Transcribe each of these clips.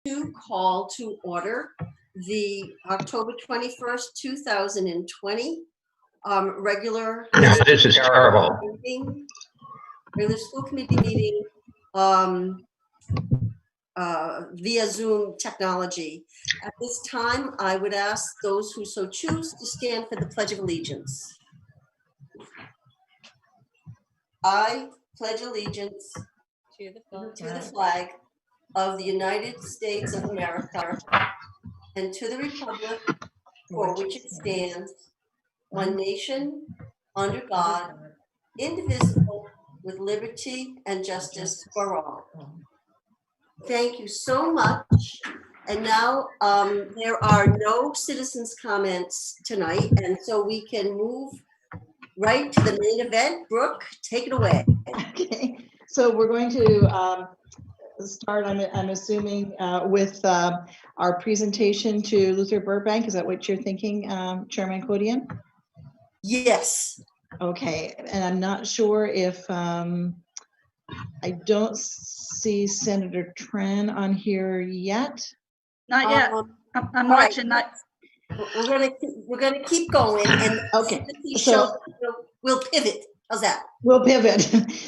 to call to order the October 21st, 2020 regular This is terrible. meeting, regular school committee meeting via Zoom technology. At this time, I would ask those who so choose to stand for the Pledge of Allegiance. I pledge allegiance to the flag of the United States of America and to the republic for which it stands, one nation, under God, indivisible, with liberty and justice for all. Thank you so much. And now there are no citizens' comments tonight, and so we can move right to the main event. Brooke, take it away. Okay, so we're going to start, I'm assuming, with our presentation to Luther Burbank. Is that what you're thinking, Chairman Codian? Yes. Okay, and I'm not sure if, I don't see Senator Tran on here yet. Not yet. I'm all watching. Right. We're gonna keep going, and Okay, so we'll pivot. How's that? we'll pivot.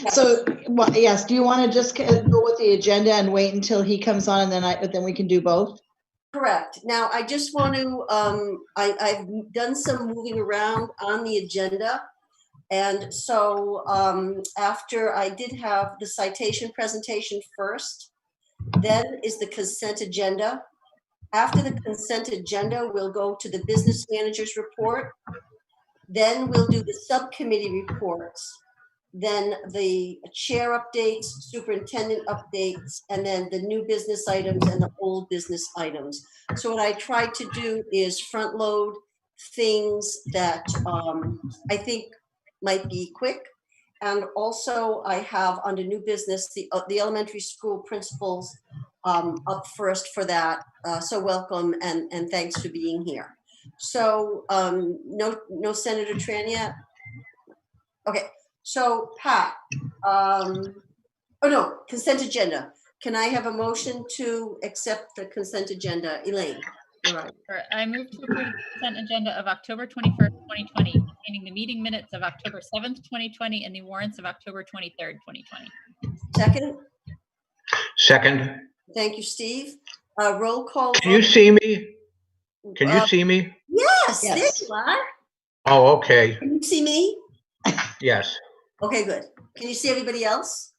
So, well, yes. Do you want to just go with the agenda and wait until he comes on, and then we can do both? Correct. Now, I just want to. I've done some moving around on the agenda, and so after I did have the citation presentation first, then is the consent agenda. After the consent agenda, we'll go to the business manager's report. Then we'll do the subcommittee reports. Then the chair updates, superintendent updates, and then the new business items and the old business items. So what I tried to do is front load things that I think might be quick. And also I have under new business, the elementary school principals up first for that. So welcome and thanks for being here. So no Senator Tran yet? Okay, so Pat, oh no, consent agenda. Can I have a motion to accept the consent agenda? Elaine, you're right. I move to approve the consent agenda of October 21st, 2020, containing the meeting minutes of October 7th, 2020, and the warrants of October 23rd, 2020. Second? Second. Thank you, Steve. Roll call. Can you see me? Can you see me? Yes, Yes. there you are. Oh, okay. Can you see me? Yes. Okay, good. Can you see everybody else?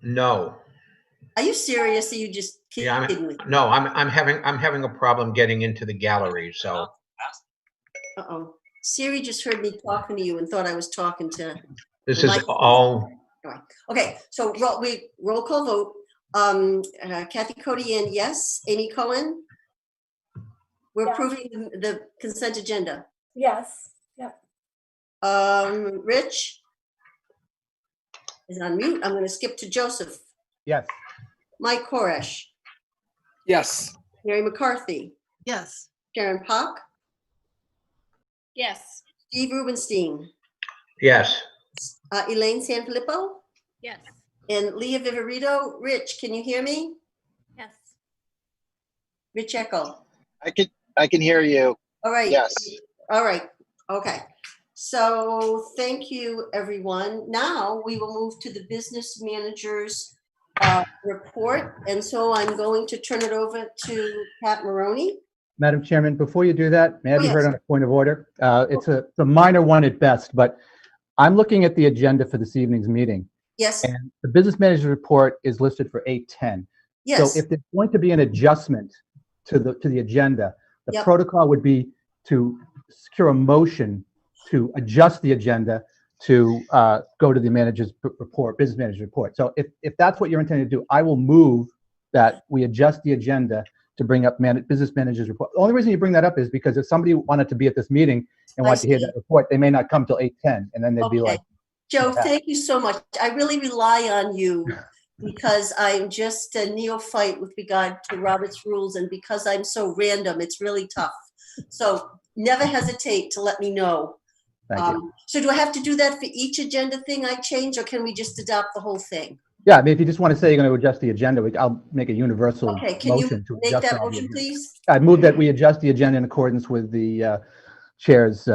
No. Are you serious? Or you just Yeah, kidding me? no, I'm having a problem getting into the gallery, so. Uh-oh. Siri just heard me talking to you and thought I was talking to. This is all. Okay, so roll call vote. Kathy Codian, yes. Amy Cohen? We're approving the consent agenda. Yes. Yep. Rich is on mute. I'm going to skip to Joseph. Yes. Mike Koresh. Yes. Mary McCarthy. Yes. Sharon Pock. Yes. Steve Rubenstein. Yes. Elaine Sanfilippo. Yes. And Leah Viverito. Rich, can you hear me? Yes. Rich Echo. I can hear you. All right. Yes. All right. Okay. So thank you, everyone. Now we will move to the business manager's report. And so I'm going to turn it over to Pat Maroney. Madam Chairman, before you do that, may I be yes. heard on a point of order? It's a minor one at best, but I'm looking at the agenda for this evening's meeting. Yes. And the business manager's report is listed for 8:10. Yes. So if there's going to be an adjustment to the agenda, the Yep. protocol would be to secure a motion to adjust the agenda to go to the manager's report, business manager's report. So if that's what you're intending to do, I will move that we adjust the agenda to bring up business manager's report. The only reason you bring that up is because if somebody wanted to be at this meeting and wanted to hear that report, they may not come till 8:10, and then they'd be like, Joe, thank you so much. I really rely on you because I'm just a neophyte with regard to Robert's rules, and because I'm so random, it's really tough. So never hesitate to let me know. Thank you. So do I have to do that for each agenda thing I change, or can we just adopt the whole thing? Yeah, I mean, if you just want to say you're going to adjust the agenda, I'll make a universal Okay, can you motion to make adjust that all the motion, agenda. please? I move that we adjust the agenda in accordance with the chair's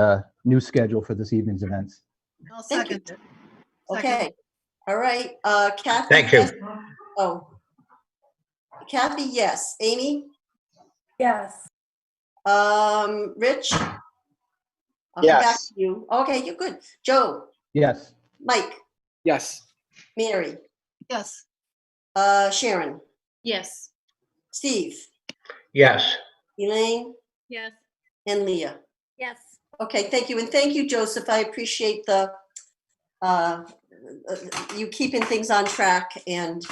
new schedule for this evening's events. I'll Thank you. second it. Okay, all right, Kathy? Thank yes? you. Oh. Kathy, yes. Amy? Yes. Rich? I'll come back Yes. to you. Okay, you're good. Joe? Yes. Mike? Yes. Mary? Yes. Sharon? Yes. Steve? Yes. Elaine? Yes. And Leah? Yes. Okay, thank you. And thank you, Joseph. I appreciate the you keeping things on track, and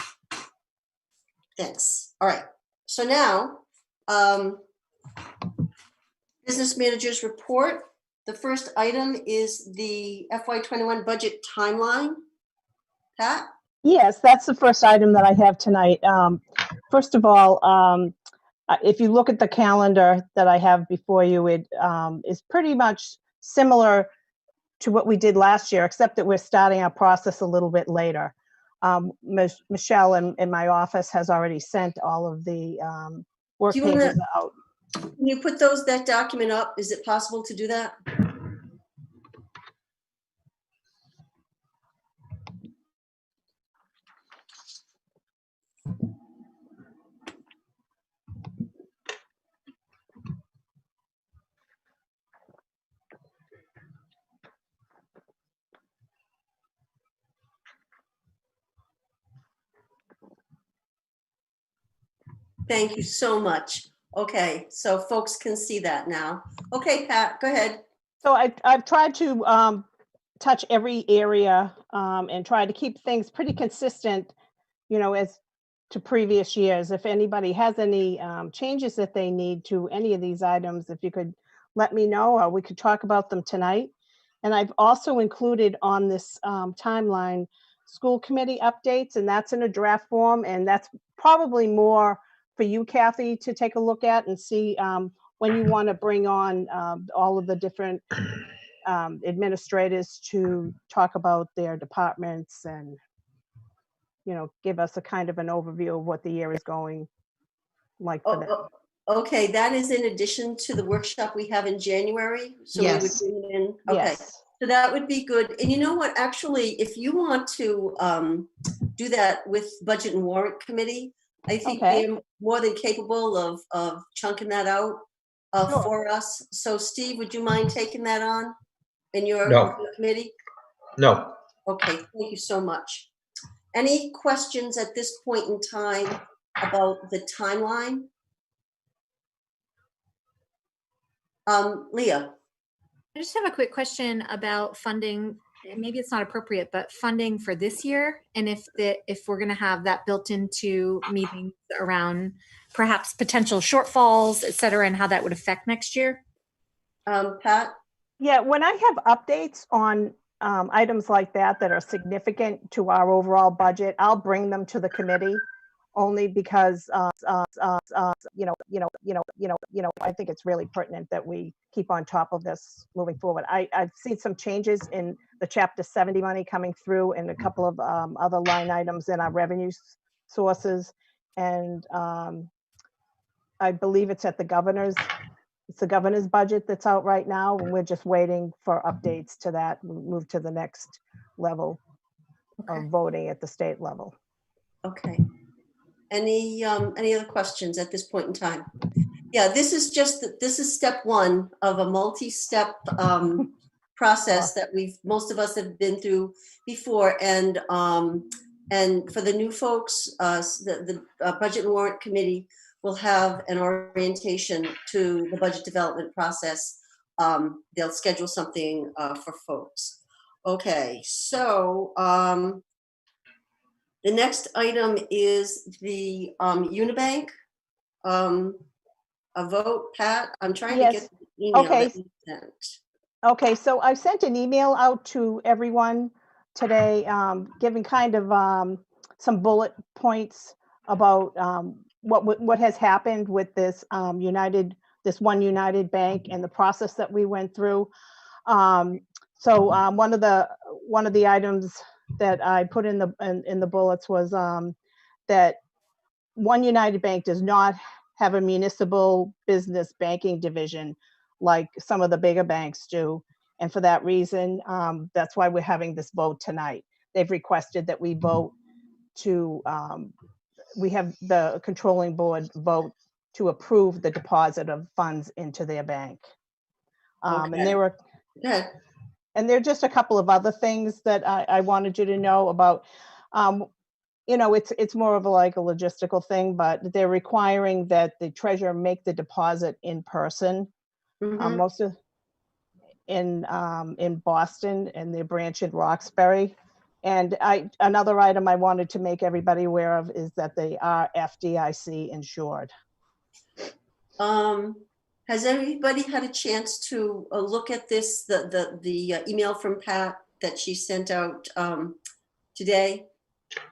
thanks. All right. So now, business managers report. The first item is the FY21 budget timeline. Pat? Yes, that's the first item that I have tonight. First of all, if you look at the calendar that I have before you, it is pretty much similar to what we did last year, except that we're starting our process a little bit later. Michelle in my office has already sent all of the work Do you wanna- pages out. Can you put that document up? Is it possible to do that? Thank you so much. Okay, so folks can see that now. Okay, Pat, go ahead. So I've tried to touch every area and try to keep things pretty consistent, as to previous years. If anybody has any changes that they need to any of these items, if you could let me know, or we could talk about them tonight. And I've also included on this timeline school committee updates, and that's in a draft form, and that's probably more for you, Kathy, to take a look at and see when you want to bring on all of the different administrators to talk about their departments and, give us a kind of an overview of what the year is going like for them. Okay, that is in addition to the workshop we have in January. So we would Yes. bring it in. Okay, Yes. so that would be good. And you know what, actually, if you want to do that with Budget and Warrant Committee, I think Okay. they're more than capable of chunking that out Sure. for us. So Steve, would you mind taking that on in your No. committee? No. Okay, thank you so much. Any questions at this point in time about the timeline? Leah? I just have a quick question about funding. Maybe it's not appropriate, but funding for this year, and if we're going to have that built into meetings around perhaps potential shortfalls, et cetera, and how that would affect next year. Pat? Yeah, when I have updates on items like that are significant to our overall budget, I'll bring them to the committee only because I think it's really pertinent that we keep on top of this moving forward. I've seen some changes in the Chapter 70 money coming through and a couple of other line items in our revenue sources, and I believe it's at the governor's. It's the governor's budget that's out right now, and we're just waiting for updates to that. We'll move to the next level of voting at the state level. Okay. Any other questions at this point in time? Yeah, this is step one of a multi-step process that most of us have been through before, and for the new folks, the Budget and Warrant Committee will have an orientation to the budget development process. They'll schedule something for folks. Okay, so the next item is the Unibank, a vote. Pat, I'm trying to get the email that you sent. Okay, so I sent an email out to everyone today, giving kind of some bullet points about what has happened with this this one United Bank and the process that we went through. So one of the items that I put in the bullets was that One United Bank does not have a municipal business banking division like some of the bigger banks do. And for that reason, that's why we're having this vote tonight. They've requested that we vote to, we have the controlling board vote to approve the deposit of funds into their bank. And Okay. there were, Good. and there are just a couple of other things that I wanted you to know about. It's more of like a logistical thing, but they're requiring that the treasurer make the deposit in person. Mhm. Most of in Boston and their branch in Roxbury. And another item I wanted to make everybody aware of is that they are FDIC insured. Has everybody had a chance to look at this, the email from Pat that she sent out today?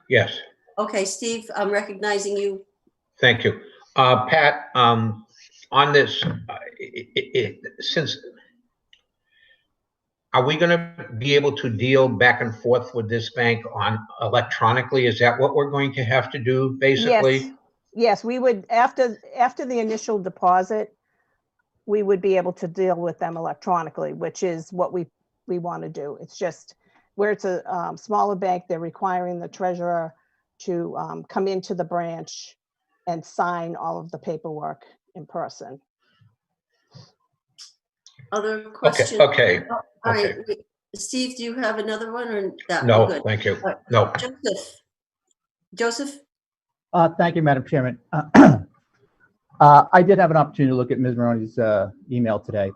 Yes, Okay, Steve, I'm recognizing you. thank you. Pat, on this, since, are we going to be able to deal back and forth with this bank on electronically? Is that what we're going to have to do, basically? Yes, we would, after the initial deposit, we would be able to deal with them electronically, which is what we want to do. It's just where it's a smaller bank, they're requiring the treasurer to come into the branch and sign all of the paperwork in person. Other questions? Okay. All right, Steve, do you have another one or that? No, We're good? thank you. All right. No. Joseph? Thank you, Madam Chairman. I did have an opportunity to look at Ms. Maroney's email today,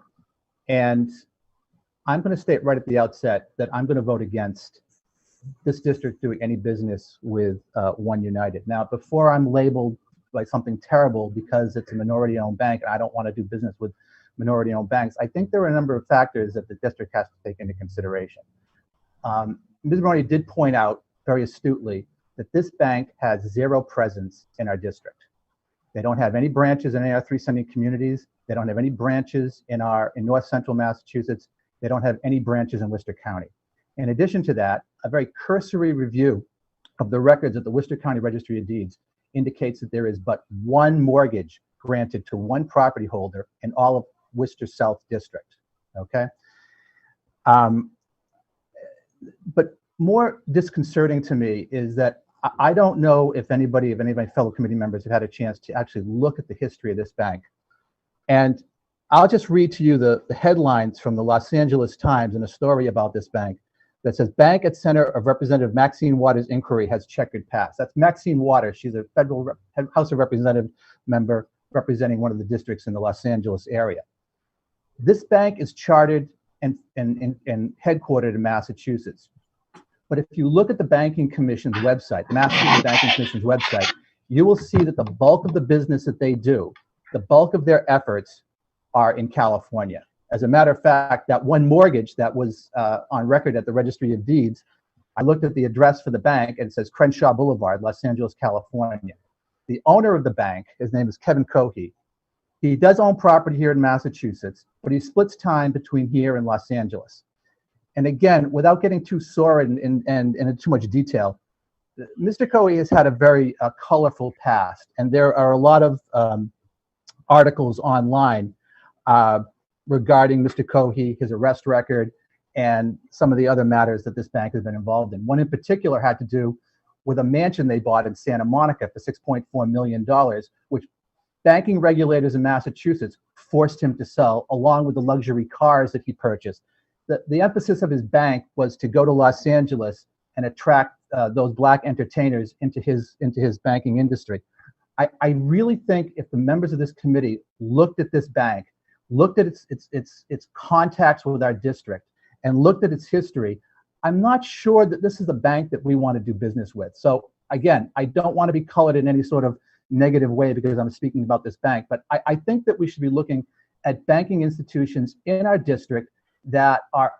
and I'm going to state right at the outset that I'm going to vote against this district doing any business with One United. Now, before I'm labeled like something terrible because it's a minority-owned bank and I don't want to do business with minority-owned banks, I think there are a number of factors that the district has to take into consideration. Ms. Maroney did point out very astutely that this bank has zero presence in our district. They don't have any branches in any of our 3 sending communities. They don't have any branches in North Central Massachusetts. They don't have any branches in Worcester County. In addition to that, a very cursory review of the records at the Worcester County Registry of Deeds indicates that there is but one mortgage granted to one property holder in all of Worcester South District, okay? But more disconcerting to me is that I don't know if any of my fellow committee members have had a chance to actually look at the history of this bank. And I'll just read to you the headlines from the Los Angeles Times in a story about this bank that says, "Bank at center of Representative Maxine Waters' inquiry has checkered past." That's Maxine Waters. She's a federal House of Representative member representing one of the districts in the Los Angeles area. This bank is chartered and headquartered in Massachusetts. But if you look at the Banking Commission's website, the Massachusetts Banking Commission's website, you will see that the bulk of the business that they do, the bulk of their efforts are in California. As a matter of fact, that one mortgage that was on record at the Registry of Deeds, I looked at the address for the bank and it says Crenshaw Boulevard, Los Angeles, California. The owner of the bank, his name is Kevin Cohey. He does own property here in Massachusetts, but he splits time between here and Los Angeles. And again, without getting too sore and in too much detail, Mr. Cohey has had a very colorful past, and there are a lot of articles online regarding Mr. Cohey, his arrest record, and some of the other matters that this bank has been involved in. One in particular had to do with a mansion they bought in Santa Monica for $6.4 million, which banking regulators in Massachusetts forced him to sell, along with the luxury cars that he purchased. The emphasis of his bank was to go to Los Angeles and attract those Black entertainers into his banking industry. I really think if the members of this committee looked at this bank, looked at its contacts with our district, and looked at its history, I'm not sure that this is a bank that we want to do business with. So again, I don't want to be colored in any sort of negative way because I'm speaking about this bank, but I think that we should be looking at banking institutions in our district that are,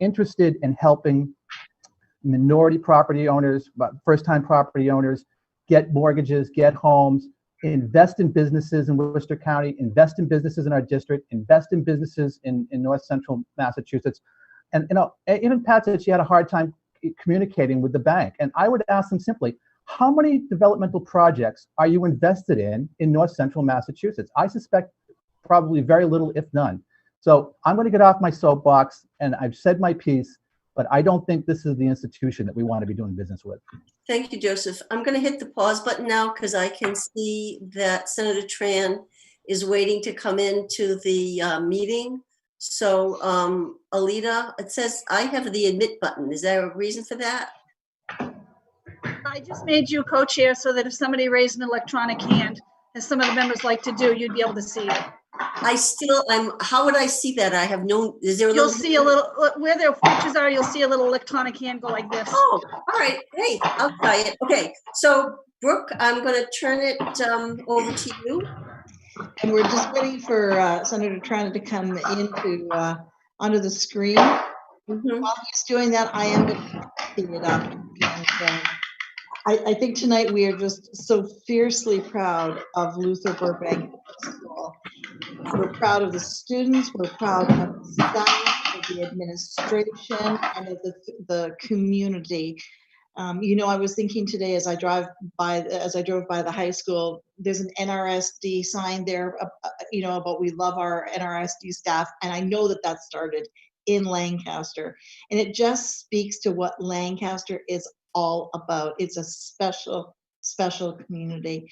interested in helping minority property owners, first-time property owners, get mortgages, get homes, invest in businesses in Worcester County, invest in businesses in our district, invest in businesses in North Central Massachusetts. And even Pat said she had a hard time communicating with the bank. And I would ask them simply, how many developmental projects are you invested in North Central Massachusetts? I suspect probably very little, if none. So I'm going to get off my soapbox, and I've said my piece, but I don't think this is the institution that we want to be doing business with. Thank you, Joseph. I'm going to hit the pause button now because I can see that Senator Tran is waiting to come into the meeting. So Alita, it says I have the admit button. Is there a reason for that? I just made you co-chair so that if somebody raised an electronic hand, as some of the members like to do, you'd be able to see it. How would I see that? I have no, is there a You'll little? see a little, where the pictures are, you'll see a little electronic hand go like this. Oh, all right. Hey, I'll try it. Okay. So Brooke, I'm going to turn it over to you. And we're just waiting for Senator Tran to come into onto the screen. Mhm. While he's doing that, I am going to speed it up. And, I think tonight we are just so fiercely proud of Luther Burbank School. We're proud of the students, we're proud of the staff, of the administration, and of the community. You know, I was thinking today as I drove by the high school, there's an NRSD sign there, you know, about we love our NRSD staff, and I know that started in Lancaster, and it just speaks to what Lancaster is all about. It's a special community,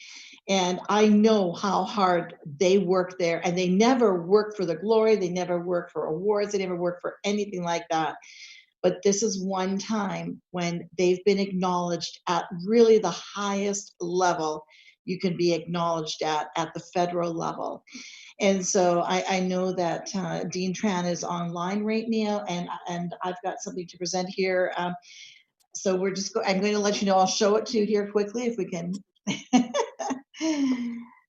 and I know how hard they work there, and they never work for the glory, they never work for awards, they never work for anything like that. But this is one time when they've been acknowledged at really the highest level you can be acknowledged at the federal level. And so I know that Dean Tran is online right now, and I've got something to present here. So I'm going to let you know, I'll show it to you here quickly if we can.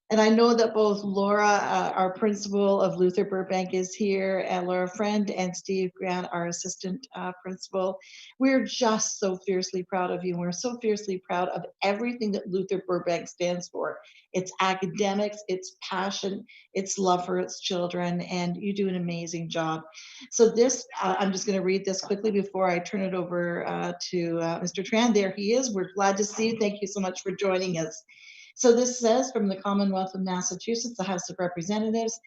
And I know that both Laura, our principal of Luther Burbank, is here, and Laura Friend and Steve Grant, our assistant principal. We're just so fiercely proud of you. And we're so fiercely proud of everything that Luther Burbank stands for. It's academics, it's passion, it's love for its children, and you do an amazing job. So this, I'm just going to read this quickly before I turn it over to Mr. Tran. There he is. We're glad to see you. Thank you so much for joining us. So this says, from the Commonwealth of Massachusetts, the House of Representatives,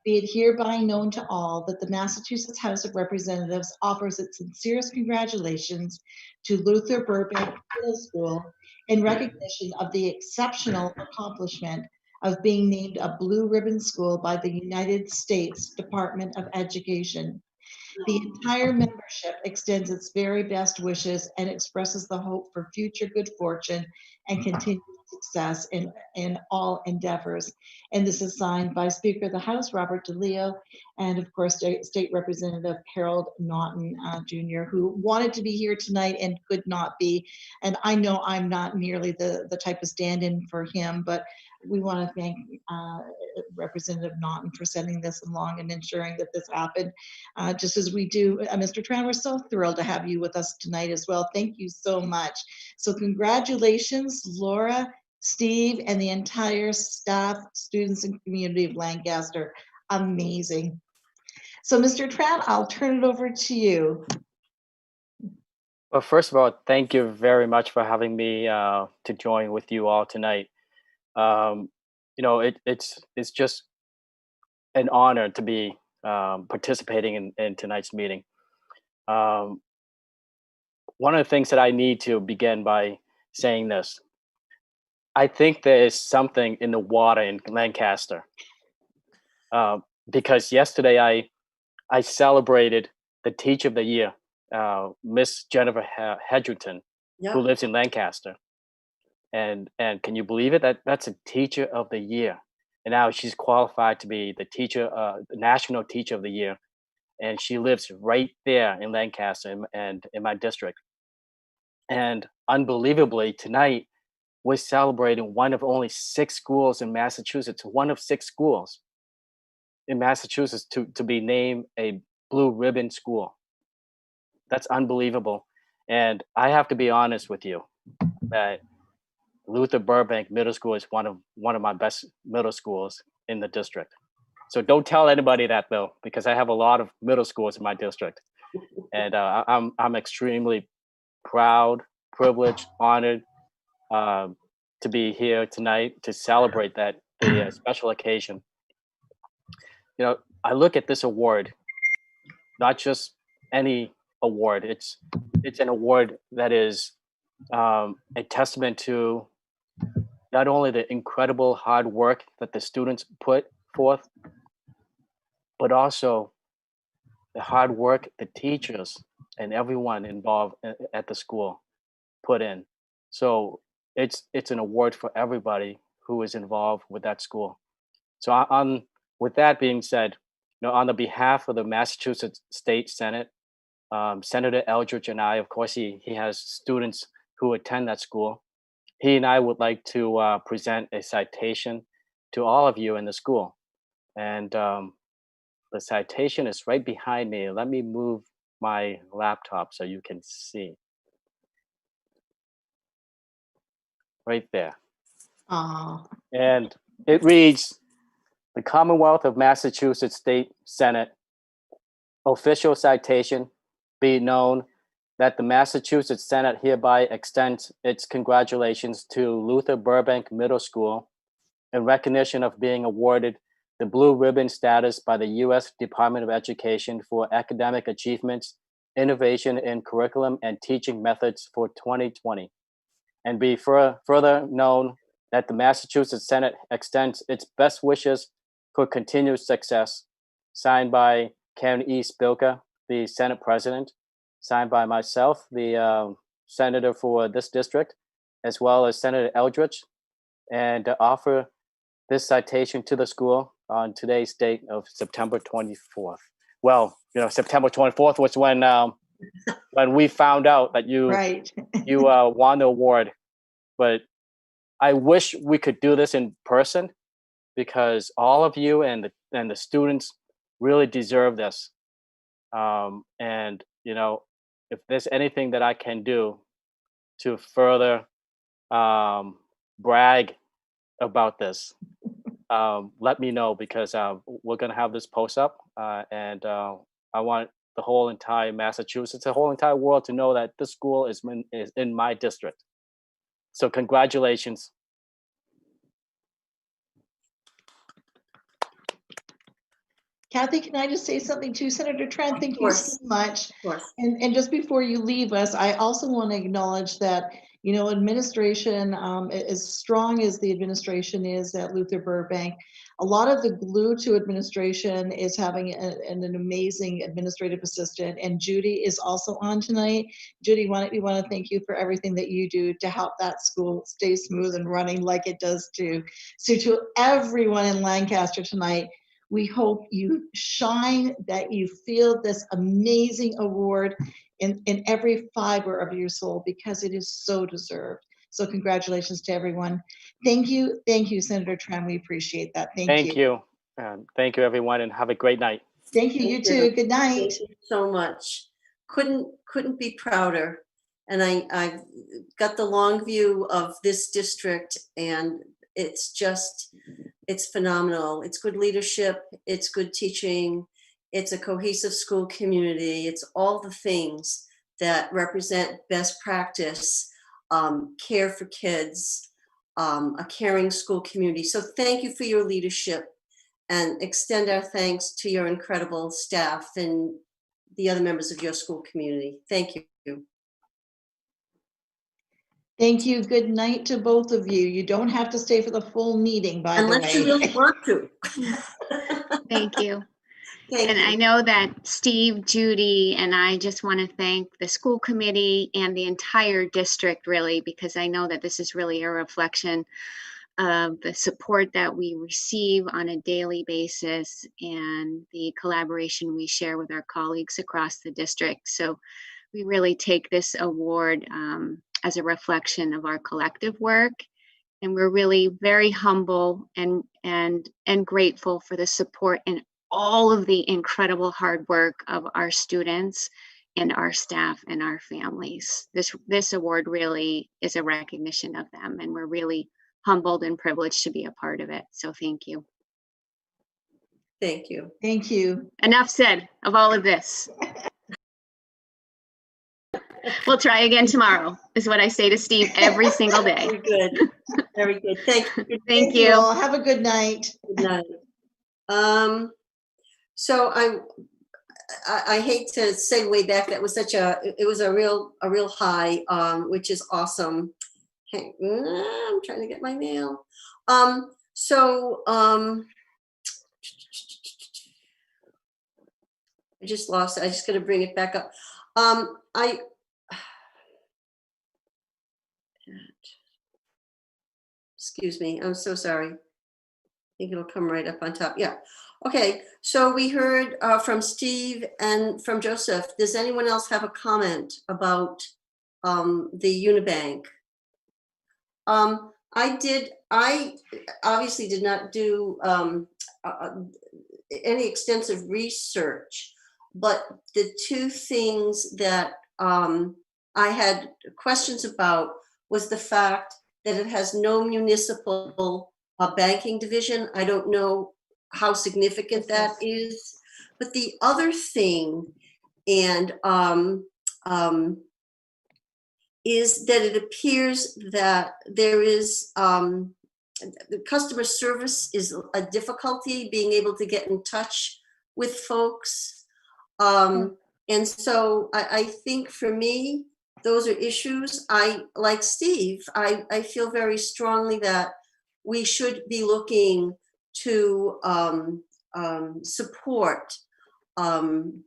be it hereby known to all that the Massachusetts House of Representatives offers its sincerest congratulations to Luther Burbank Middle School in recognition of the exceptional accomplishment of being named a Blue Ribbon School by the United States Department of Education. The entire membership extends its very best wishes and expresses the hope for future good fortune and continued success in all endeavors. And this is signed by Speaker of the House, Robert DeLeo, and of course, State Representative Harold Naughton Jr., who wanted to be here tonight and could not be. And I know I'm not nearly the type of stand-in for him, but we want to thank Representative Naughton for sending this along and ensuring that this happened, just as we do. Mr. Tran, we're so thrilled to have you with us tonight as well. Thank you so much. So congratulations, Laura, Steve, and the entire staff, students, and community of Lancaster. Amazing. So Mr. Tran, I'll turn it over to you. Well, first of all, thank you very much for having me to join with you all tonight. You know, it's just an honor to be participating in tonight's meeting. One of the things that I need to begin by saying this, I think there is something in the water in Lancaster, because yesterday I celebrated the Teacher of the Year, Miss Jennifer Hedgerton, who lives in Lancaster. And can you believe it? That's a Teacher of the Year. And now she's qualified to be the the National Teacher of the Year. And she lives right there in Lancaster and in my district. And unbelievably, tonight, we're celebrating one of only 6 schools in Massachusetts, one of 6 schools in Massachusetts to be named a Blue Ribbon School. That's unbelievable. And I have to be honest with you that Luther Burbank Middle School is one of my best middle schools in the district. So don't tell anybody that though, because I have a lot of middle schools in my district, and I'm extremely proud, privileged, honored to be here tonight to celebrate the special occasion. You know, I look at this award, not just any award. It's an award that is a testament to not only the incredible hard work that the students put forth, but also the hard work the teachers and everyone involved at the school put in. So it's an award for everybody who is involved with that school. So with that being said, you know, on the behalf of the Massachusetts State Senate, Senator Eldridge and I, of course, he has students who attend that school. He and I would like to present a citation to all of you in the school. And the citation is right behind me. Let me move my laptop so you can see. Right there. And it reads, the Commonwealth of Massachusetts State Senate official citation, be it known that the Massachusetts Senate hereby extends its congratulations to Luther Burbank Middle School in recognition of being awarded the Blue Ribbon status by the U.S. Department of Education for academic achievements, innovation in curriculum and teaching methods for 2020. And be further known that the Massachusetts Senate extends its best wishes for continued success. Signed by Karen E. Spilka, the Senate President. Signed by myself, the Senator for this district, as well as Senator Eldridge. And to offer this citation to the school on today's date of September 24th. Well, you know, September 24th was when we found out that you won the award. But I wish we could do this in person because all of you and the students really deserve this. And you know, if there's anything that I can do to further brag about this, let me know, because we're gonna have this post up, and I want the whole entire Massachusetts, the whole entire world to know that this school is in my district. So congratulations. Kathy, can I just say something too? Senator Trent, thank you so much. Of course. And just before you leave us, I also want to acknowledge that, you know, administration, as strong as the administration is at Luther Burbank, a lot of the glue to administration is having an amazing administrative assistant. And Judy is also on tonight. Judy, we want to thank you for everything that you do to help that school stay smooth and running like it does too. So to everyone in Lancaster tonight, we hope you shine, that you feel this amazing award in every fiber of your soul, because it is so deserved. So congratulations to everyone. Thank you, Senator Tran. We appreciate that. Thank you. Thank you, everyone, and have a great night. Thank you. You too. Good night. Thank you so much. Couldn't be prouder. And I've got the long view of this district, and it's phenomenal. It's good leadership, it's good teaching, it's a cohesive school community, it's all the things that represent best practice, care for kids, a caring school community. So thank you for your leadership, and extend our thanks to your incredible staff and the other members of your school community. Thank you. Thank you. Good night to both of you. You don't have to stay for the full meeting, by the way. Unless you really want to. Thank you. Thank you. I know that Steve, Judy, and I just want to thank the school committee and the entire district, really, because I know that this is really a reflection of the support that we receive on a daily basis and the collaboration we share with our colleagues across the district. So we really take this award as a reflection of our collective work. And we're really very humble and grateful for the support and all of the incredible hard work of our students and our staff and our families. This award really is a recognition of them, and we're really humbled and privileged to be a part of it. So thank you. Thank you. Thank you. Enough said of all of this. We'll try again tomorrow, is what I say to Steve every single day. Very good. Very good. Thank you. Thank You you. all have a good night. Good night. So I hate to segue back. That was such it was a real high, which is awesome. Okay, I'm trying to get my mail. I just lost it. I just got to bring it back up. Excuse me. I'm so sorry. I think it'll come right up on top. Yeah. Okay. So we heard from Steve and from Joseph. Does anyone else have a comment about the Unibank? I obviously did not do any extensive research, but the two things that I had questions about was the fact that it has no municipal banking division. I don't know how significant that is, but the other thing, and is that it appears that there is the customer service is a difficulty being able to get in touch with folks. And so I think for me, those are issues. Like Steve, I feel very strongly that we should be looking to support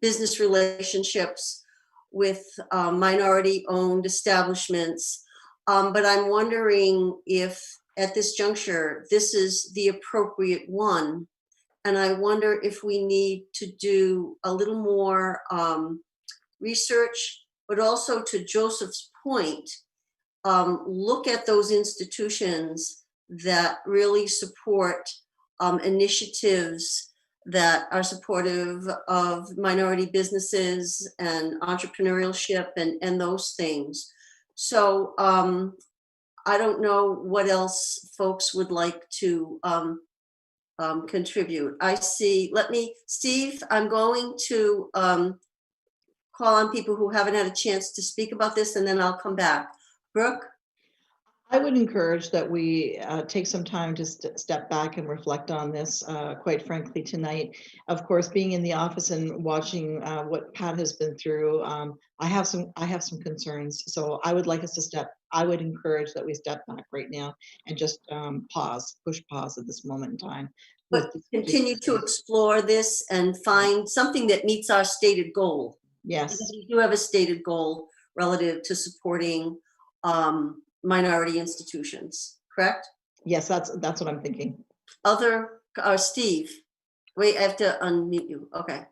business relationships with minority-owned establishments. But I'm wondering if at this juncture, this is the appropriate one. And I wonder if we need to do a little more research, but also to Joseph's point, look at those institutions that really support initiatives that are supportive of minority businesses and entrepreneurship and those things. So I don't know what else folks would like to contribute. I see, Steve, I'm going to call on people who haven't had a chance to speak about this, and then I'll come back. Brooke? I would encourage that we take some time to step back and reflect on this, quite frankly, tonight. Of course, being in the office and watching what Pat has been through, I have some concerns. So I would like us to I would encourage that we step back right now and just push pause at this moment in time. But continue to explore this and find something that meets our stated goal. Yes. Because we do have a stated goal relative to supporting minority institutions, correct? Yes, that's what I'm thinking. Steve, wait, I have to unmute you. Okay.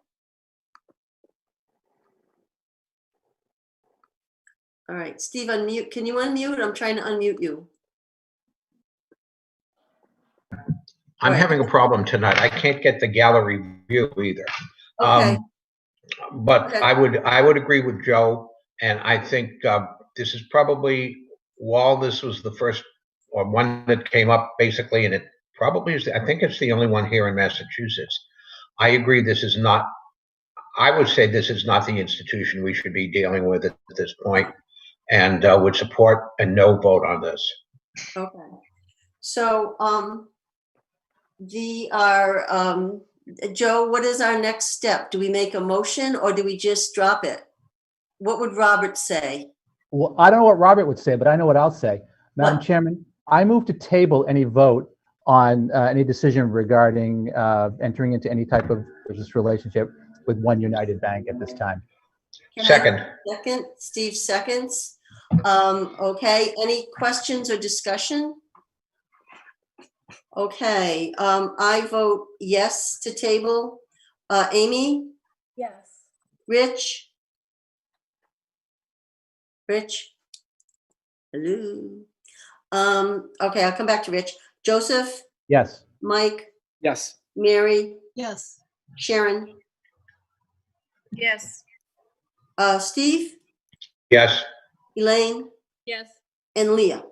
All right, Steve, unmute. Can you unmute? I'm trying to unmute you. I'm having a problem tonight. I can't get the gallery view either. Okay. But okay. I would agree with Joe, and I think this is probably, while this was the first or one that came up basically, and it probably is, I think it's the only one here in Massachusetts. I agree this is not, I would say this is not the institution we should be dealing with at this point, and would support a no vote on this. Okay. So Joe, what is our next step? Do we make a motion or do we just drop it? What would Robert say? Well, I don't know what Robert would say, but I know what I'll say. Madam Chairman, I move to table any vote on any decision regarding entering into any type of business relationship with One United Bank at this time. Second. Second, Steve seconds. Okay, any questions or discussion? Okay, I vote yes to table. Amy? Yes. Rich? Hello? Okay, I'll come back to Rich. Joseph? Yes. Mike? Yes. Mary? Yes. Sharon? Yes. Steve? Yes. Elaine? Yes. And Leah?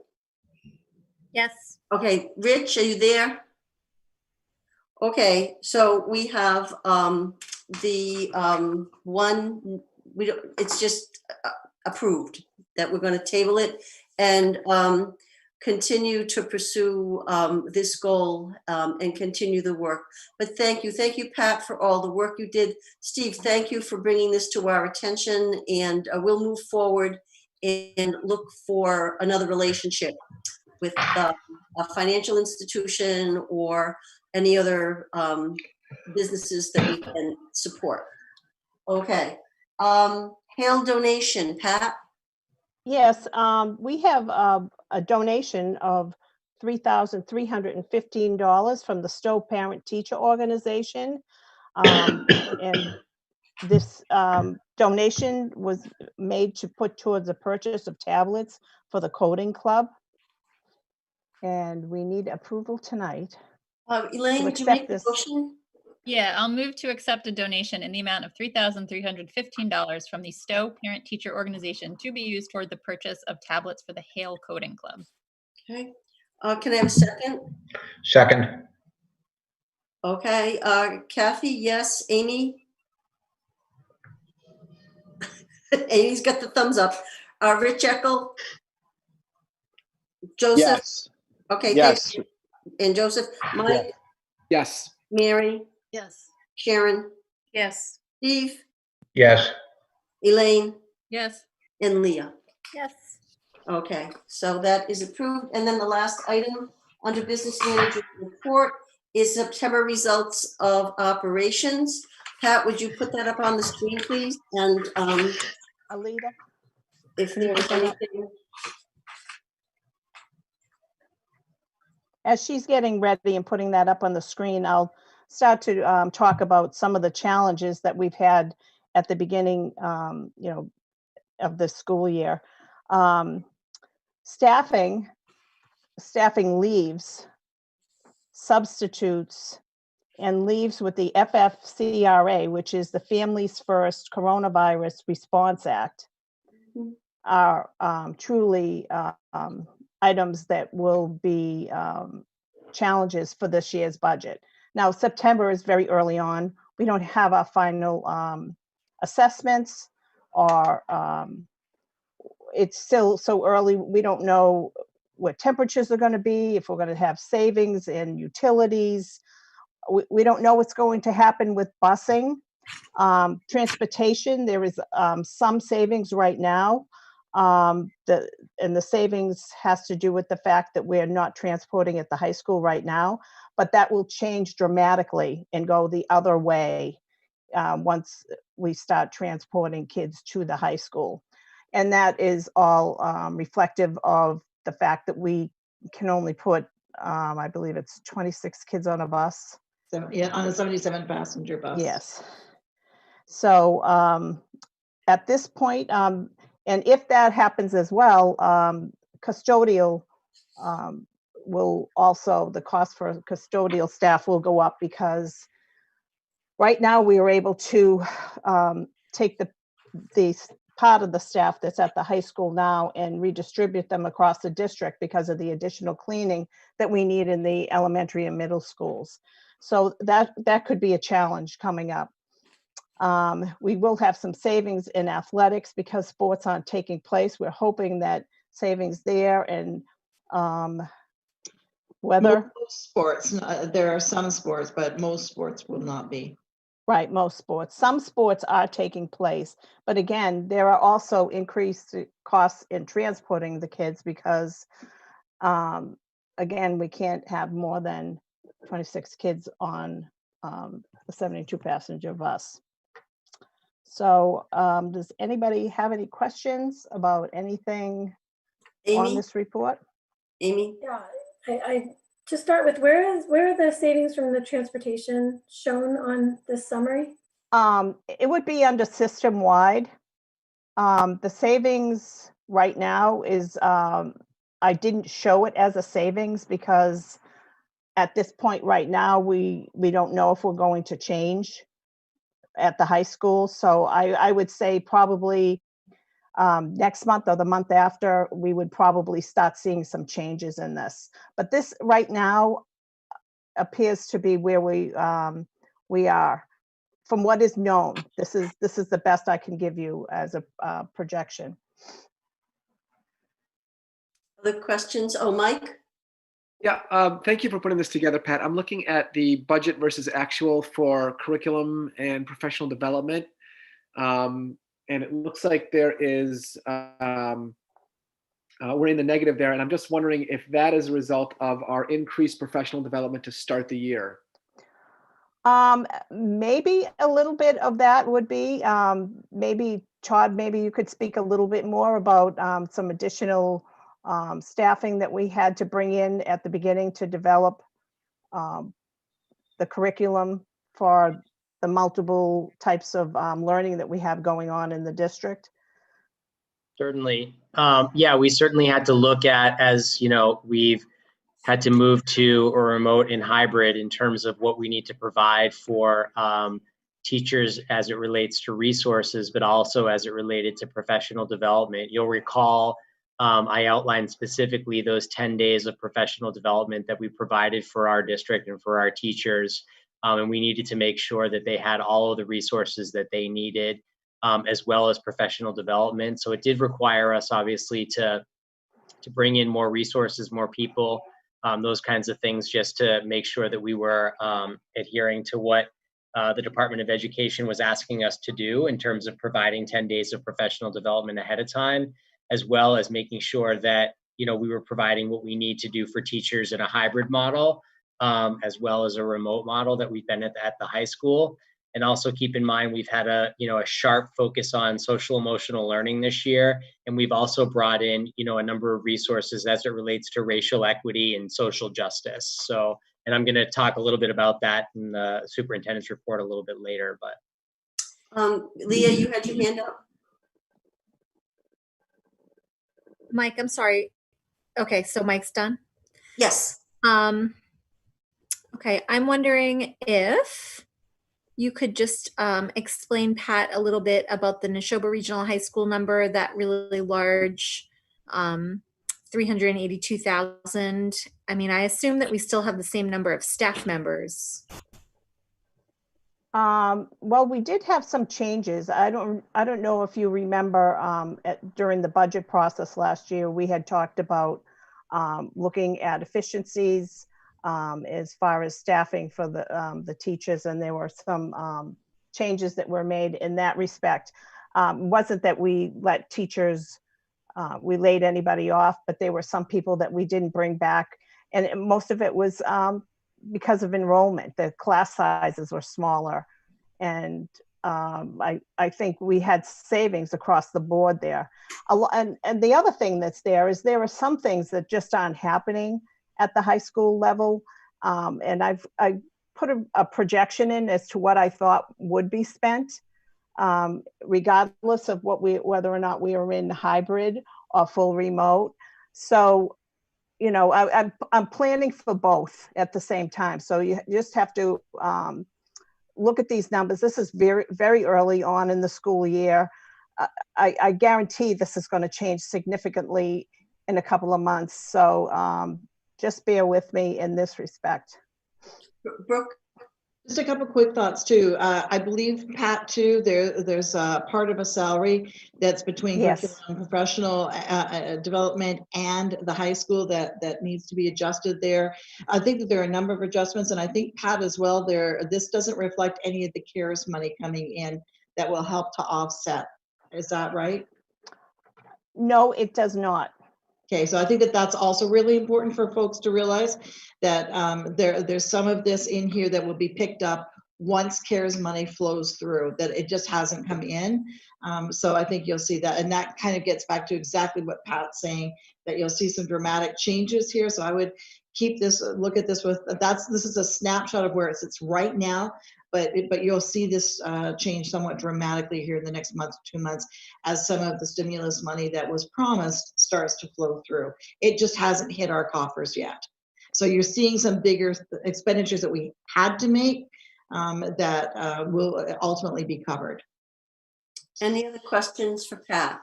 Yes. Okay, Rich, are you there? Okay, so we have the one, it's just approved, that we're going to table it and continue to pursue this goal and continue the work. But thank you, Pat, for all the work you did. Steve, thank you for bringing this to our attention, and we'll move forward and look for another relationship with a financial institution or any other businesses that we can support. Okay. Hail donation, Pat. Yes, we have a donation of $3,315 from the Stowe Parent Teacher Organization. And this donation was made to put towards the purchase of tablets for the coding club. And we need approval tonight. Elaine, would you make the motion? Yeah, I'll move to accept a donation in the amount of $3,315 from the Stowe Parent Teacher Organization to be used toward the purchase of tablets for the Hale Coding Club. Okay. Can I have a second? Second. Okay. Kathy, yes. Amy? Amy's got the thumbs up. Rich Eckel? Joseph? Yes. Okay. Yes. Thank you. And Joseph? Mike? Yes. Mary? Yes. Sharon? Yes. Steve? Yes. Elaine? Yes. And Leah? Yes. Okay, so that is approved. And then the last item under business manager report is September results of operations. Pat, would you put that up on the screen, please? And Alita, if can you there's put that up? anything. As she's getting ready and putting that up on the screen, I'll start to talk about some of the challenges that we've had at the beginning, of the school year. Staffing leaves, substitutes, and leaves with the FFCRA, which is the Families First Coronavirus Response Act, are truly items that will be challenges for this year's budget. Now, September is very early on. We don't have our final assessments, or it's still so early. We don't know what temperatures are going to be, if we're going to have savings in utilities. We don't know what's going to happen with busing. Transportation, there is some savings right now. And the savings has to do with the fact that we're not transporting at the high school right now, but that will change dramatically and go the other way once we start transporting kids to the high school. And that is all reflective of the fact that we can only put, I believe it's 26 kids on a bus. So, yeah, on a 77 passenger bus. Yes. So at this point, and if that happens as well, custodial will also, the cost for custodial staff will go up, because right now we are able to take the part of the staff that's at the high school now and redistribute them across the district because of the additional cleaning that we need in the elementary and middle schools. So that could be a challenge coming up. We will have some savings in athletics because sports aren't taking place. We're hoping that savings there, and weather. Most sports, there are some sports, but most sports will not be. Right, most sports. Some sports are taking place, but again, there are also increased costs in transporting the kids because, again, we can't have more than 26 kids on the 72 passenger bus. So does anybody have any questions about anything on this report? Amy? Yeah, I to start with, where are the savings from the transportation shown on this summary? It would be under system-wide. The savings right now is, I didn't show it as a savings because at this point right now, we don't know if we're going to change at the high school. So I would say probably next month or the month after, we would probably start seeing some changes in this. But this right now appears to be where we are. From what is known, this is the best I can give you as a projection. Other questions? Oh, Mike? Yeah, thank you for putting this together, Pat. I'm looking at the budget versus actual for curriculum and professional development. And it looks like there is, we're in the negative there. And I'm just wondering if that is a result of our increased professional development to start the year. Maybe a little bit of that would be, maybe Todd, maybe you could speak a little bit more about some additional staffing that we had to bring in at the beginning to develop the curriculum for the multiple types of learning that we have going on in the district. Certainly. Yeah, we certainly had to look at, as you know, we've had to move to a remote and hybrid in terms of what we need to provide for teachers as it relates to resources, but also as it related to professional development. You'll recall I outlined specifically those 10 days of professional development that we provided for our district and for our teachers. And we needed to make sure that they had all of the resources that they needed, as well as professional development. So it did require us, obviously, to bring in more resources, more people, those kinds of things, just to make sure that we were adhering to what the Department of Education was asking us to do in terms of providing 10 days of professional development ahead of time, as well as making sure that, you know, we were providing what we need to do for teachers in a hybrid model, as well as a remote model that we've been at the high school. And also keep in mind, we've had a sharp focus on social emotional learning this year. And we've also brought in, a number of resources as it relates to racial equity and social justice. So, and I'm going to talk a little bit about that in the superintendent's report a little bit later, but. Leah, you had your hand up. Mike, I'm sorry. Okay, so Mike's done? Yes. Okay, I'm wondering if you could just explain, Pat, a little bit about the Neshoba Regional High School number, that really large 382,000. I mean, I assume that we still have the same number of staff members. Well, we did have some changes. I don't know if you remember during the budget process last year, we had talked about looking at efficiencies as far as staffing for the teachers, and there were some changes that were made in that respect. It wasn't that we let teachers, we laid anybody off, but there were some people that we didn't bring back, and most of it was because of enrollment. The class sizes were smaller, and I think we had savings across the board there. And the other thing that's there is there are some things that just aren't happening at the high school level, and I put a projection in as to what I thought would be spent, regardless of whether or not we were in hybrid or full remote. So, I'm planning for both at the same time. So you just have to look at these numbers. This is very, very early on in the school year. I guarantee this is going to change significantly in a couple of months. So just bear with me in this respect. Brooke? Just a couple quick thoughts too. I believe, Pat, too, there's a part of a salary that's between curriculum and professional development and the high school that needs to be adjusted there. I think that there are a number of adjustments, and I think, Pat, as well, this doesn't reflect any of the CARES money coming in that will help to offset. Is that right? No, it does not. Okay, so I think that that's also really important for folks to realize that there's some of this in here that will be picked up once CARES money flows through, that it just hasn't come in. So I think you'll see that, and that kind of gets back to exactly what Pat's saying, that you'll see some dramatic changes here. So I would look at this this is a snapshot of where it sits right now, but you'll see this change somewhat dramatically here in the next month, 2 months, as some of the stimulus money that was promised starts to flow through. It just hasn't hit our coffers yet. So you're seeing some bigger expenditures that we had to make that will ultimately be covered. Any other questions for Pat?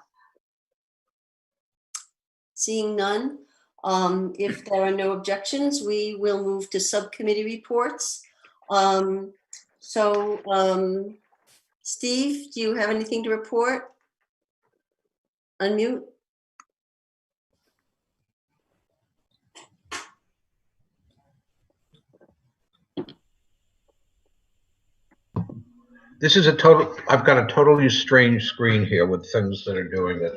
Seeing none, if there are no objections, we will move to subcommittee reports. Steve, do you have anything to report? unmute. This is I've got a totally strange screen here with things that are doing it.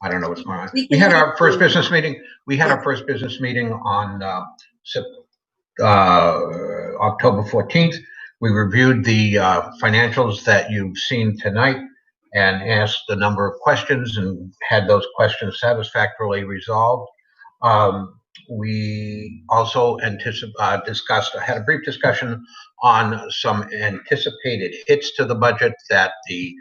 I don't know what's going on. We had our first business meeting. We had our first business meeting on October 14th. We reviewed the financials that you've seen tonight and asked a number of questions and had those questions satisfactorily resolved. We also had a brief discussion on some anticipated hits to the budget that the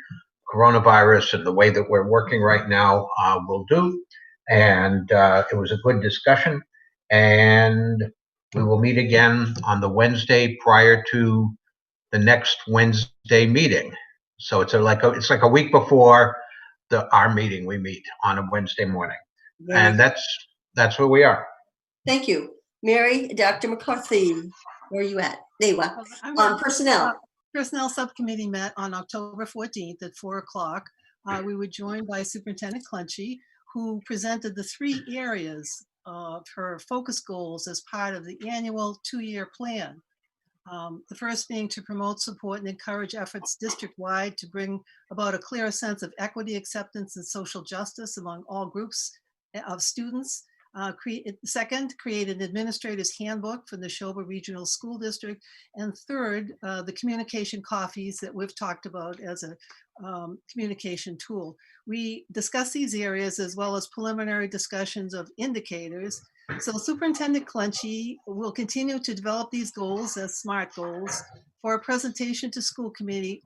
coronavirus and the way that we're working right now will do. And it was a good discussion. And we will meet again on the Wednesday prior to the next Wednesday meeting. So it's like a week before our meeting. We meet on a Wednesday morning, and that's where we are. Thank you, Mary. Dr. McCarthy, where are you at? There you are. Personnel. Personnel Subcommittee met on October 14th at 4 o'clock. We were joined by Superintendent Clunchy, who presented the 3 areas of her focus goals as part of the annual 2-year plan. The first being to promote, support, and encourage efforts district-wide to bring about a clearer sense of equity, acceptance, and social justice among all groups of students. Second, create an administrator's handbook for the Neshoba Regional School District. And third, the communication coffees that we've talked about as a communication tool. We discuss these areas as well as preliminary discussions of indicators. So Superintendent Clunchy will continue to develop these goals as SMART goals for a presentation to school committee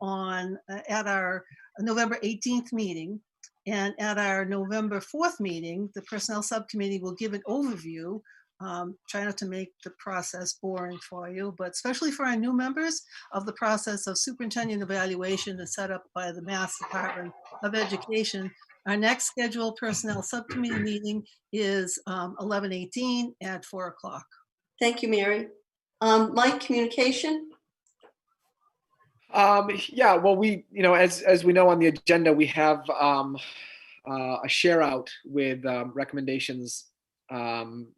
at our November 18th meeting. And at our November 4th meeting, the Personnel Subcommittee will give an overview. Try not to make the process boring for you, but especially for our new members, of the process of superintendent evaluation that's set up by the Mass Department of Education. Our next scheduled Personnel Subcommittee meeting is 11/18 at 4 o'clock. Thank you, Mary. Mike, communication? Yeah, well, as we know on the agenda, we have a share out with recommendations. And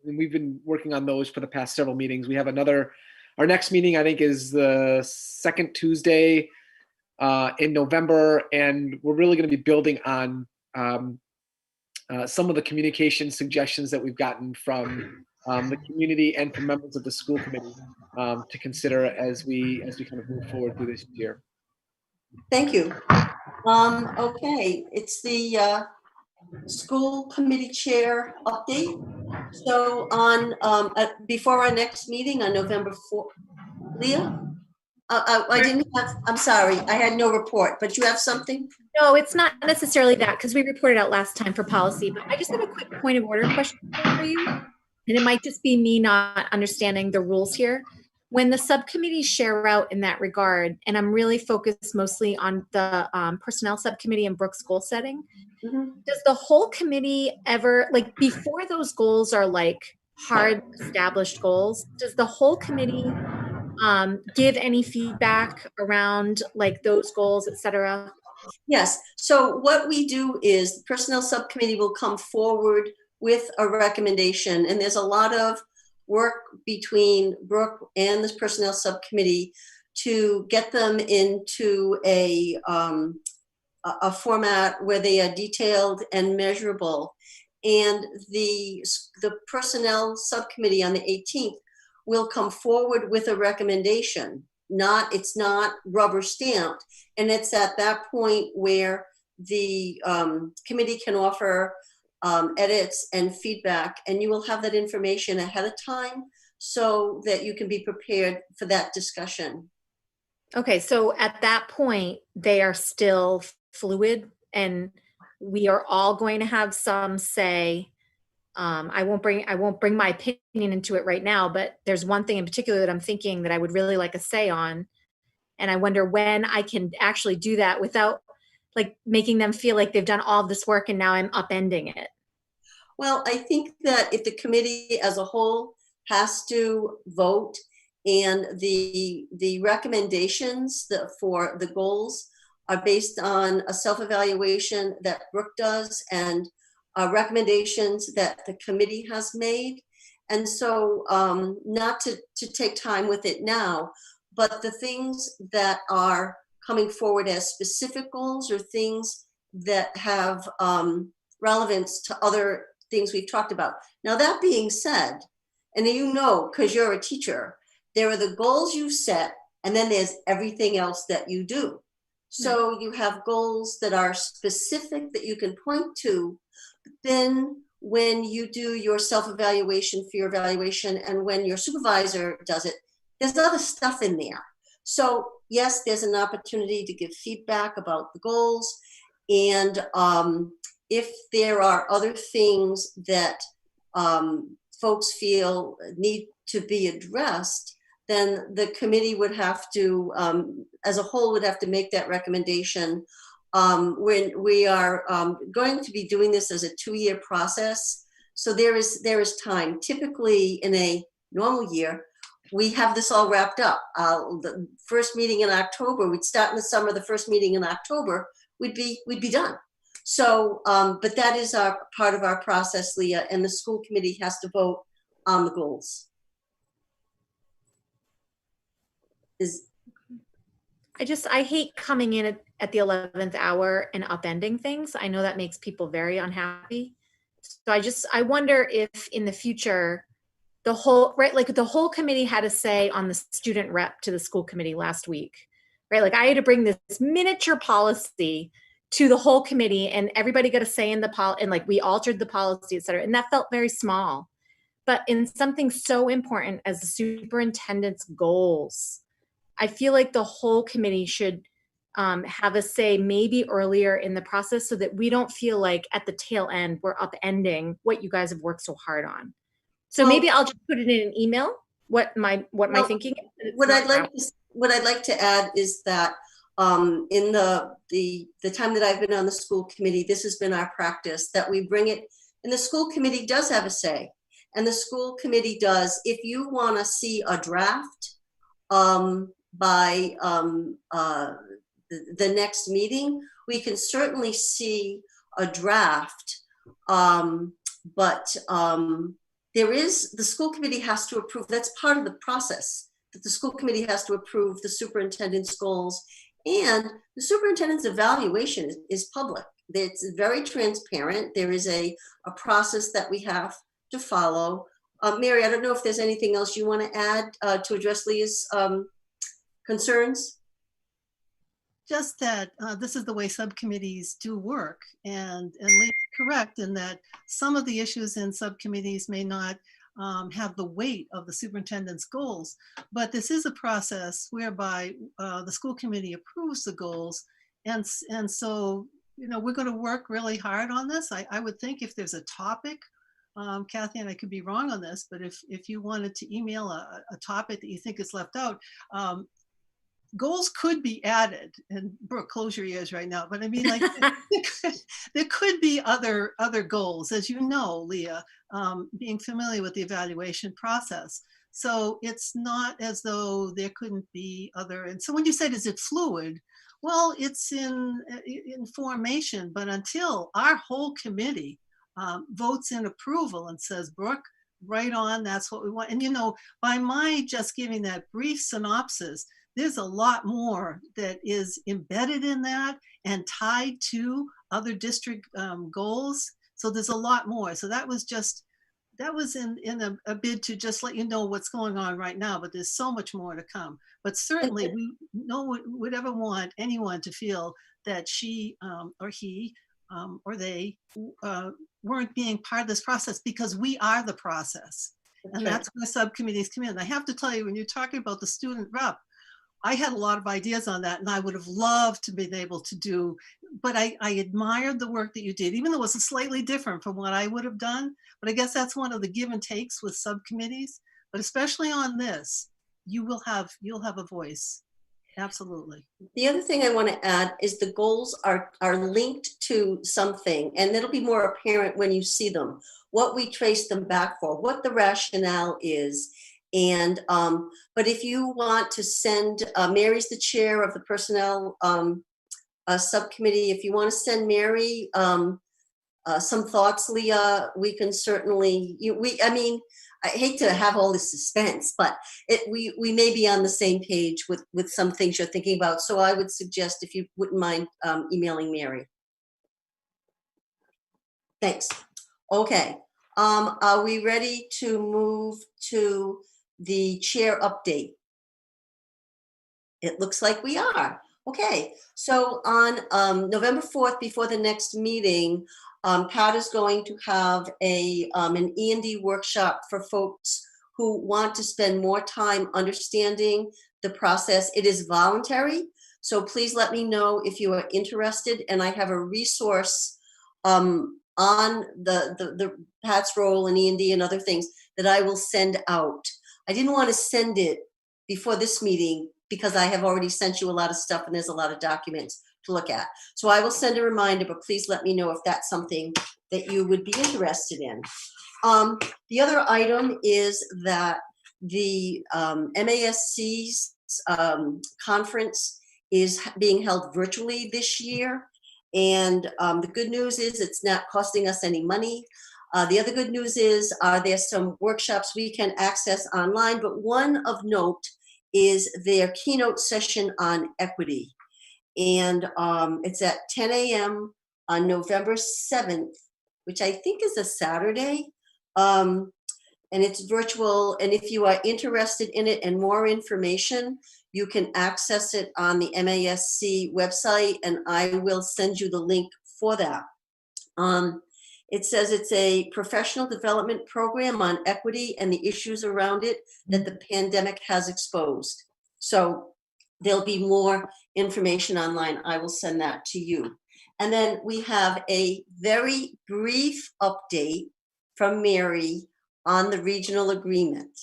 we've been working on those for the past several meetings. We have our next meeting, I think, is the second Tuesday in November, and we're really going to be building on some of the communication suggestions that we've gotten from the community and from members of the school committee to consider as we kind of move forward through this year. Thank you. Okay, it's the school committee chair update. So before our next meeting on November 4th, Leah? I'm sorry, I had no report, but you have something? No, it's not necessarily that, because we reported out last time for policy, but I just have a quick point of order question for you. And it might just be me not understanding the rules here. When the subcommittees share out in that regard, and I'm really focused mostly on the personnel subcommittee and Brooks goal setting, does the whole committee ever, like before those goals are like hard established goals, does the whole committee give any feedback around like those goals, et cetera? Yes. So what we do is the personnel subcommittee will come forward with a recommendation, and there's a lot of work between Brooke and the personnel subcommittee to get them into a format where they are detailed and measurable. And the personnel subcommittee on the 18th will come forward with a recommendation. It's not rubber stamped. And it's at that point where the committee can offer edits and feedback, and you will have that information ahead of time so that you can be prepared for that discussion. Okay, so at that point, they are still fluid, and we are all going to have some say. I won't bring my opinion into it right now, but there's one thing in particular that I'm thinking that I would really like a say on. And I wonder when I can actually do that without like making them feel like they've done all of this work and now I'm upending it. Well, I think that if the committee as a whole has to vote and the recommendations for the goals are based on a self-evaluation that Brooke does and recommendations that the committee has made. And so not to take time with it now, but the things that are coming forward as specific goals or things that have relevance to other things we've talked about. Now, that being said, and you know, because you're a teacher, there are the goals you set, and then there's everything else that you do. So you have goals that are specific that you can point to, but then when you do your self-evaluation for your evaluation and when your supervisor does it, there's other stuff in there. So yes, there's an opportunity to give feedback about the goals. And if there are other things that folks feel need to be addressed, then the committee would have to, as a whole, would have to make that recommendation. When we are going to be doing this as a 2-year process, so there is time. Typically, in a normal year, we have this all wrapped up. The first meeting in October, we'd start in the summer. The first meeting in October, we'd be done. So, but that is part of our process, Leah, and the school committee has to vote on the goals. I hate coming in at the 11th hour and upending things. I know that makes people very unhappy. So I wonder if in the future, the whole committee had a say on the student rep to the school committee last week, right? Like I had to bring this miniature policy to the whole committee and everybody got a say in the policy, and like we altered the policy, et cetera. And that felt very small. But in something so important as the superintendent's goals, I feel like the whole committee should have a say maybe earlier in the process so that we don't feel like at the tail end we're upending what you guys have worked so hard on. So maybe I'll just put it in an email, what my thinking is. What I'd like to add is that in the time that I've been on the school committee, this has been our practice that we bring it, and the school committee does have a say. And the school committee does, if you want to see a draft by the next meeting, we can certainly see a draft. But the school committee has to approve. That's part of the process, that the school committee has to approve the superintendent's goals, and the superintendent's evaluation is public. It's very transparent. There is a process that we have to follow. Mary, I don't know if there's anything else you want to add to address Leah's concerns. Just that this is the way subcommittees do work, and Leah's correct in that some of the issues in subcommittees may not have the weight of the superintendent's goals, but this is a process whereby the school committee approves the goals, and so we're going to work really hard on this. I would think if there's a topic, Kathy, and I could be wrong on this, but if you wanted to email a topic that you think is left out, goals could be added. And Brooke, close your ears right now. But I mean, like, there could be other goals, as you know, Leah, being familiar with the evaluation process. So it's not as though there couldn't be other. And so when you said, is it fluid? Well, it's in formation, but until our whole committee votes in approval and says, Brooke, right on, that's what we want. And by my just giving that brief synopsis, there's a lot more that is embedded in that and tied to other district goals. So there's a lot more. So that was in a bid to just let you know what's going on right now, but there's so much more to come. But certainly we no one would ever want anyone to feel that she or he or they weren't being part of this process, because we are the process. And that's where subcommittees come in. I have to tell you, when you're talking about the student rep, I had a lot of ideas on that, and I would have loved to be able to do, but I admired the work that you did, even though it was slightly different from what I would have done. But I guess that's one of the give and takes with subcommittees. But especially on this, you'll have a voice. Absolutely. The other thing I want to add is the goals are linked to something, and it'll be more apparent when you see them, what we trace them back for, what the rationale is. And but if you want to send, Mary's the chair of the personnel subcommittee. If you want to send Mary some thoughts, Leah, we can certainly, I mean, I hate to have all this suspense, but we may be on the same page with some things you're thinking about. So I would suggest, if you wouldn't mind emailing Mary. Thanks. Okay. Are we ready to move to the chair update? It looks like we are. Okay. So on November 4th, before the next meeting, Pat is going to have an E&D workshop for folks who want to spend more time understanding the process. It is voluntary, so please let me know if you are interested. And I have a resource on the Pat's role in E&D and other things that I will send out. I didn't want to send it before this meeting because I have already sent you a lot of stuff and there's a lot of documents to look at. So I will send a reminder, but please let me know if that's something that you would be interested in. The other item is that the MASC's conference is being held virtually this year. And the good news is it's not costing us any money. The other good news is there's some workshops we can access online, but one of note is their keynote session on equity. And it's at 10 a.m. on November 7th, which I think is a Saturday. And it's virtual. And if you are interested in it and more information, you can access it on the MASC website, and I will send you the link for that. It says it's a professional development program on equity and the issues around it that the pandemic has exposed. So there'll be more information online. I will send that to you. And then we have a very brief update from Mary on the regional agreement.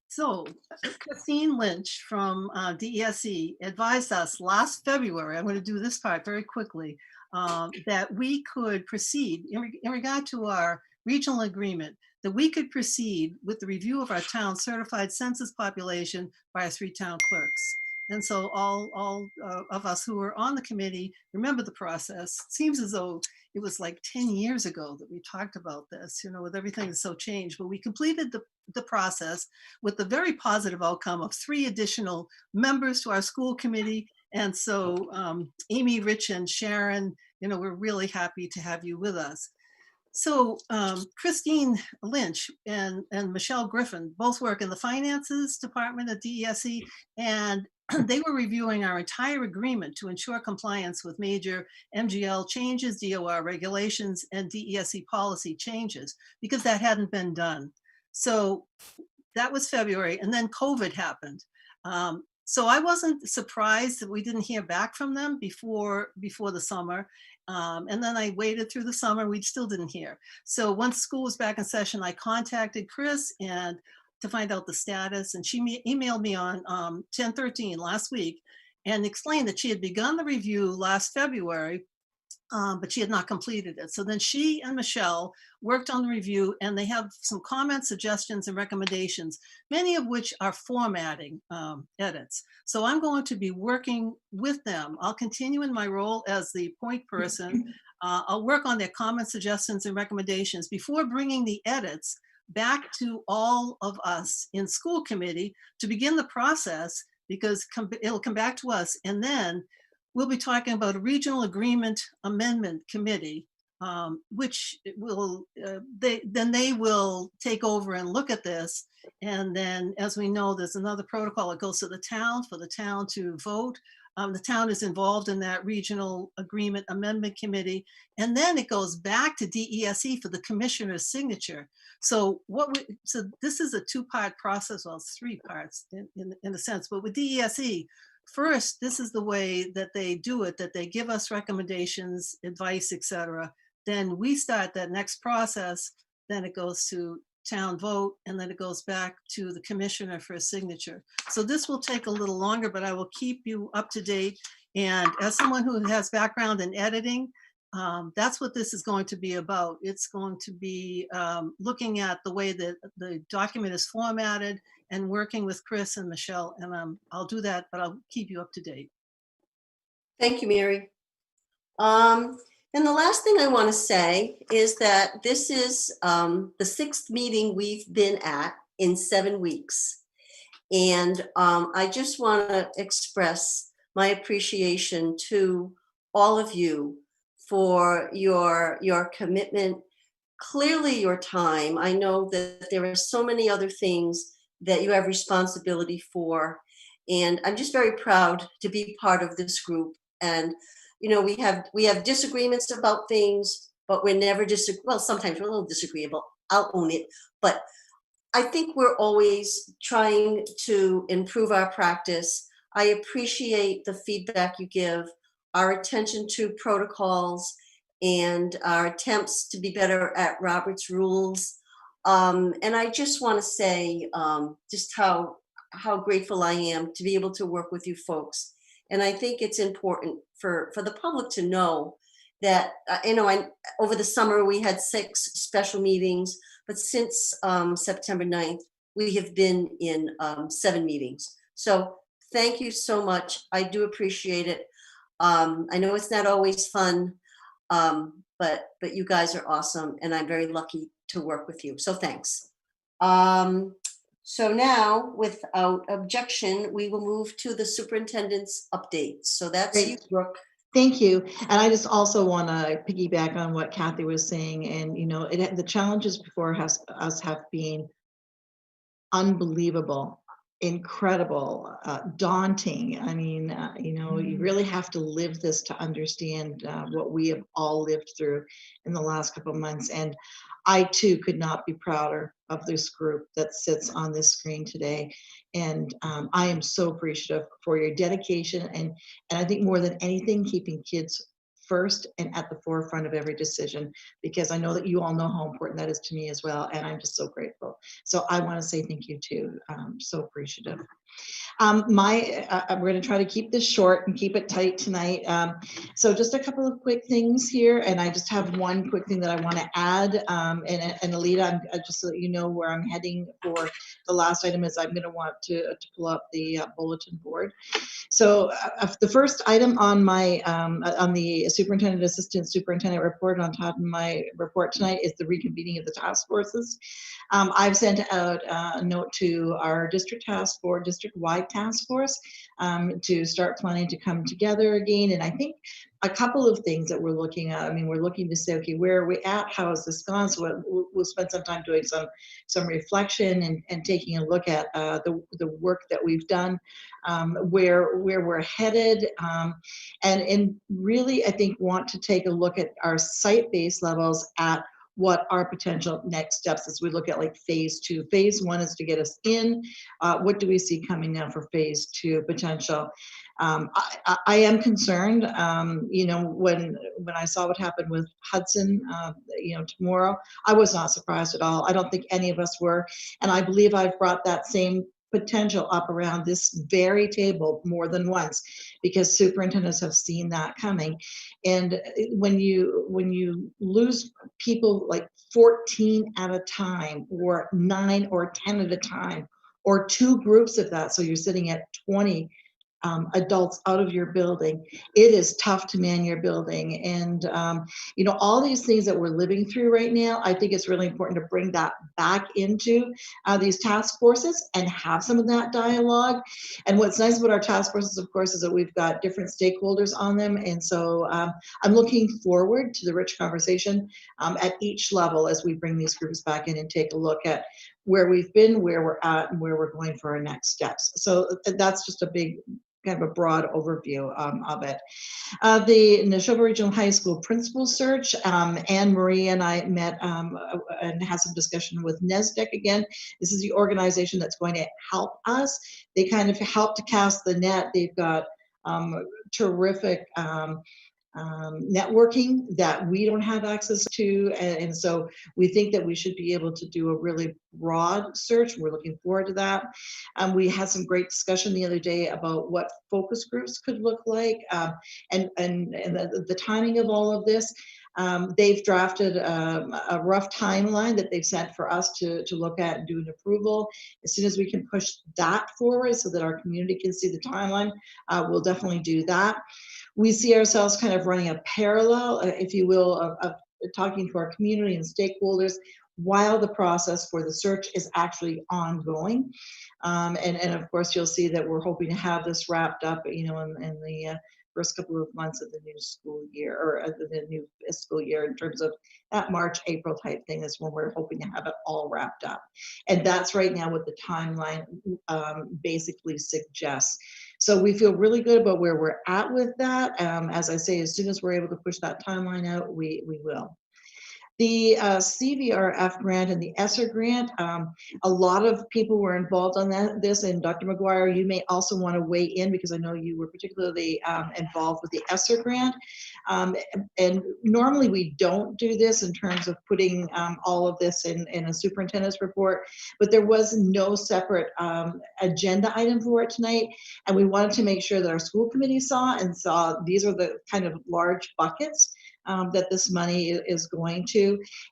So Christine Lynch from DESE advised us last February, I'm going to do this part very quickly, that we could proceed in regard to our regional agreement, that we could proceed with the review of our town certified census population by our 3 town clerks. And so all of us who were on the committee remember the process. It seems as though it was like 10 years ago that we talked about this, you know, with everything that's so changed. But we completed the process with the very positive outcome of 3 additional members to our school committee. And so Amy, Rich, and Sharon, you know, we're really happy to have you with us. So Christine Lynch and Michelle Griffin both work in the finances department at DESE, and they were reviewing our entire agreement to ensure compliance with major MGL changes, DOR regulations, and DESE policy changes, because that hadn't been done. So that was February, and then COVID happened. So I wasn't surprised that we didn't hear back from them before the summer. And then I waited through the summer, we still didn't hear. So once school was back in session, I contacted Chris and to find out the status. And she emailed me on 10/13 last week and explained that she had begun the review last February, but she had not completed it. So then she and Michelle worked on the review, and they have some comments, suggestions, and recommendations, many of which are formatting edits. So I'm going to be working with them. I'll continue in my role as the point person. I'll work on their comments, suggestions, and recommendations before bringing the edits back to all of us in school committee to begin the process, because it'll come back to us, and then we'll be talking about a regional agreement amendment committee, which will they will take over and look at this. And then, as we know, there's another protocol that goes to the town for the town to vote. The town is involved in that regional agreement amendment committee, and then it goes back to DESE for the commissioner's signature. So this is a 2-part process. Well, it's 3 parts in a sense, but with DESE, first, this is the way that they do it, that they give us recommendations, advice, etc. Then we start that next process, then it goes to town vote, and then it goes back to the commissioner for a signature. So this will take a little longer, but I will keep you up to date. And as someone who has background in editing, that's what this is going to be about. It's going to be looking at the way that the document is formatted and working with Chris and Michelle. And I'll do that, but I'll keep you up to date. Thank you, Mary. And the last thing I want to say is that this is the 6th meeting we've been at in 7 weeks. And I just want to express my appreciation to all of you for your commitment, clearly your time. I know that there are so many other things that you have responsibility for. And I'm just very proud to be part of this group. And you know, we have disagreements about things, but we're never well, sometimes we're a little disagreeable. I'll own it. But I think we're always trying to improve our practice. I appreciate the feedback you give, our attention to protocols, and our attempts to be better at Robert's rules. And I just want to say just how grateful I am to be able to work with you folks. And I think it's important for the public to know that, over the summer we had 6 special meetings, but since September 9th, we have been in 7 meetings. So thank you so much. I do appreciate it. I know it's not always fun, but you guys are awesome, and I'm very lucky to work with you. So thanks. So now, without objection, we will move to the superintendent's updates. So that's Great. you, Brooke. Thank you. And I just also want to piggyback on what Kathy was saying. And, you know, the challenges before us have been unbelievable, incredible, daunting. I mean, you really have to live this to understand what we have all lived through in the last couple of months. And I too could not be prouder of this group that sits on this screen today. And I am so appreciative for your dedication and I think more than anything, keeping kids first and at the forefront of every decision, because I know that you all know how important that is to me as well. And I'm just so grateful. So I want to say thank you too. So appreciative. We're going to try to keep this short and keep it tight tonight. So just a couple of quick things here. And I just have one quick thing that I want to add. And Alita, just so that you know where I'm heading for the last item is I'm going to want to pull up the bulletin board. So the first item on my on the superintendent assistant superintendent report on top of my report tonight is the reconvening of the task forces. I've sent out a note to our district task force, district-wide task force, to start planning to come together again. And I think a couple of things that we're looking at. I mean, we're looking to say, okay, where are we at? How has this gone? So we'll spend some time doing some reflection and taking a look at the work that we've done, where we're headed, and really, I think, want to take a look at our site-based levels at what our potential next steps as we look at like phase 2. Phase 1 is to get us in. What do we see coming now for phase 2 potential? I am concerned, when I saw what happened with Hudson, tomorrow, I was not surprised at all. I don't think any of us were. And I believe I've brought that same potential up around this very table more than once, because superintendents have seen that coming. And when you lose people like 14 at a time, or 9 or 10 at a time, or 2 groups of that, so you're sitting at 20 adults out of your building, it is tough to man your building. And all these things that we're living through right now, I think it's really important to bring that back into these task forces and have some of that dialogue. And what's nice about our task forces, of course, is that we've got different stakeholders on them. And so I'm looking forward to the rich conversation at each level as we bring these groups back in and take a look at where we've been, where we're at, and where we're going for our next steps. So that's just a big, kind of a broad overview of it. The Neshoba Regional High School principal search, Anne Marie and I met and had some discussion with NESDEC again. This is the organization that's going to help us. They kind of help to cast the net. They've got terrific networking that we don't have access to, and so we think that we should be able to do a really broad search. We're looking forward to that. We had some great discussion the other day about what focus groups could look like, and the timing of all of this. They've drafted a rough timeline that they've sent for us to look at and do an approval. As soon as we can push that forward so that our community can see the timeline, we'll definitely do that. We see ourselves kind of running a parallel, if you will, of talking to our community and stakeholders while the process for the search is actually ongoing. And of course, you'll see that we're hoping to have this wrapped up, in the first couple of months of the new school year, or the new fiscal year, in terms of that March, April type thing is when we're hoping to have it all wrapped up. And that's right now what the timeline basically suggests. So we feel really good about where we're at with that. As I say, as soon as we're able to push that timeline out, we will. The CVRF grant and the ESSER grant, a lot of people were involved on this, and Dr. McGuire, you may also want to weigh in because I know you were particularly involved with the ESSER grant. And normally we don't do this in terms of putting all of this in a superintendent's report, but there was no separate agenda item for it tonight, and we wanted to make sure that our school committee saw these are the kind of large buckets that this money is going to.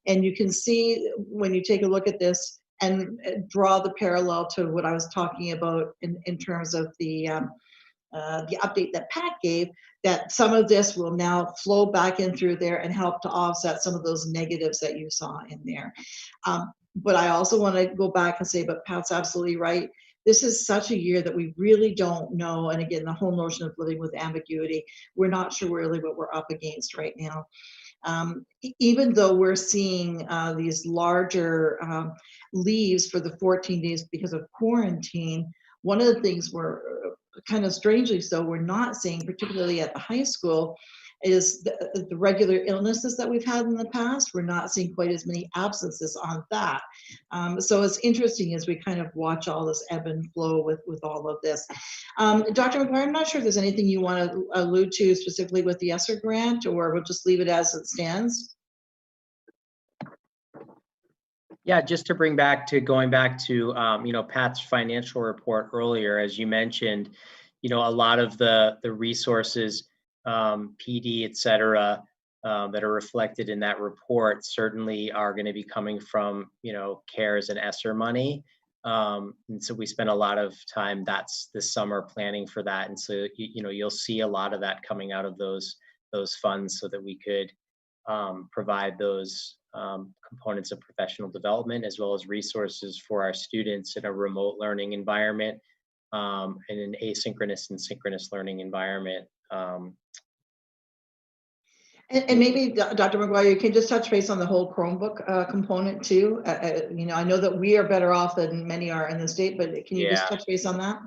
And you can see when you take a look at this and draw the parallel to what I was talking about in terms of the update that Pat gave, that some of this will now flow back in through there and help to offset some of those negatives that you saw in there. But I also want to go back and say, but Pat's absolutely right. This is such a year that we really don't know. And again, the whole notion of living with ambiguity, we're not sure really what we're up against right now. Even though we're seeing these larger leaves for the 14 days because of quarantine, one of the things we're kind of strangely so we're not seeing, particularly at the high school, is the regular illnesses that we've had in the past. We're not seeing quite as many absences on that. So it's interesting as we kind of watch all this ebb and flow with all of this. Dr. McGuire, I'm not sure if there's anything you want to allude to specifically with the ESSER grant, or we'll just leave it as it stands. Yeah, just to going back to Pat's financial report earlier, as you mentioned, a lot of the resources, PD, et cetera, that are reflected in that report certainly are going to be coming from, CARES and ESSER money. And so we spent a lot of time this summer planning for that. And so, you'll see a lot of that coming out of those funds so that we could provide those components of professional development as well as resources for our students in a remote learning environment, and an asynchronous and synchronous learning environment. And maybe, Dr. McGuire, you can just touch base on the whole Chromebook component too. I know that we are better off than many are in the state, but can you just touch base on that?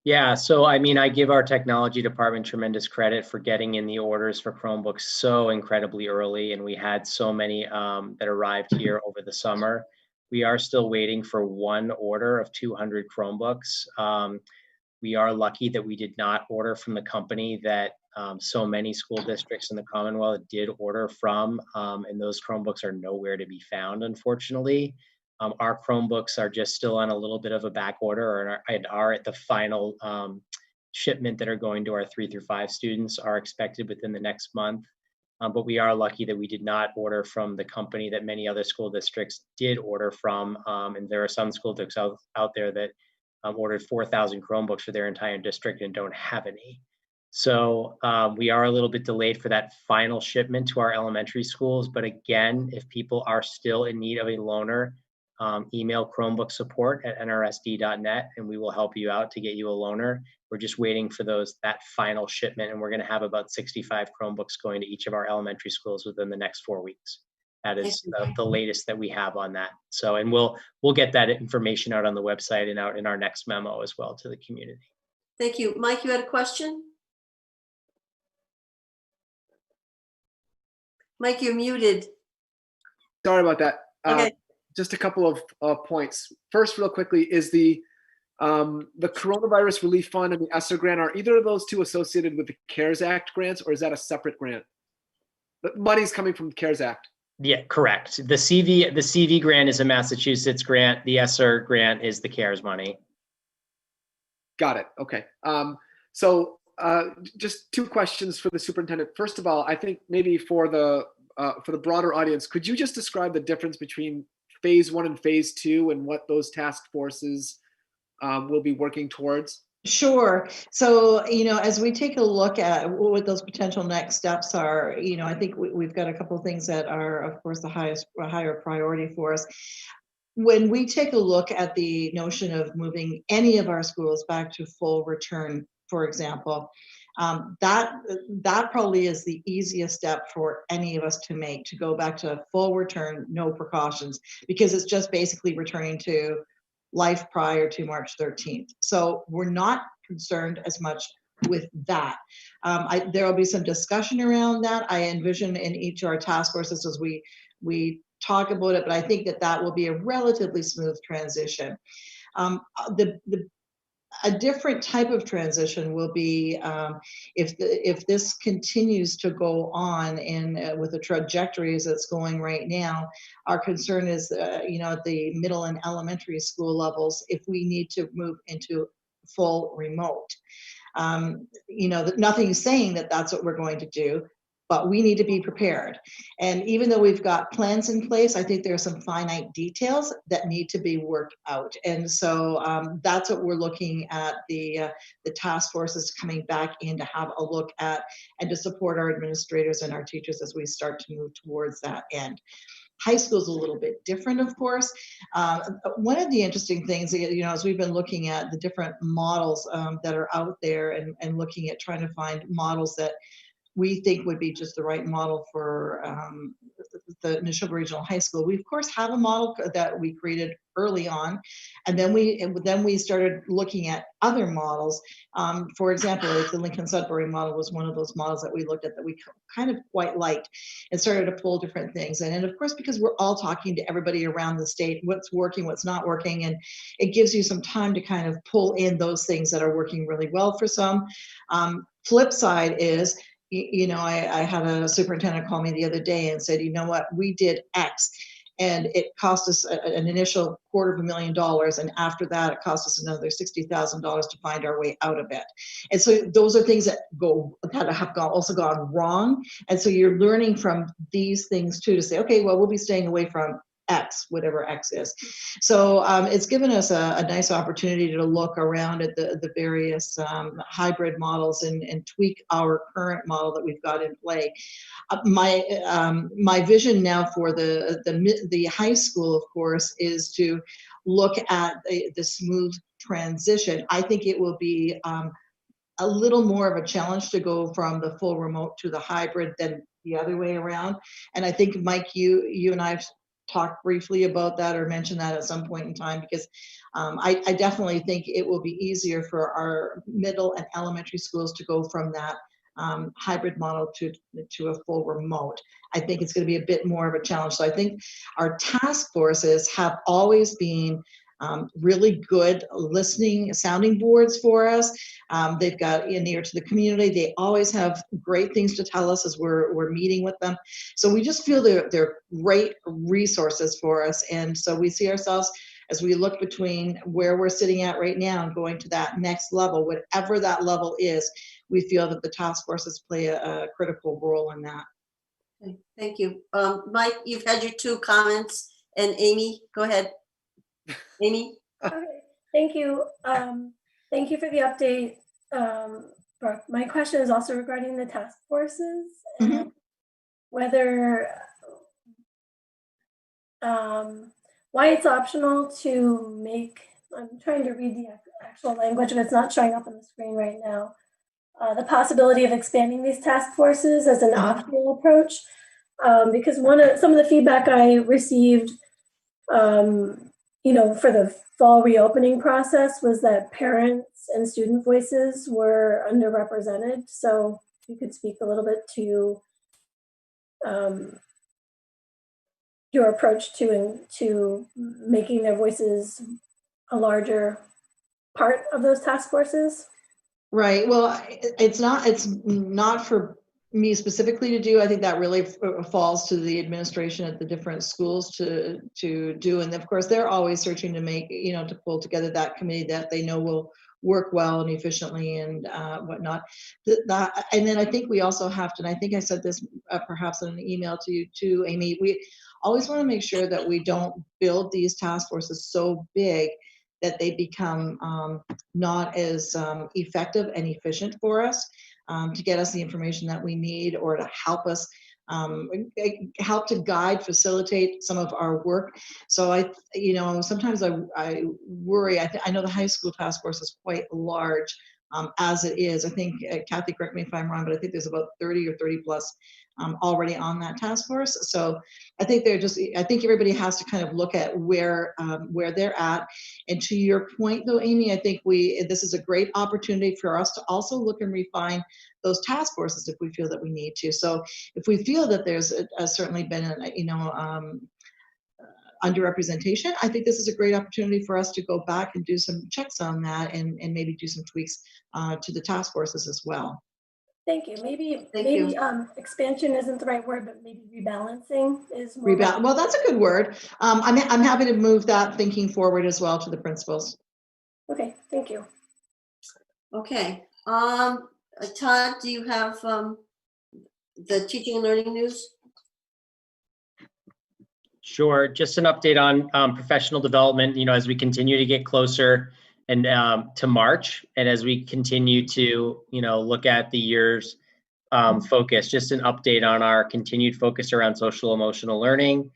Yeah, so I give our technology department tremendous credit for getting in the orders for Chromebooks so incredibly early, and we had so many that arrived here over the summer. We are still waiting for one order of 200 Chromebooks. We are lucky that we did not order from the company that so many school districts in the Commonwealth did order from, and those Chromebooks are nowhere to be found, unfortunately. Our Chromebooks are just still on a little bit of a back order and are at the final shipment that are going to our 3 through 5 students are expected within the next month. But we are lucky that we did not order from the company that many other school districts did order from. And there are some school districts out there that ordered 4,000 Chromebooks for their entire district and don't have any. So we are a little bit delayed for that final shipment to our elementary schools. But again, if people are still in need of a loaner, email Chromebook support at nrsd.net and we will help you out to get you a loaner. We're just waiting for that final shipment, and we're going to have about 65 Chromebooks going to each of our elementary schools within the next 4 weeks. That is the latest that we have on that. So, and we'll get that information out on the website and out in our next memo as well to the community. Thank you. Mike, you had a question? Mike, you're muted. Sorry about that. Okay. Just a couple of points. First, real quickly, is the Coronavirus Relief Fund and the ESSER grant, are either of those two associated with the CARES Act grants, or is that a separate grant? The money's coming from the CARES Act. Yeah, correct. The CV grant is a Massachusetts grant. The ESSER grant is the CARES money. Got it. Okay. So just two questions for the superintendent. First of all, I think maybe for the for the broader audience, could you just describe the difference between phase 1 and phase 2 and what those task forces will be working towards? Sure. So, as we take a look at what those potential next steps are, I think we've got a couple of things that are, of course, the higher priority for us. When we take a look at the notion of moving any of our schools back to full return, for example, that probably is the easiest step for any of us to make, to go back to full return, no precautions, because it's just basically returning to life prior to March 13th. So we're not concerned as much with that. There will be some discussion around that. I envision in each of our task forces as we talk about it, but I think that will be a relatively smooth transition. A different type of transition will be if this continues to go on with the trajectory as it's going right now. Our concern is, at the middle and elementary school levels, if we need to move into full remote. Nothing is saying that that's what we're going to do, but we need to be prepared. And even though we've got plans in place, I think there are some finite details that need to be worked out. And so that's what we're looking at the task forces coming back in to have a look at and to support our administrators and our teachers as we start to move towards that end. High school is a little bit different, of course. One of the interesting things, as we've been looking at the different models that are out there and looking at trying to find models that we think would be just the right model for the Neshoba Regional High School. We of course have a model that we created early on, and then we started looking at other models. For example, the Lincoln Sudbury model was one of those models that we looked at that we kind of quite liked, and started to pull different things. And of course, because we're all talking to everybody around the state, what's working, what's not working, and it gives you some time to kind of pull in those things that are working really well for some. Flip side is, I had a superintendent call me the other day and said, you know what, we did X and it cost us an initial $250,000. And after that, it cost us another $60,000 to find our way out of it. And so those are things that have also gone wrong. And so you're learning from these things too, to say, okay, well, we'll be staying away from X, whatever X is. So it's given us a nice opportunity to look around at the various hybrid models and tweak our current model that we've got in play. My vision now for the high school, of course, is to look at the smooth transition. I think it will be a little more of a challenge to go from the full remote to the hybrid than the other way around. And I think, Mike, you and I talk briefly about that or mention that at some point in time, because I definitely think it will be easier for our middle and elementary schools to go from that hybrid model to a full remote. I think it's going to be a bit more of a challenge. So I think our task forces have always been really good listening sounding boards for us. They've got in near to the community. They always have great things to tell us as we're meeting with them. So we just feel they're great resources for us. And so we see ourselves, as we look between where we're sitting at right now and going to that next level, whatever that level is, we feel that the task forces play a critical role in that. Okay, thank you. Mike, you've had your 2 comments, and Amy, go ahead. Amy? Okay, thank you. Thank you for the update. Brooke, my question is also regarding the task forces and whether why it's optional to make, I'm trying to read the actual language, but it's not showing up on the screen right now, the possibility of expanding these task forces as an optional approach. Because some of the feedback I received for the fall reopening process was that parents and student voices were underrepresented. So if you could speak a little bit to your approach to making their voices a larger part of those task forces. Right. Well, it's not for me specifically to do. I think that really falls to the administration at the different schools to do. And of course, they're always searching to make, to pull together that committee that they know will work well and efficiently and whatnot. And then I think we also have to, and I think I said this perhaps in an email to you too, Amy, we always want to make sure that we don't build these task forces so big that they become not as effective and efficient for us to get us the information that we need or to help us help to guide, facilitate some of our work. So sometimes I worry. I know the high school task force is quite large as it is. I think, Kathy, correct me if I'm wrong, but I think there's about 30 or 30 plus already on that task force. So I think I think everybody has to kind of look at where they're at. And to your point though, Amy, I think this is a great opportunity for us to also look and refine those task forces if we feel that we need to. So if we feel that there's certainly been underrepresentation, I think this is a great opportunity for us to go back and do some checks on that and maybe do some tweaks to the task forces as well. Thank you. Maybe expansion isn't the right word, but maybe rebalancing is more. Well, that's a good word. I'm happy to move that thinking forward as well to the principals. Okay, thank you. Okay. Todd, do you have the teaching and learning news? Sure. Just an update on professional development. As we continue to get closer and to March, and as we continue to look at the year's focus, just an update on our continued focus around social emotional learning.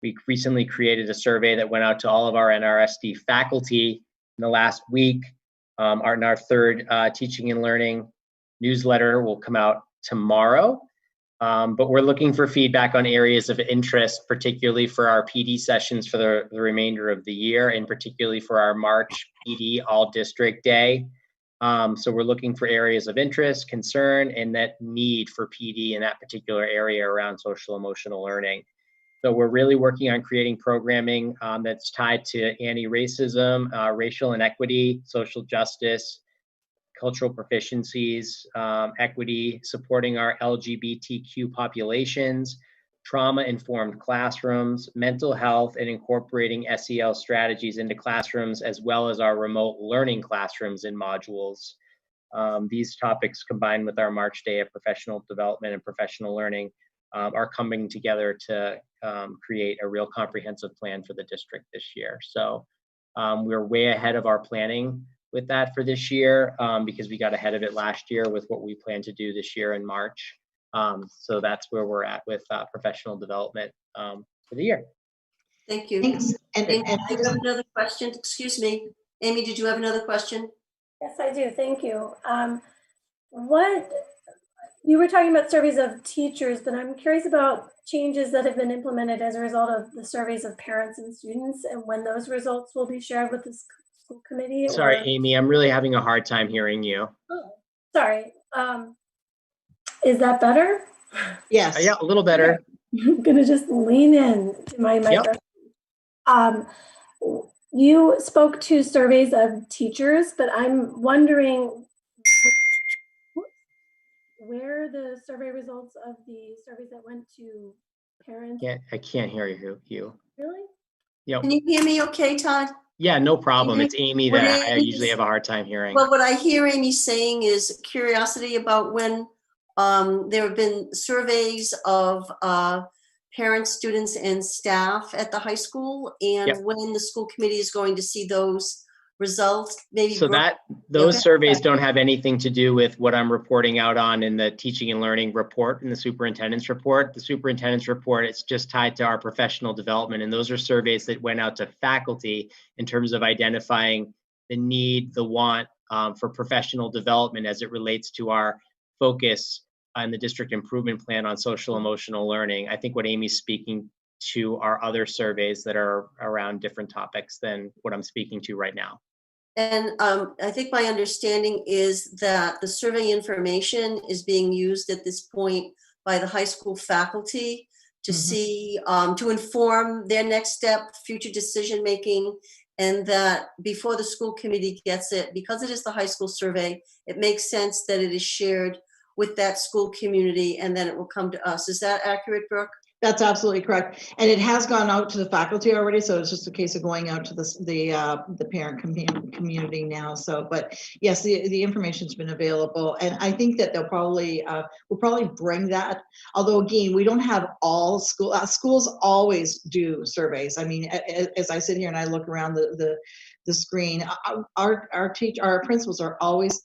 We recently created a survey that went out to all of our NRSD faculty in the last week. Our third teaching and learning newsletter will come out tomorrow. But we're looking for feedback on areas of interest, particularly for our PD sessions for the remainder of the year, and particularly for our March PD All District Day. So we're looking for areas of interest, concern, and that need for PD in that particular area around social emotional learning. So we're really working on creating programming that's tied to anti-racism, racial inequity, social justice, cultural proficiencies, equity, supporting our LGBTQ populations, trauma-informed classrooms, mental health, and incorporating SEL strategies into classrooms, as well as our remote learning classrooms and modules. These topics, combined with our March Day of Professional Development and Professional Learning, are coming together to create a real comprehensive plan for the district this year. So we're way ahead of our planning with that for this year because we got ahead of it last year with what we plan to do this year in March. So that's where we're at with professional development for the year. Thank you. Thanks. And I have another question. Excuse me. Amy, did you have another question? Yes, I do. Thank you. You were talking about surveys of teachers, but I'm curious about changes that have been implemented as a result of the surveys of parents and students, and when those results will be shared with the school committee. Sorry, Amy, I'm really having a hard time hearing you. Oh, sorry. Is that better? Yes. Yeah, a little better. Okay. I'm gonna just lean in to my microphone. Yep. You spoke to surveys of teachers, but I'm wondering where the survey results of the surveys that went to parents. I can't hear you. Really? Yep. Can you hear me okay, Todd? Yeah, no problem. Amy, it's Amy that I usually have a hard time hearing. Well, what I hear Amy saying is curiosity about when there have been surveys of parents, students, and staff at the high school, and when the school committee is going to see those results. Maybe so those surveys don't have anything to do with what I'm reporting out on in the teaching and learning report, in the superintendent's report. The superintendent's report, it's just tied to our professional development, and those are surveys that went out to faculty in terms of identifying the need, the want for professional development as it relates to our focus on the district improvement plan on social emotional learning. I think what Amy's speaking to are other surveys that are around different topics than what I'm speaking to right now. And I think my understanding is that the survey information is being used at this point by the high school faculty to see, to inform their next step, future decision making, and that before the school committee gets it, because it is the high school survey, it makes sense that it is shared with that school community, and then it will come to us. Is that accurate, Brooke? That's absolutely correct. And it has gone out to the faculty already. So it's just a case of going out to the parent community now. So, but yes, the information's been available. And I think that they'll probably, we'll probably bring that. Although again, we don't have all schools always do surveys. I mean, as I sit here and I look around the screen, our principals are always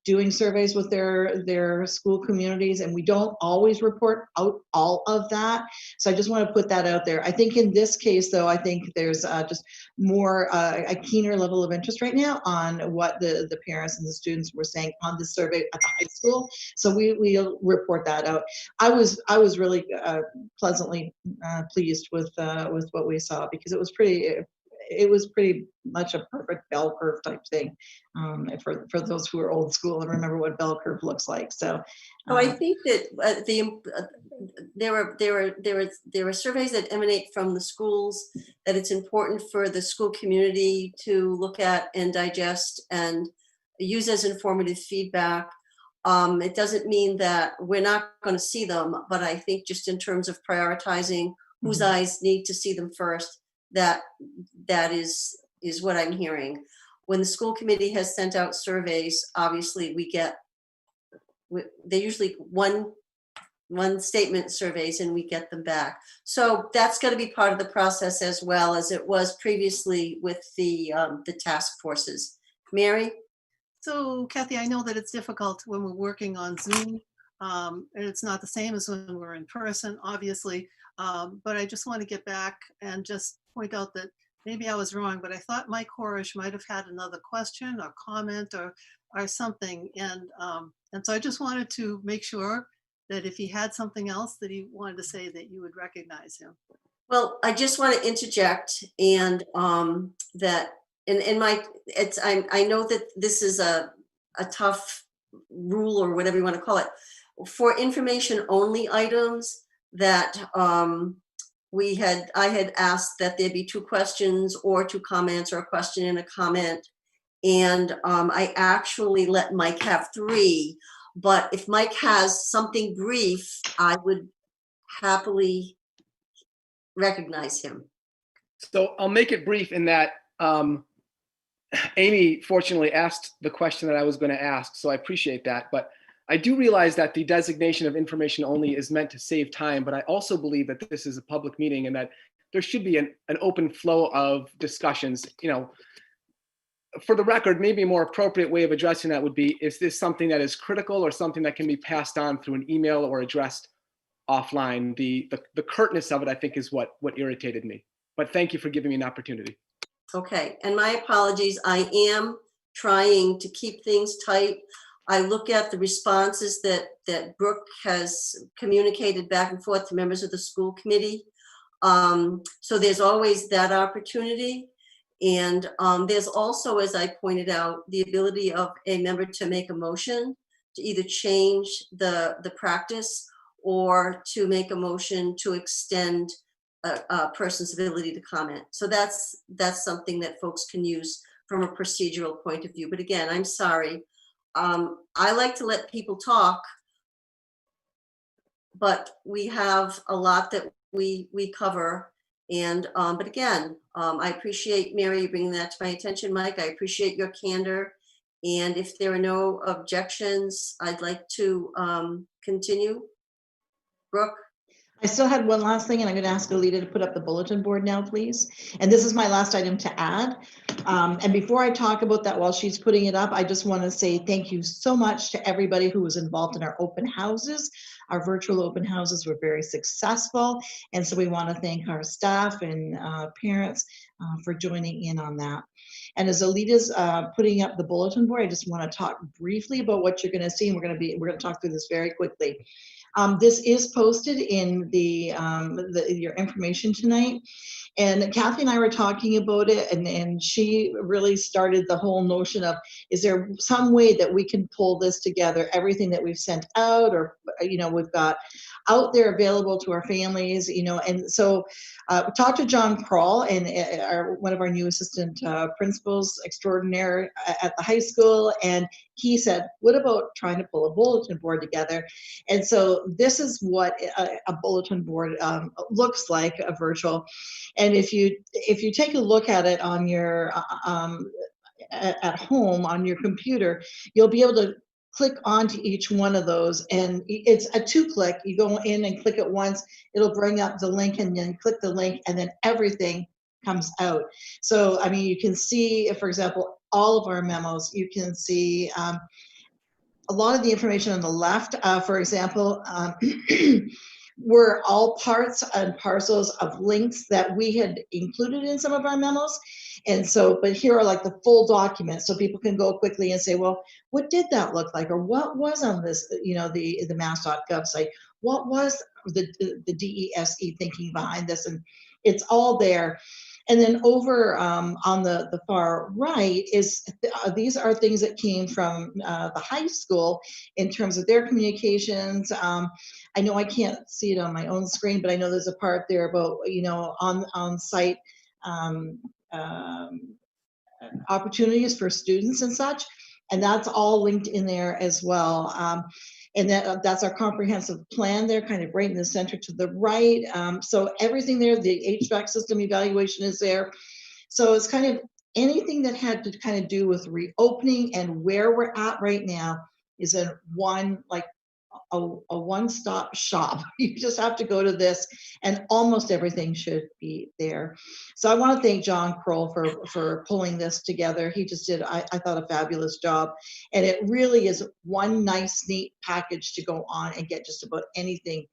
doing surveys with their school communities, and we don't always report out all of that. So I just want to put that out there. I think in this case, though, I think there's just more a keener level of interest right now on what the parents and the students were saying on the survey at the high school. So we'll report that out. I was really pleasantly pleased with what we saw, because it was pretty much a perfect bell curve type thing, for those who are old school and remember what bell curve looks like. So, I think that there are surveys that emanate from the schools that it's important for the school community to look at and digest and use as informative feedback. It doesn't mean that we're not going to see them, but I think just in terms of prioritizing whose eyes need to see them first, that is what I'm hearing. When the school committee has sent out surveys, obviously they're usually one statement surveys, and we get them back. So that's going to be part of the process, as well as it was previously with the task forces. Mary? So Kathy, I know that it's difficult when we're working on Zoom, and it's not the same as when we're in person, obviously. But I just want to get back and just point out that maybe I was wrong, but I thought Mike Horish might have had another question or comment or something. And so I just wanted to make sure that if he had something else that he wanted to say, that you would recognize him. Well, I just want to interject, and that I know that this is a tough rule, or whatever you want to call it, for information only items, that I had asked that there be 2 questions or 2 comments, or a question and a comment. And I actually let Mike have 3, but if Mike has something brief, I would happily recognize him. So I'll make it brief in that Amy fortunately asked the question that I was going to ask, so I appreciate that. But I do realize that the designation of information only is meant to save time, but I also believe that this is a public meeting and that there should be an open flow of discussions. You know, for the record, maybe a more appropriate way of addressing that would be, is this something that is critical or something that can be passed on through an email or addressed offline? The curtness of it, I think, is what irritated me. But thank you for giving me an opportunity. Okay, and my apologies. I am trying to keep things tight. I look at the responses that Brooke has communicated back and forth to members of the school committee. So there's always that opportunity. And there's also, as I pointed out, the ability of a member to make a motion to either change the practice, or to make a motion to extend a person's ability to comment. So that's something that folks can use from a procedural point of view. But again, I'm sorry. I like to let people talk, but we have a lot that we cover. And but again, I appreciate, Mary, bringing that to my attention. Mike, I appreciate your candor. And if there are no objections, I'd like to continue. Brooke? I still had one last thing, and I'm going to ask Alita to put up the bulletin board now, please. And this is my last item to add. And before I talk about that, while she's putting it up, I just want to say thank you so much to everybody who was involved in our open houses. Our virtual open houses were very successful. And so we want to thank our staff and parents for joining in on that. And as Alita's putting up the bulletin board, I just want to talk briefly about what you're going to see. And we're going to talk through this very quickly. This is posted in your information tonight. And Kathy and I were talking about it, and she really started the whole notion of, is there some way that we can pull this together, everything that we've sent out, or, we've got out there available to our families, and so we talked to John Kroll, and one of our new assistant principals extraordinaire at the high school, and he said, what about trying to pull a bulletin board together? And so this is what a bulletin board looks like, a virtual. And if you take a look at it on your at home on your computer, you'll be able to click onto each one of those, and it's a 2-click. You go in and click it once, it'll bring up the link, and then click the link, and then everything comes out. So, I mean, you can see, for example, all of our memos. You can see a lot of the information on the left, for example, were all parts and parcels of links that we had included in some of our memos. And so, but here are like the full document, so people can go quickly and say, well, what did that look like? Or what was on this, the mass.gov site? What was the DESE thinking behind this? And it's all there. And then over on the far right is, these are things that came from the high school in terms of their communications. I know I can't see it on my own screen, but I know there's a part there about, on site opportunities for students and such. And that's all linked in there as well. And that's our comprehensive plan there, kind of right in the center to the right. So everything there, the HVAC system evaluation is there. So it's kind of anything that had to kind of do with reopening and where we're at right now is in one, like a one-stop shop. You just have to go to this, and almost everything should be there. So I want to thank John Kroll for pulling this together. He just did, I thought, a fabulous job. And it really is one nice, neat package to go on and get just about anything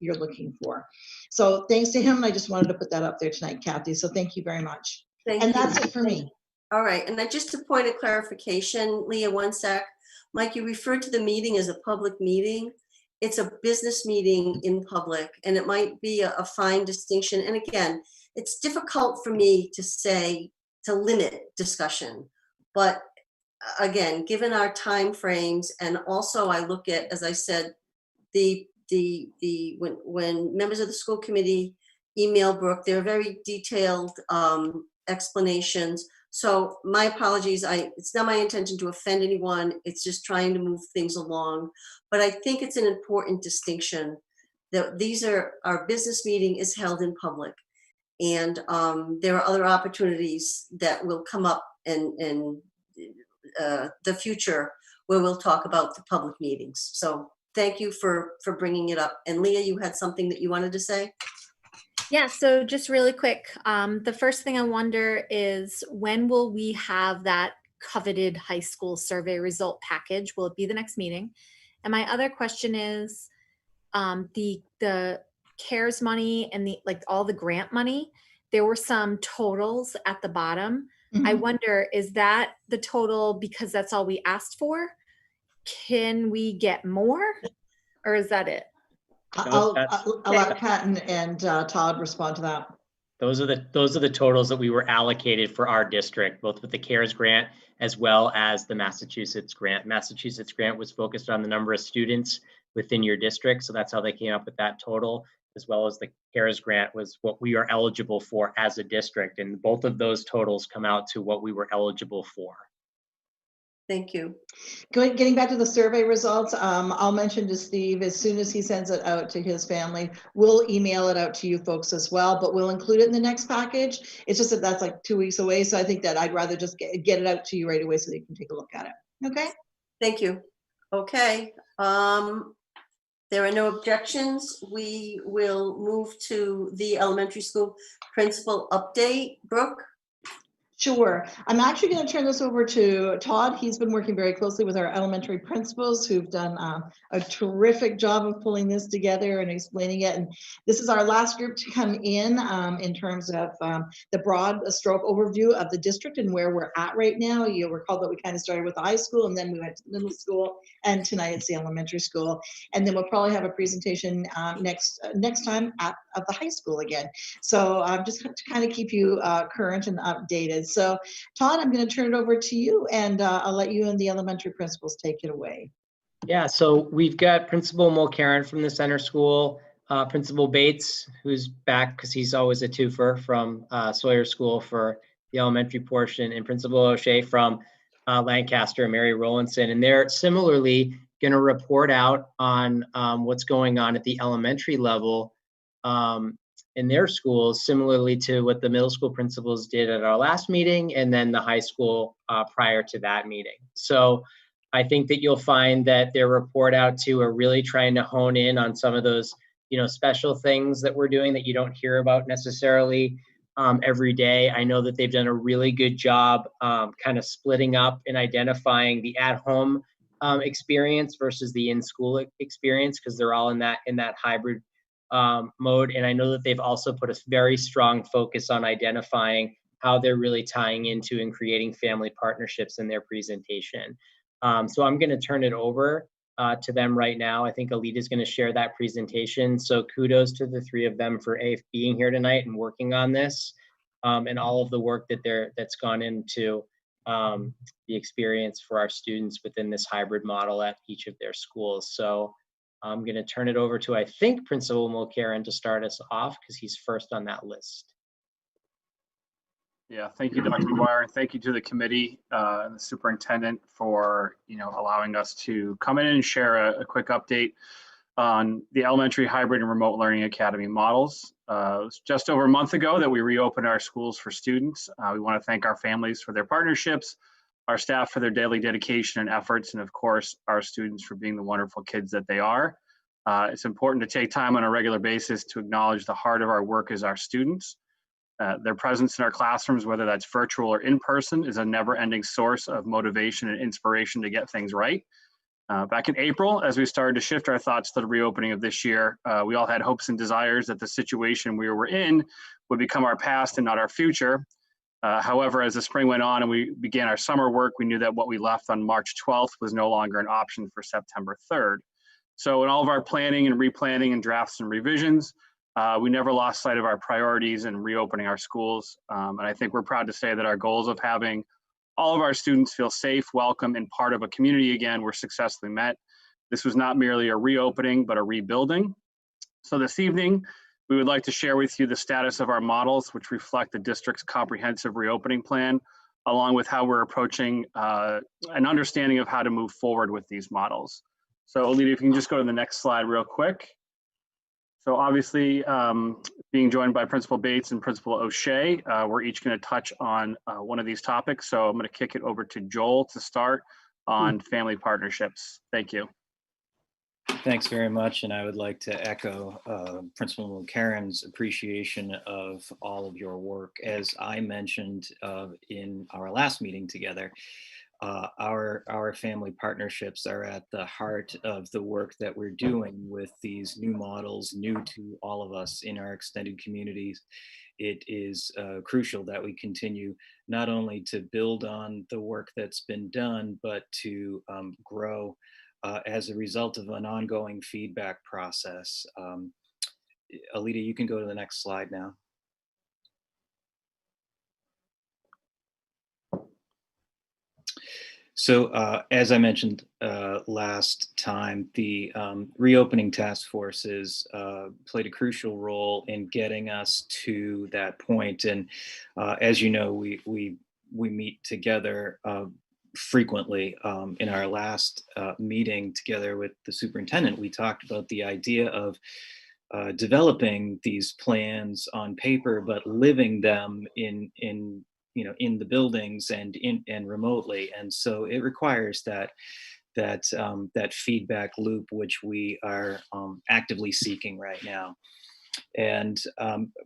you're looking for. So thanks to him. I just wanted to put that up there tonight, Kathy. So thank you very much. Thank you. That's it for me. All right. And just a point of clarification, Leah, one sec. Mike, you referred to the meeting as a public meeting. It's a business meeting in public, and it might be a fine distinction. And again, it's difficult for me to say, to limit discussion. But again, given our time frames, and also I look at, as I said, when members of the school committee email Brooke, they're very detailed explanations. So my apologies, it's not my intention to offend anyone, it's just trying to move things along. But I think it's an important distinction that our business meeting is held in public. And there are other opportunities that will come up in the future where we'll talk about the public meetings. So thank you for bringing it up. And Leah, you had something that you wanted to say? Yeah, so just really quick, the first thing I wonder is, when will we have that coveted high school survey result package? Will it be the next meeting? And my other question is, the CARES money and all the grant money, there were some totals at the bottom. I wonder, is that the total because that's all we asked for? Can we get more, or is that it? I'll let Patton and Todd respond to that. Those are the totals that we were allocated for our district, both with the CARES grant as well as the Massachusetts grant. Massachusetts grant was focused on the number of students within your district, so that's how they came up with that total, as well as the CARES grant was what we are eligible for as a district, and both of those totals come out to what we were eligible for. Thank you. Getting back to the survey results, I'll mention to Steve, as soon as he sends it out to his family, we'll email it out to you folks as well, but we'll include it in the next package. It's just that that's like 2 weeks away, so I think that I'd rather just get it out to you right away so that you can take a look at it. Okay? Thank you. Okay. There are no objections. We will move to the elementary school principal update. Brooke? Sure. I'm actually going to turn this over to Todd. He's been working very closely with our elementary principals who've done a terrific job of pulling this together and explaining it. And this is our last group to come in terms of the broad stroke overview of the district and where we're at right now. You'll recall that we kind of started with the high school and then we went to the middle school, and tonight it's the elementary school. And then we'll probably have a presentation next time of the high school again. So just to kind of keep you current and updated. So Todd, I'm going to turn it over to you, and I'll let you and the elementary principals take it away. Yeah, so we've got Principal Mulcairn from the center school, Principal Bates, who's back because he's always a twofer from Sawyer School for the elementary portion, and Principal O'Shea from Lancaster, Mary Rowlandson. And they're similarly going to report out on what's going on at the elementary level in their schools, similarly to what the middle school principals did at our last meeting, and then the high school prior to that meeting. So I think that you'll find that their report out too are really trying to hone in on some of those, special things that we're doing that you don't hear about necessarily every day. I know that they've done a really good job kind of splitting up and identifying the at-home experience versus the in-school experience, because they're all in that hybrid mode. And I know that they've also put a very strong focus on identifying how they're really tying into and creating family partnerships in their presentation. So I'm going to turn it over to them right now. I think Alita is going to share that presentation. So kudos to the three of them for being here tonight and working on this, and all of the work that's gone into the experience for our students within this hybrid model at each of their schools. So I'm going to turn it over to, I think, Principal Mulcairn to start us off because he's first on that list. Yeah, thank you, Dr. McGuire, and thank you to the committee and the superintendent for allowing us to come in and share a quick update on the elementary hybrid and remote learning academy models. It was just over a month ago that we reopened our schools for students. We want to thank our families for their partnerships, our staff for their daily dedication and efforts, and of course, our students for being the wonderful kids that they are. It's important to take time on a regular basis to acknowledge the heart of our work as our students. Their presence in our classrooms, whether that's virtual or in person, is a never-ending source of motivation and inspiration to get things right. Back in April, as we started to shift our thoughts to the reopening of this year, we all had hopes and desires that the situation we were in would become our past and not our future. However, as the spring went on and we began our summer work, we knew that what we left on March 12th was no longer an option for September 3rd. So in all of our planning and replanning and drafts and revisions, we never lost sight of our priorities in reopening our schools. And I think we're proud to say that our goals of having all of our students feel safe, welcome, and part of a community again were successfully met. This was not merely a reopening, but a rebuilding. So this evening, we would like to share with you the status of our models, which reflect the district's comprehensive reopening plan, along with how we're approaching an understanding of how to move forward with these models. So Alita, if you can just go to the next slide real quick. So obviously, being joined by Principal Bates and Principal O'Shea, we're each going to touch on one of these topics. So I'm going to kick it over to Joel to start on family partnerships. Thank you. Thanks very much. And I would like to echo Principal Mulcairn's appreciation of all of your work. As I mentioned in our last meeting together, our family partnerships are at the heart of the work that we're doing with these new models, new to all of us in our extended communities. It is crucial that we continue not only to build on the work that's been done, but to grow as a result of an ongoing feedback process. Alita, you can go to the next slide now. So as I mentioned last time, the reopening task forces played a crucial role in getting us to that point. And as you know, we meet together frequently. In our last meeting together with the superintendent, we talked about the idea of developing these plans on paper, but living them in the buildings and remotely. And so it requires that feedback loop, which we are actively seeking right now. And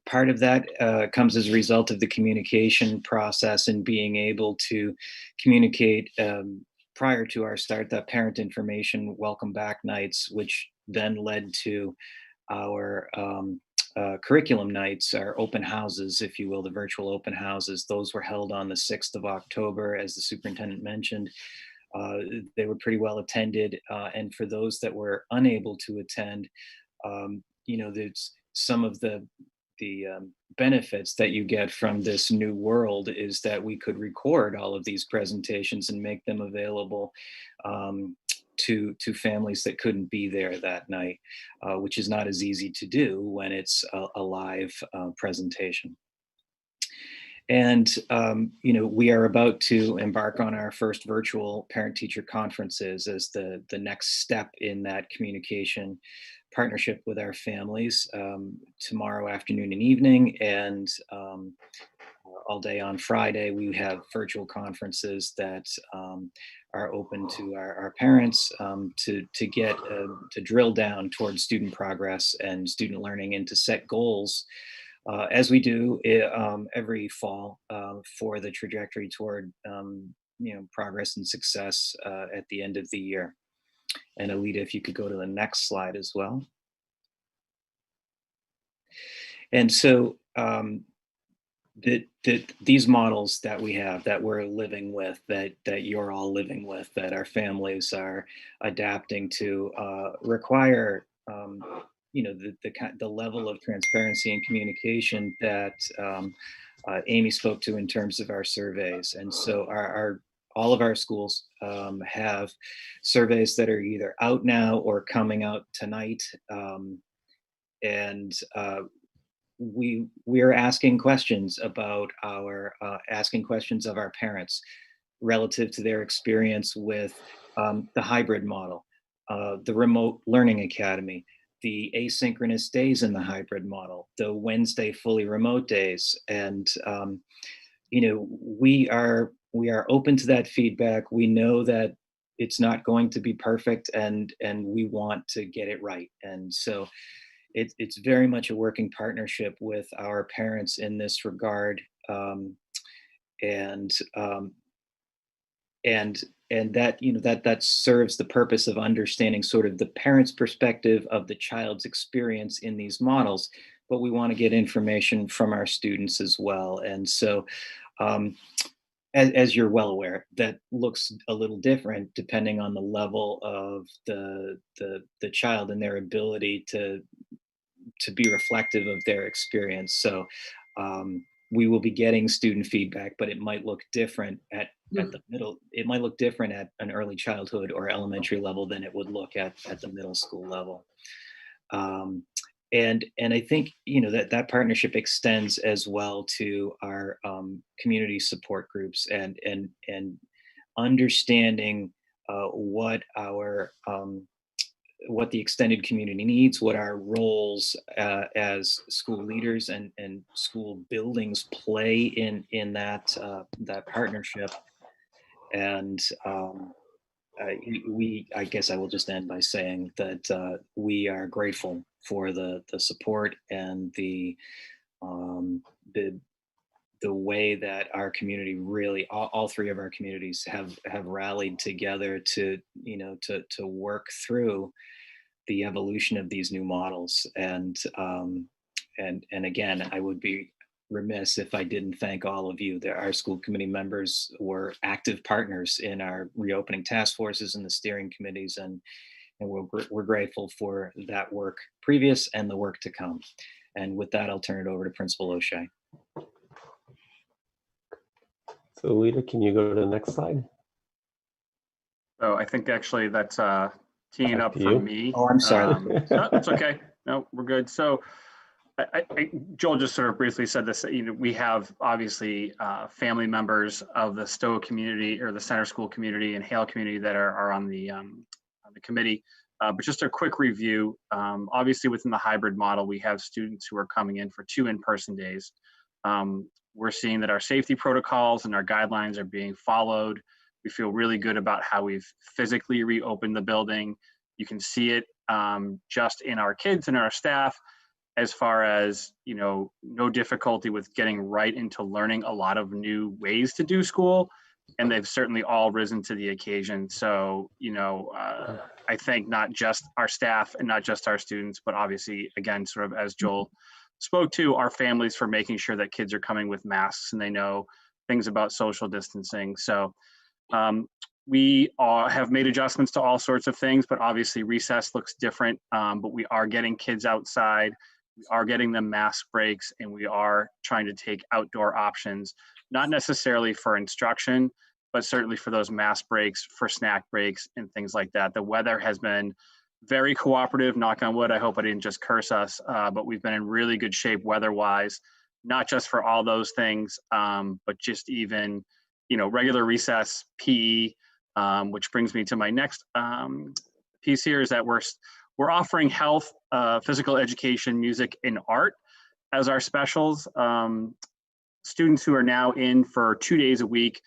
part of that comes as a result of the communication process and being able to communicate prior to our start, the parent information welcome back nights, which then led to our curriculum nights, our open houses, if you will, the virtual open houses. Those were held on the 6th of October, as the superintendent mentioned. They were pretty well attended. And for those that were unable to attend, there's some of the benefits that you get from this new world is that we could record all of these presentations and make them available to families that couldn't be there that night, which is not as easy to do when it's a live presentation. And, we are about to embark on our first virtual parent-teacher conferences as the next step in that communication partnership with our families tomorrow afternoon and evening, and all day on Friday. We have virtual conferences that are open to our parents to get to drill down towards student progress and student learning, and to set goals as we do every fall for the trajectory toward progress and success at the end of the year. And Alita, if you could go to the next slide as well. And so these models that we have, that we're living with, that you're all living with, that our families are adapting to, require the level of transparency and communication that Amy spoke to in terms of our surveys. And so all of our schools have surveys that are either out now or coming out tonight. We are asking questions about asking questions of our parents relative to their experience with the hybrid model, the remote learning academy, the asynchronous days in the hybrid model, the Wednesday fully remote days. And we are open to that feedback. We know that it's not going to be perfect, and we want to get it right. And so it's very much a working partnership with our parents in this regard, and that serves the purpose of understanding sort of the parent's perspective of the child's experience in these models. But we want to get information from our students as well. And so, as you're well aware, that looks a little different depending on the level of the child and their ability to be reflective of their experience. So we will be getting student feedback, but it might look different at the middle. It might look different at an early childhood or elementary level than it would look at the middle school level. And I think that partnership extends as well to our community support groups and understanding what the extended community needs, what our roles as school leaders and school buildings play in that partnership. And I guess I will just end by saying that we are grateful for the support and the way that our community really, all three of our communities have rallied together to work through the evolution of these new models. And again, I would be remiss if I didn't thank all of you. Our school committee members were active partners in our reopening task forces and the steering committees, and we're grateful for that work previous and the work to come. And with that, I'll turn it over to Principal O'Shea. So Alita, can you go to the next slide? So I think actually that's teeing up for me. Oh, I'm sorry. No, it's okay. No, we're good. So Joel just sort of briefly said this, we have obviously family members of the Stowe community or the Center School community and Hale community that are on the committee. But just a quick review, obviously within the hybrid model, we have students who are coming in for 2 in-person days. We're seeing that our safety protocols and our guidelines are being followed. We feel really good about how we've physically reopened the building. You can see it just in our kids and our staff. as far as, you know, no difficulty with getting right into learning a lot of new ways to do school. And they've certainly all risen to the occasion. So, you know, I think not just our staff and not just our students, but obviously, again, sort of as Joel spoke to, our families for making sure that kids are coming with masks and they know things about social distancing. So we have made adjustments to all sorts of things, but obviously recess looks different, but we are getting kids outside. We are getting them mask breaks, and we are trying to take outdoor options, not necessarily for instruction, but certainly for those mask breaks, for snack breaks, and things like that. The weather has been very cooperative, knock on wood. I hope I didn't just curse us, but we've been in really good shape weather-wise, not just for all those things, but just even, you know, regular recess, PE, which brings me to my next piece here, is that we're offering health, physical education, music, and art as our specials. Students who are now in for 2 days a week,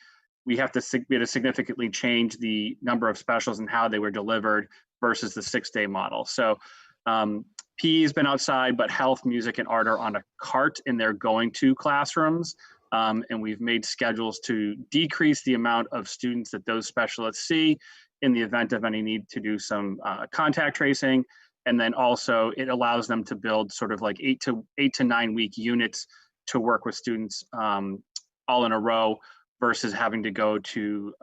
we had to significantly change the number of specials and how they were delivered versus the 6-day model. So PE has been outside, but health, music, and art are on a cart and they're going to classrooms. And we've made schedules to decrease the amount of students that those specialists see in the event of any need to do some contact tracing. And then also it allows them to build sort of like 8 to 9 week units to work with students all in a row versus having to go to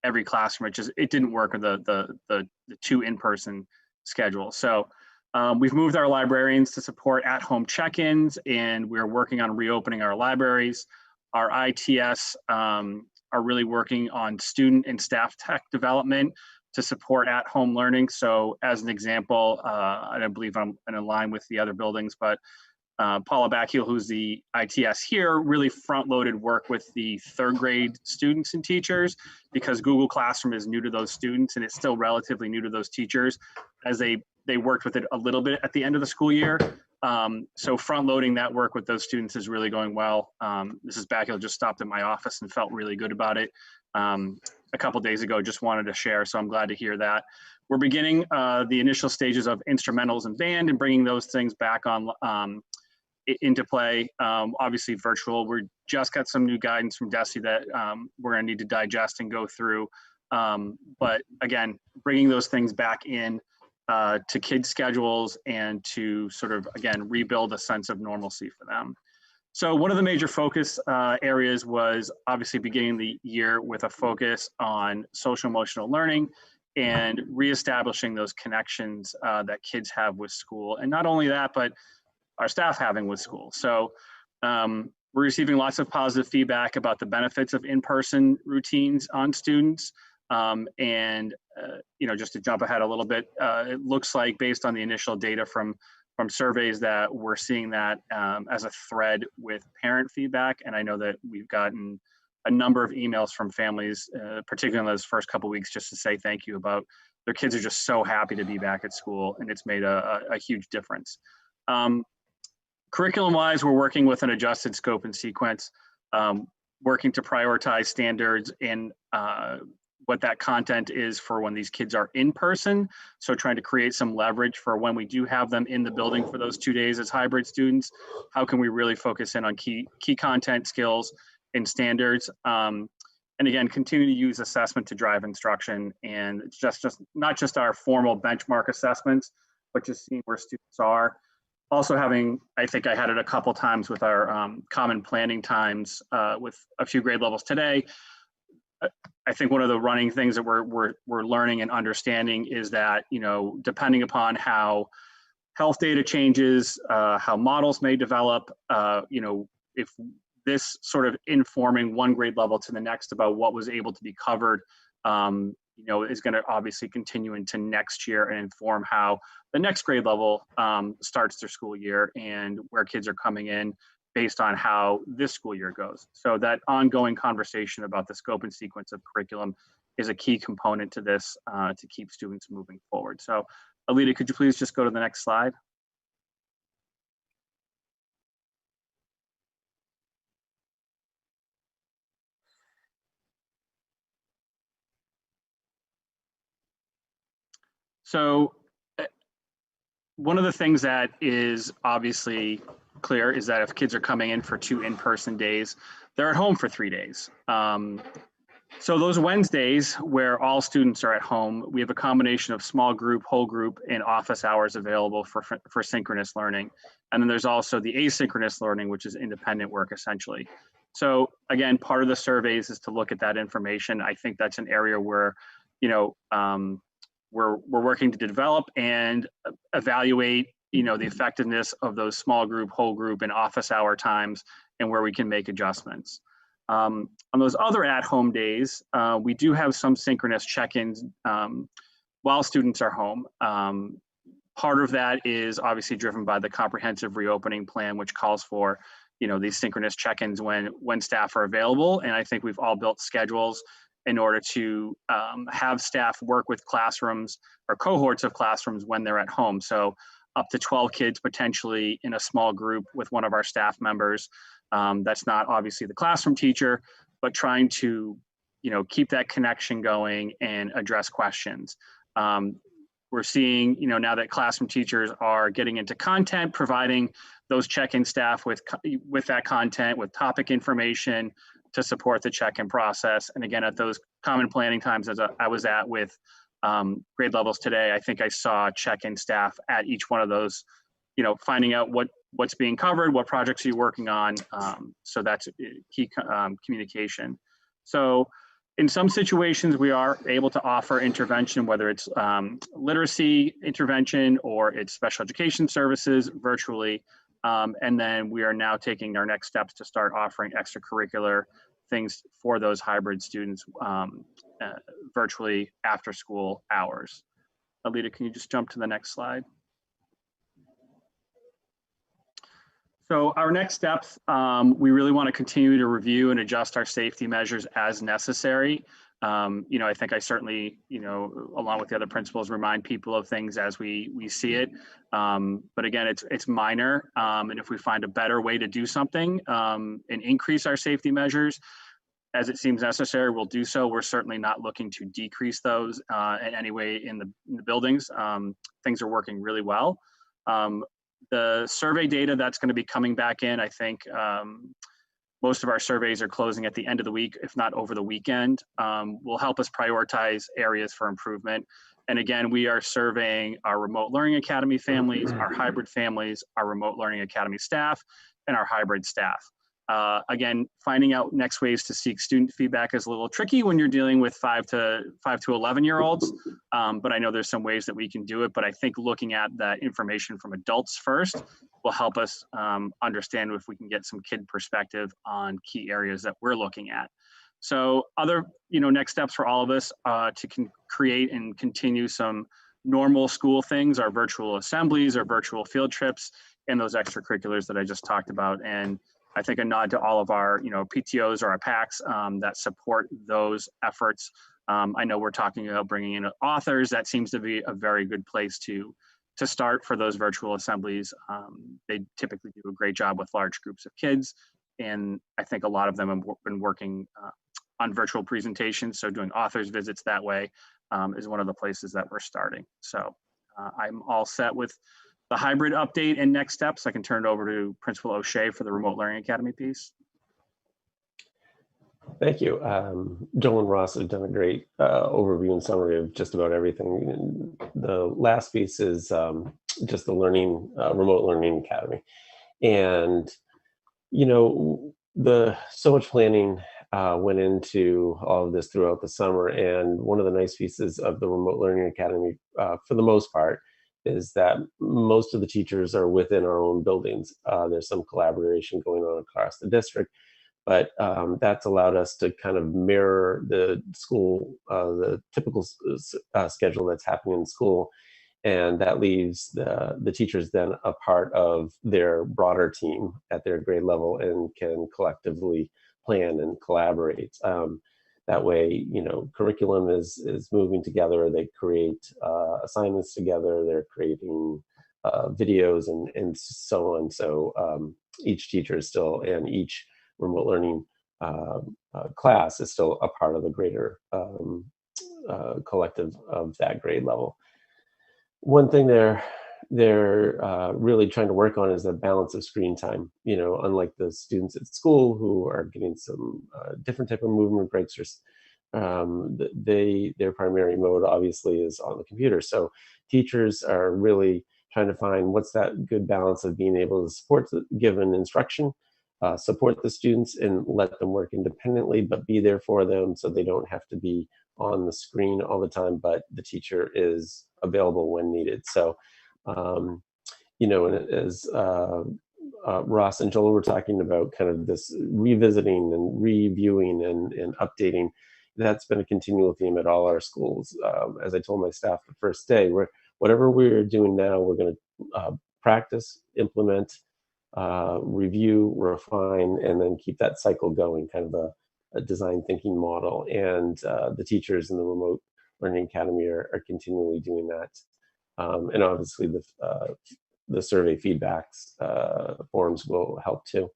every classroom. It didn't work with the 2 in-person schedule. So we've moved our librarians to support at-home check-ins, and we're working on reopening our libraries. Our ITS are really working on student and staff tech development to support at-home learning. So as an example, I don't believe I'm in line with the other buildings, but Paula Backiel, who's the ITS here, really front-loaded work with the 3rd grade students and teachers, because Google Classroom is new to those students and it's still relatively new to those teachers, as they worked with it a little bit at the end of the school year. So front-loading that work with those students is really going well. Mrs. Backiel just stopped at my office and felt really good about it a couple days ago, just wanted to share, so I'm glad to hear that. We're beginning the initial stages of instrumentals and band and bringing those things back on into play. Obviously virtual. We just got some new guidance from Desi that we're gonna need to digest and go through. But again, bringing those things back in to kids' schedules and to sort of, again, rebuild a sense of normalcy for them. So one of the major focus areas was obviously beginning the year with a focus on social emotional learning and reestablishing those connections that kids have with school. And not only that, but our staff having with school. So we're receiving lots of positive feedback about the benefits of in-person routines on students. You know, just to jump ahead a little bit, it looks like based on the initial data from surveys that we're seeing that as a thread with parent feedback. And I know that we've gotten a number of emails from families, particularly in those first couple of weeks, just to say thank you about their kids are just so happy to be back at school, and it's made a huge difference. Curriculum-wise, we're working with an adjusted scope and sequence, working to prioritize standards and what that content is for when these kids are in person. So trying to create some leverage for when we do have them in the building for those 2 days as hybrid students. How can we really focus in on key content, skills, and standards? And again, continue to use assessment to drive instruction, and it's just not just our formal benchmark assessments, but just seeing where students are. Also having, I think I had it a couple times with our common planning times with a few grade levels today. I think one of the running things that we're learning and understanding is that, you know, depending upon how health data changes, how models may develop, you know, if this sort of informing one grade level to the next about what was able to be covered, you know, is going to obviously continue into next year and inform how the next grade level starts their school year and where kids are coming in based on how this school year goes. So that ongoing conversation about the scope and sequence of curriculum is a key component to this to keep students moving forward. So Alita, could you please just go to the next slide? So one of the things that is obviously clear is that if kids are coming in for 2 in-person days, they're at home for 3 days. So those Wednesdays where all students are at home, we have a combination of small group, whole group, and office hours available for synchronous learning. And then there's also the asynchronous learning, which is independent work essentially. So again, part of the surveys is to look at that information. I think that's an area where, you know, we're working to develop and evaluate, you know, the effectiveness of those small group, whole group, and office hour times, and where we can make adjustments. On those other at-home days, we do have some synchronous check-ins while students are home. Part of that is obviously driven by the comprehensive reopening plan, which calls for, you know, these synchronous check-ins when staff are available. And I think we've all built schedules in order to have staff work with classrooms or cohorts of classrooms when they're at home. So up to 12 kids potentially in a small group with one of our staff members. That's not obviously the classroom teacher, but trying to, you know, keep that connection going and address questions. We're seeing, you know, now that classroom teachers are getting into content, providing those check-in staff with that content, with topic information to support the check-in process. And again, at those common planning times as I was at with grade levels today, I think I saw check-in staff at each one of those, you know, finding out what's being covered, what projects are you working on. So that's key communication. So in some situations, we are able to offer intervention, whether it's literacy intervention or it's special education services virtually. And then we are now taking our next steps to start offering extracurricular things for those hybrid students virtually after school hours. Alita, can you just jump to the next slide? So our next steps, we really want to continue to review and adjust our safety measures as necessary. You know, I think I certainly, you know, along with the other principals, remind people of things as we see it. But again, it's minor. And if we find a better way to do something and increase our safety measures as it seems necessary, we'll do so. We're certainly not looking to decrease those in any way in the buildings. Things are working really well. The survey data that's going to be coming back in, I think most of our surveys are closing at the end of the week, if not over the weekend, will help us prioritize areas for improvement. And again, we are surveying our remote learning academy families, our hybrid families, our remote learning academy staff, and our hybrid staff. Again, finding out next ways to seek student feedback is a little tricky when you're dealing with 5 to 11-year-olds, but I know there's some ways that we can do it. But I think looking at that information from adults first will help us understand if we can get some kid perspective on key areas that we're looking at. So other, you know, next steps for all of us to create and continue some normal school things, our virtual assemblies, our virtual field trips, and those extracurriculars that I just talked about. And I think a nod to all of our, you know, PTOs or our PACs that support those efforts. I know we're talking about bringing in authors. That seems to be a very good place to start for those virtual assemblies. They typically do a great job with large groups of kids. And I think a lot of them have been working on virtual presentations. So doing authors visits that way is one of the places that we're starting. So I'm all set with the hybrid update and next steps. I can turn it over to Principal O'Shea for the Remote Learning Academy piece. Thank you. Joel and Ross have done a great overview and summary of just about everything. And the last piece is just the Remote Learning Academy. And, you know, so much planning went into all of this throughout the summer. And one of the nice pieces of the Remote Learning Academy, for the most part, is that most of the teachers are within our own buildings. There's some collaboration going on across the district, but that's allowed us to kind of mirror the school, the typical schedule that's happening in school. And that leaves the teachers then a part of their broader team at their grade level and can collectively plan and collaborate. That way, you know, curriculum is moving together. They create assignments together. They're creating videos and so on. So each teacher is still, and each remote learning class is still a part of the greater collective of that grade level. One thing there they're really trying to work on is a balance of screen time. You know, unlike the students at school who are getting some different type of movement breaks, or their primary mode obviously is on the computer. So teachers are really trying to find what's that good balance of being able to support the given instruction, support the students and let them work independently, but be there for them so they don't have to be on the screen all the time, but the teacher is available when needed. So, you know, and as Ross and Joel were talking about kind of this revisiting and reviewing and updating, that's been a continual theme at all our schools. As I told my staff the first day, whatever we're doing now, we're going to practice, implement, review, refine, and then keep that cycle going, kind of a design thinking model. And the teachers in the Remote Learning Academy are continually doing that. And obviously the survey feedbacks forms will help too.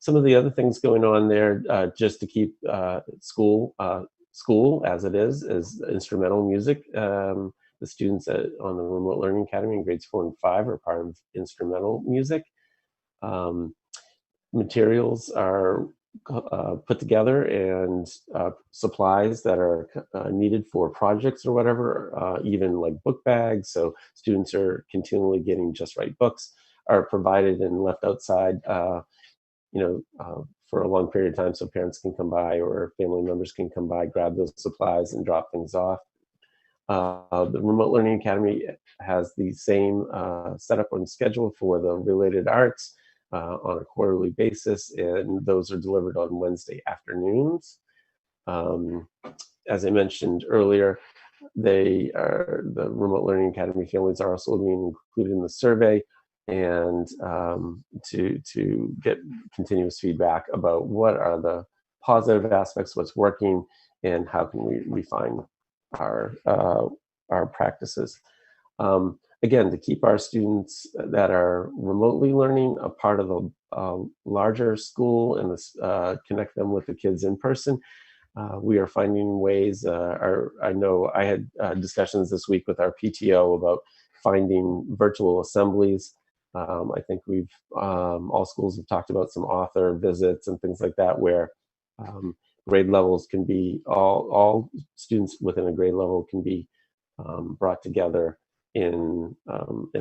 Some of the other things going on there, just to keep school as it is instrumental music. The students on the Remote Learning Academy in grades 4 and 5 are part of instrumental music. Materials are put together, and supplies that are needed for projects or whatever, even like book bags. So students are continually getting just right books are provided and left outside, for a long period of time, so parents can come by or family members can come by, grab those supplies and drop things off. The Remote Learning Academy has the same setup and schedule for the related arts on a quarterly basis, and those are delivered on Wednesday afternoons. As I mentioned earlier, the Remote Learning Academy families are also being included in the survey, and to get continuous feedback about what are the positive aspects, what's working, and how can we refine our practices. Again, to keep our students that are remotely learning a part of the larger school and connect them with the kids in person, we are finding ways. I know I had discussions this week with our PTO about finding virtual assemblies. I think all schools have talked about some author visits and things like that, where grade levels can be, all students within a grade level can be brought together in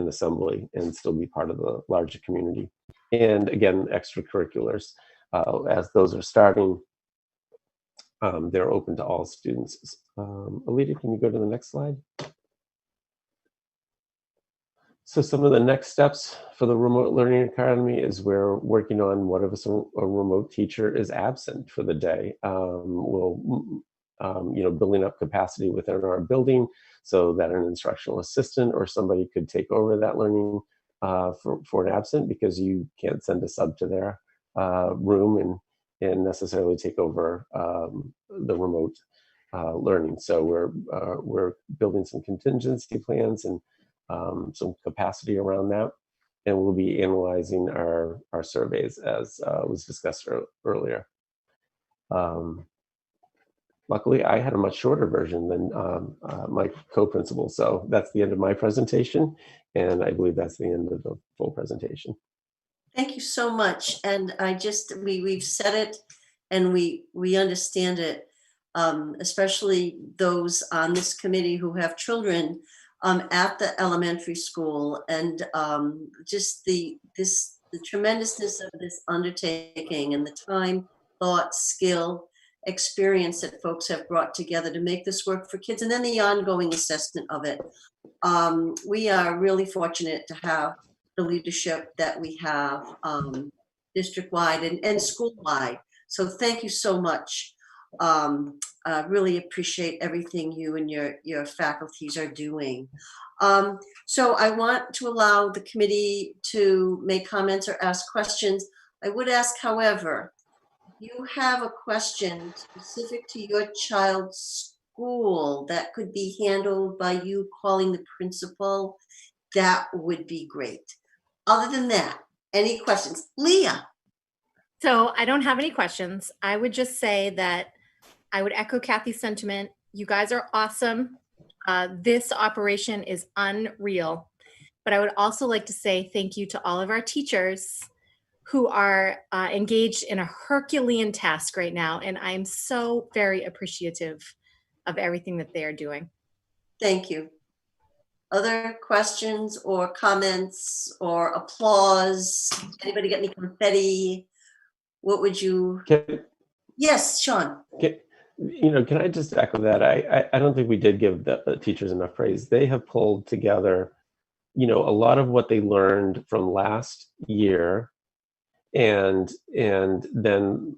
assembly and still be part of the larger community. And again, extracurriculars, as those are starting, they're open to all students. Alita, can you go to the next slide? So some of the next steps for the Remote Learning Academy is we're working on what if a remote teacher is absent for the day. Building up capacity within our building so that an instructional assistant or somebody could take over that learning for an absent, because you can't send a sub to their room and necessarily take over the remote learning. So we're building some contingency plans and some capacity around that, and we'll be analyzing our surveys as was discussed earlier. Luckily, I had a much shorter version than my co-principal, so that's the end of my presentation, and I believe that's the end of the full presentation. Thank you so much, and we've said it, and we understand it, especially those on this committee who have children at the elementary school, and just the tremendousness of this undertaking and the time, thought, skill, experience that folks have brought together to make this work for kids, and then the ongoing assessment of it. We are really fortunate to have the leadership that we have district-wide and school-wide. So thank you so much. I really appreciate everything you and your faculties are doing. So I want to allow the committee to make comments or ask questions. I would ask, however, you have a question specific to your child's school that could be handled by you calling the principal, that would be great. Other than that, any questions? Leah. So I don't have any questions. I would just say that I would echo Kathy's sentiment. You guys are awesome. This operation is unreal. but I would also like to say thank you to all of our teachers who are engaged in a Herculean task right now. And I am so very appreciative of everything that they are doing. Thank you. Other questions or comments or applause? Anybody get any confetti? What would you? Yes, Sean. Can I just echo that? I don't think we did give the teachers enough praise. They have pulled together, a lot of what they learned from last year, and then,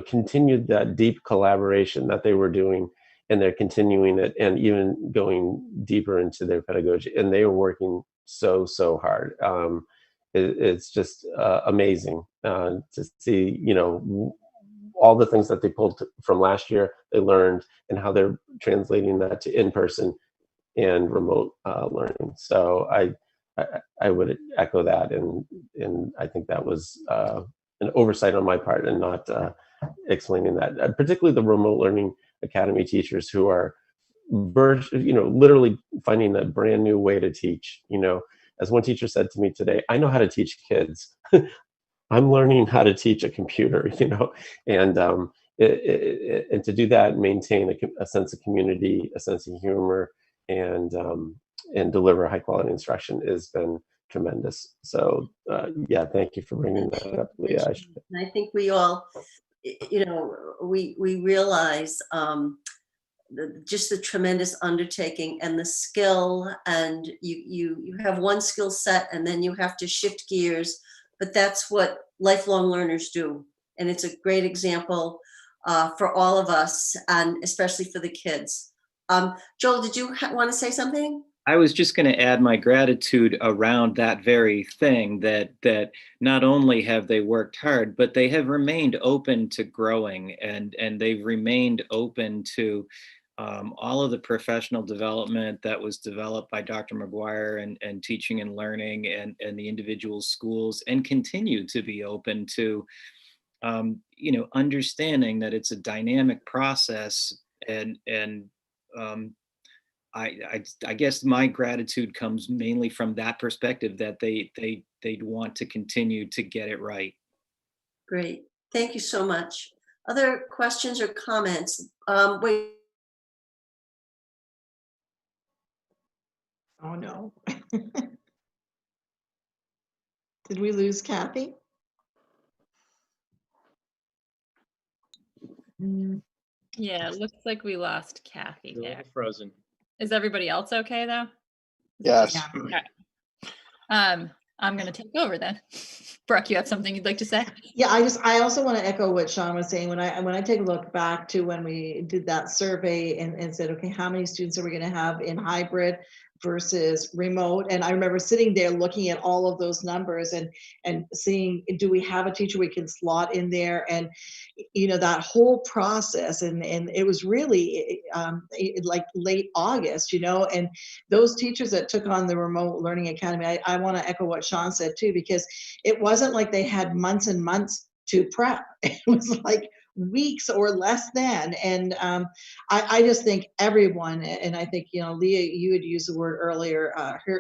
continued that deep collaboration that they were doing, and they're continuing it, and even going deeper into their pedagogy. And they were working so hard. It's just amazing to see, all the things that they pulled from last year, they learned, and how they're translating that to in-person and remote learning. So I would echo that, and I think that was an oversight on my part, and not explaining that. Particularly the remote learning academy teachers who are, literally finding a brand new way to teach. As one teacher said to me today, I know how to teach kids. I'm learning how to teach a computer, and and to do that, maintain a sense of community, a sense of humor, and deliver high quality instruction has been tremendous. So yeah, thank you for bringing that up, Leah. I think we all, we realize just the tremendous undertaking and the skill, and you have one skill set and then you have to shift gears, but that's what lifelong learners do. And it's a great example for all of us, and especially for the kids. Joel, did you want to say something? I was just going to add my gratitude around that very thing, that not only have they worked hard, but they have remained open to growing, and they've remained open to all of the professional development that was developed by Dr. McGuire and teaching and learning and the individual schools, and continue to be open to understanding that it's a dynamic process, and I guess my gratitude comes mainly from that perspective, that they'd want to continue to get it right. Great, thank you so much. Other questions or comments? Wait. Oh no. Did we lose Kathy? Yeah, it looks like we lost Kathy there. Frozen. Is everybody else okay though? Yes. Okay. I'm going to take over then. Brooke, you have something you'd like to say? Yeah, I also want to echo what Sean was saying. When I take a look back to when we did that survey and said, okay, how many students are we going to have in hybrid versus remote? And I remember sitting there looking at all of those numbers and seeing, do we have a teacher we can slot in there? And that whole process, and it was really like late August, and those teachers that took on the remote learning academy, I want to echo what Sean said too, because it wasn't like they had months and months to prep. It was like weeks or less than. And I just think everyone, and I think, Leah, you had used the word earlier,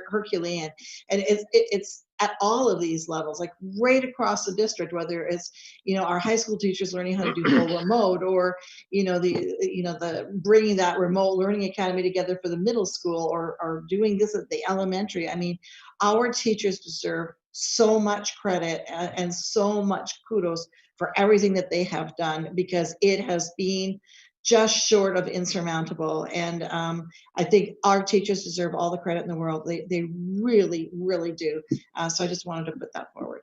Herculean, and it's at all of these levels, like right across the district, whether it's, our high school teachers learning how to do full remote, or, the bringing that remote learning academy together for the middle school, or doing this at the elementary. I mean, our teachers deserve so much credit and so much kudos for everything that they have done, because it has been just short of insurmountable. And I think our teachers deserve all the credit in the world. They really, really do. So I just wanted to put that forward.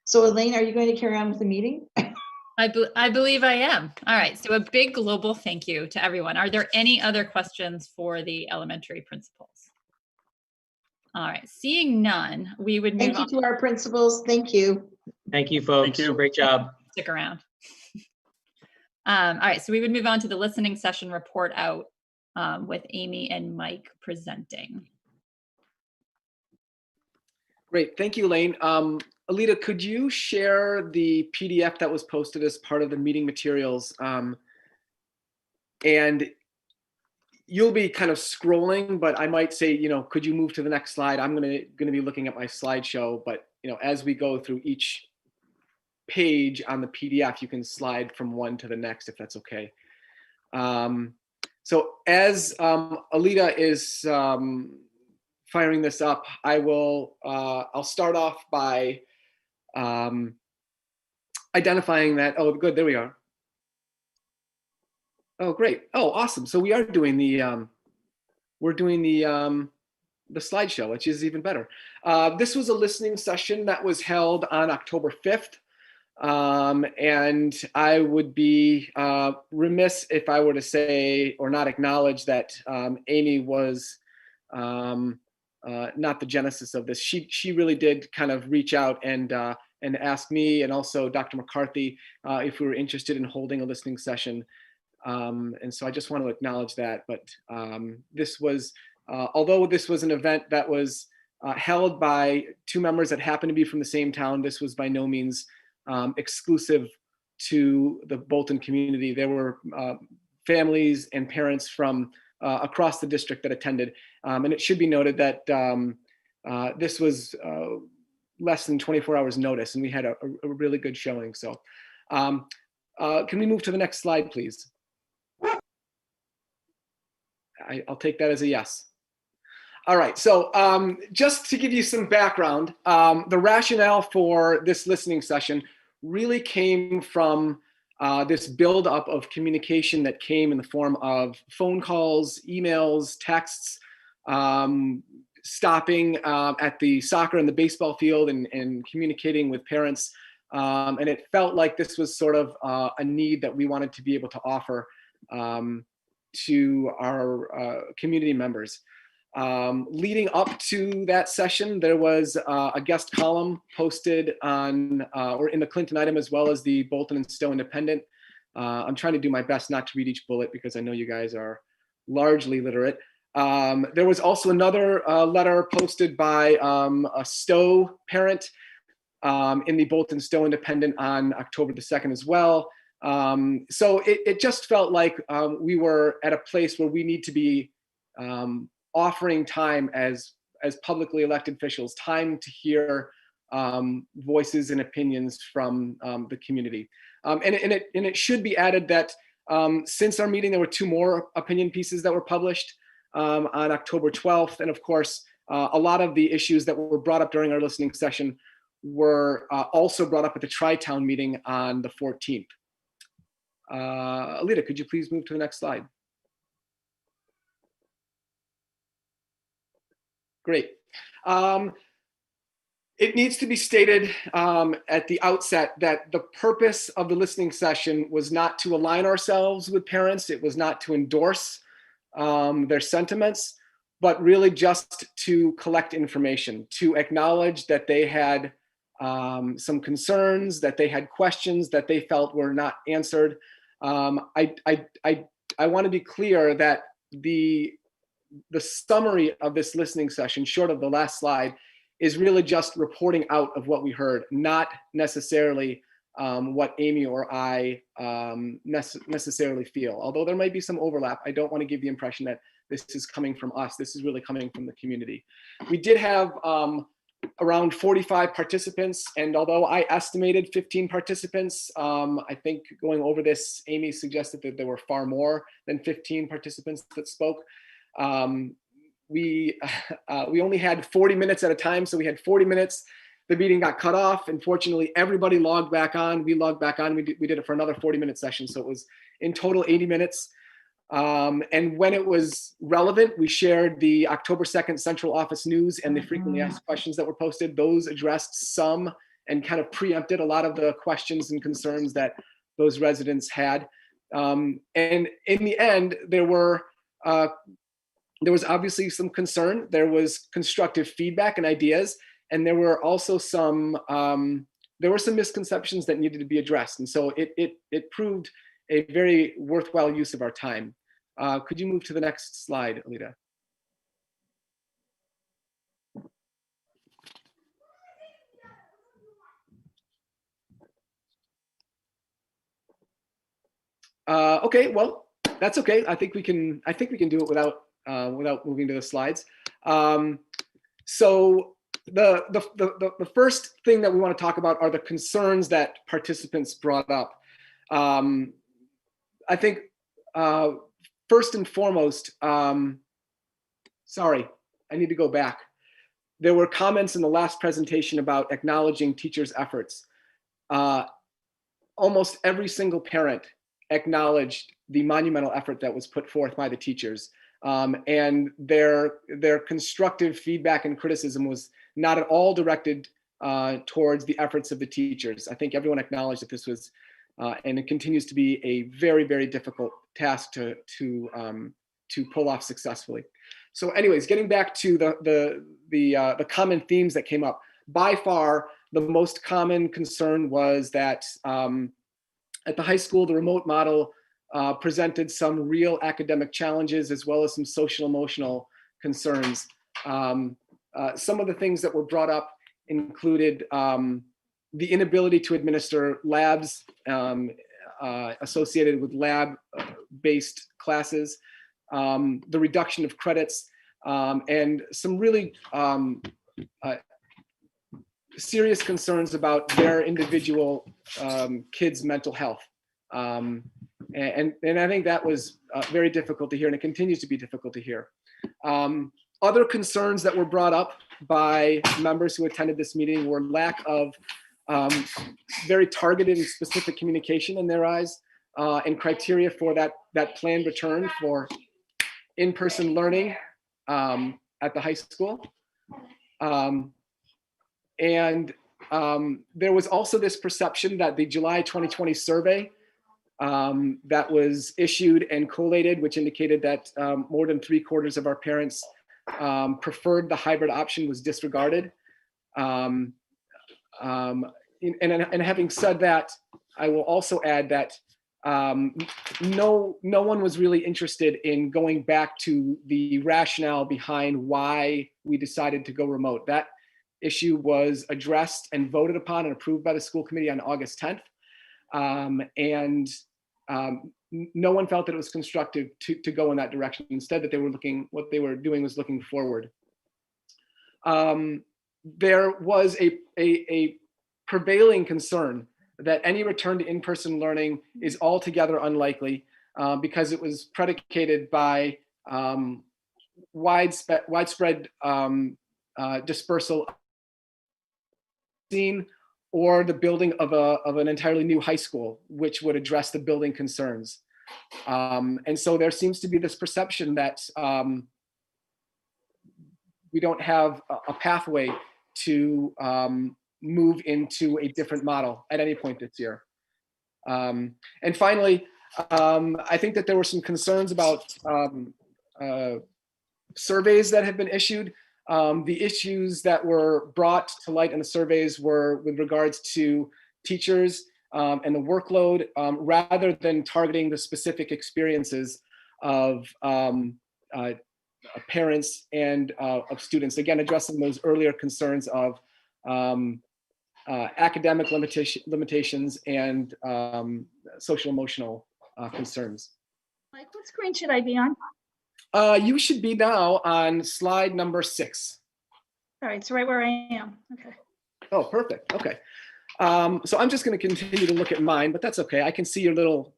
So Elaine, are you going to carry on with the meeting? I believe I am. All right. So a big global thank you to everyone. Are there any other questions for the elementary principals? All right. Seeing none, we would move on. Thank you to our principals. Thank you. Thank you, folks. Thank you. Great job. Stick around. All right. So we would move on to the listening session report out with Amy and Mike presenting. Great. Thank you, Elaine. Alita, could you share the PDF that was posted as part of the meeting materials? And you'll be kind of scrolling, but I might say, could you move to the next slide? I'm going to be looking at my slideshow, but as we go through each page on the PDF, you can slide from one to the next if that's okay. So as Alita is firing this up, I'll start off by identifying that. Oh, good, there we are. Oh, great. Oh, awesome. So we are doing the slideshow, which is even better. This was a listening session that was held on October 5th. And I would be remiss if I were to say or not acknowledge that Amy was not the genesis of this. She really did kind of reach out and ask me and also Dr. McCarthy if we were interested in holding a listening session. And so I just want to acknowledge that. But this was, although this was an event that was held by two members that happened to be from the same town, this was by no means exclusive to the Bolton community. There were families and parents from across the district that attended. And it should be noted that this was less than 24 hours notice, and we had a really good showing. So can we move to the next slide, please? I'll take that as a yes. All right, so just to give you some background, the rationale for this listening session really came from this buildup of communication that came in the form of phone calls, emails, texts, stopping at the soccer and the baseball field and communicating with parents. And it felt like this was sort of a need that we wanted to be able to offer to our community members. Leading up to that session, there was a guest column posted on or in the Clinton item as well as the Bolton and Stowe Independent. I'm trying to do my best not to read each bullet because I know you guys are largely literate. There was also another letter posted by a Stowe parent in the Bolton Stowe Independent on October the 2nd as well. So it just felt like we were at a place where we need to be offering time as publicly elected officials, time to hear voices and opinions from the community. And it should be added that since our meeting, there were two more opinion pieces that were published on October 12th. And of course, a lot of the issues that were brought up during our listening session were also brought up at the Tri-Town meeting on the 14th. Alita, could you please move to the next slide? Great. It needs to be stated at the outset that the purpose of the listening session was not to align ourselves with parents. It was not to endorse their sentiments, but really just to collect information, to acknowledge that they had some concerns, that they had questions that they felt were not answered. I want to be clear that the summary of this listening session, short of the last slide, is really just reporting out of what we heard, not necessarily what Amy or I necessarily feel. Although there might be some overlap, I don't want to give the impression that this is coming from us. This is really coming from the community. We did have around 45 participants, and although I estimated 15 participants, I think going over this, Amy suggested that there were far more than 15 participants that spoke. We only had 40 minutes at a time, so we had 40 minutes. The meeting got cut off. Unfortunately, everybody logged back on. We logged back on. We did it for another 40-minute session, so it was in total 80 minutes. And when it was relevant, we shared the October 2nd Central Office News and the frequently asked questions that were posted. Those addressed some and kind of preempted a lot of the questions and concerns that those residents had. And in the end, there was obviously some concern. There was constructive feedback and ideas, and there were also some misconceptions that needed to be addressed. And so it proved a very worthwhile use of our time. Could you move to the next slide, Alita? Okay, well, That's okay. I think we can do it without moving to the slides. So the first thing that we want to talk about are the concerns that participants brought up. I think first and foremost, sorry, I need to go back. There were comments in the last presentation about acknowledging teachers' efforts. Almost every single parent acknowledged the monumental effort that was put forth by the teachers. And their constructive feedback and criticism was not at all directed towards the efforts of the teachers. I think everyone acknowledged that this was, and it continues to be, a very, very difficult task to pull off successfully. So anyways, getting back to the common themes that came up, by far the most common concern was that at the high school, the remote model presented some real academic challenges as well as some social emotional concerns. Some of the things that were brought up included the inability to administer labs associated with lab-based classes, the reduction of credits, and some really serious concerns about their individual kids' mental health. And I think that was very difficult to hear, and it continues to be difficult to hear. Other concerns that were brought up by members who attended this meeting were lack of very targeted and specific communication in their eyes, and criteria for that planned return for in-person learning at the high school. And there was also this perception that the July 2020 survey that was issued and collated, which indicated that more than 3/4 of our parents preferred the hybrid option, was disregarded. And having said that, I will also add that no one was really interested in going back to the rationale behind why we decided to go remote. That issue was addressed and voted upon and approved by the school committee on August 10th. No one felt that it was constructive to go in that direction. Instead, that what they were doing was looking forward. There was a prevailing concern that any return to in-person learning is altogether unlikely because it was predicated by widespread dispersal scene, or the building of an entirely new high school, which would address the building concerns. And so there seems to be this perception that we don't have a pathway to move into a different model at any point this year. And finally, I think that there were some concerns about surveys that have been issued. The issues that were brought to light in the surveys were with regards to teachers and the workload, rather than targeting the specific experiences of parents and of students. Again, addressing those earlier concerns of academic limitations and social emotional concerns. Mike, what screen should I be on? You should be now on slide number 6. All right, so right where I am. Okay. Oh, perfect. Okay. So I'm just going to continue to look at mine, but that's okay. I can see your little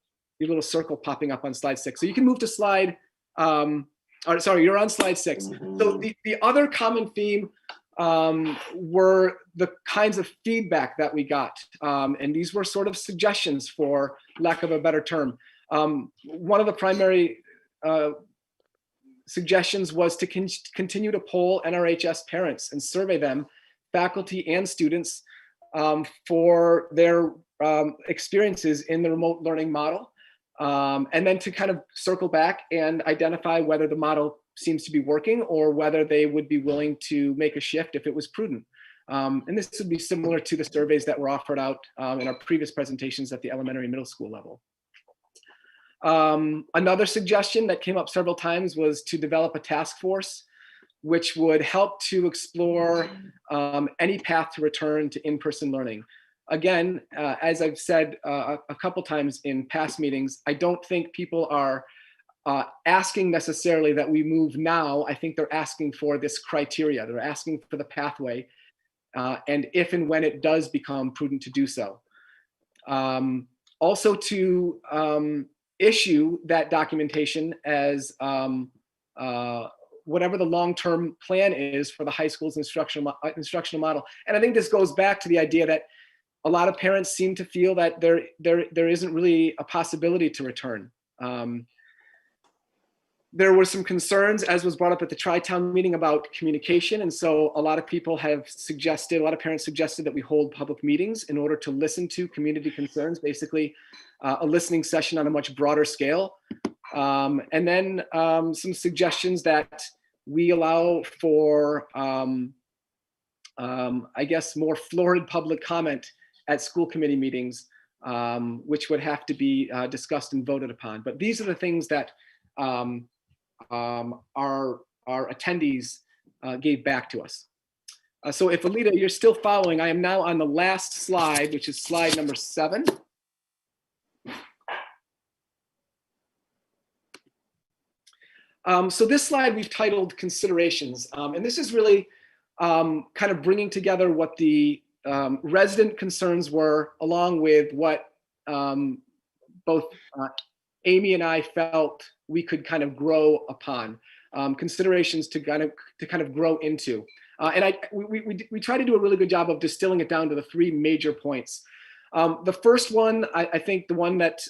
circle popping up on slide 6. So you can move to slide. Sorry, you're on slide 6. So the other common theme were the kinds of feedback that we got, and these were sort of suggestions, for lack of a better term. One of the primary suggestions was to continue to poll NRHS parents and survey them, faculty and students, for their experiences in the remote learning model, and then to kind of circle back and identify whether the model seems to be working or whether they would be willing to make a shift if it was prudent. And this would be similar to the surveys that were offered out in our previous presentations at the elementary and middle school level. Another suggestion that came up several times was to develop a task force which would help to explore any path to return to in-person learning. Again, as I've said a couple times in past meetings, I don't think people are asking necessarily that we move now. I think they're asking for this criteria. They're asking for the pathway, and if and when it does become prudent to do so. Also to issue that documentation as whatever the long-term plan is for the high school's instructional model. And I think this goes back to the idea that a lot of parents seem to feel that there isn't really a possibility to return. There were some concerns, as was brought up at the Tri-Town meeting, about communication. And so a lot of parents suggested that we hold public meetings in order to listen to community concerns, basically a listening session on a much broader scale. And then some suggestions that we allow for, I guess, more florid public comment at school committee meetings, which would have to be discussed and voted upon. But these are the things that our attendees gave back to us. So if Alita, you're still following, I am now on the last slide, which is slide number 7. So this slide we've titled Considerations, and this is really kind of bringing together what the resident concerns were, along with what both Amy and I felt we could kind of grow upon, considerations to kind of grow into. And we try to do a really good job of distilling it down to the 3 major points. The first one, I think the one that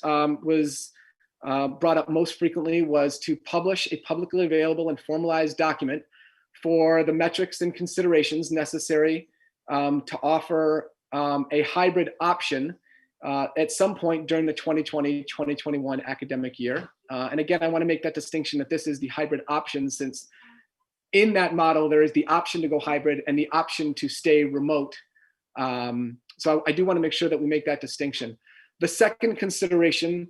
was brought up most frequently, was to publish a publicly available and formalized document for the metrics and considerations necessary to offer a hybrid option at some point during the 2020-2021 academic year. And again, I want to make that distinction that this is the hybrid option, since in that model, there is the option to go hybrid and the option to stay remote. So I do want to make sure that we make that distinction. The second consideration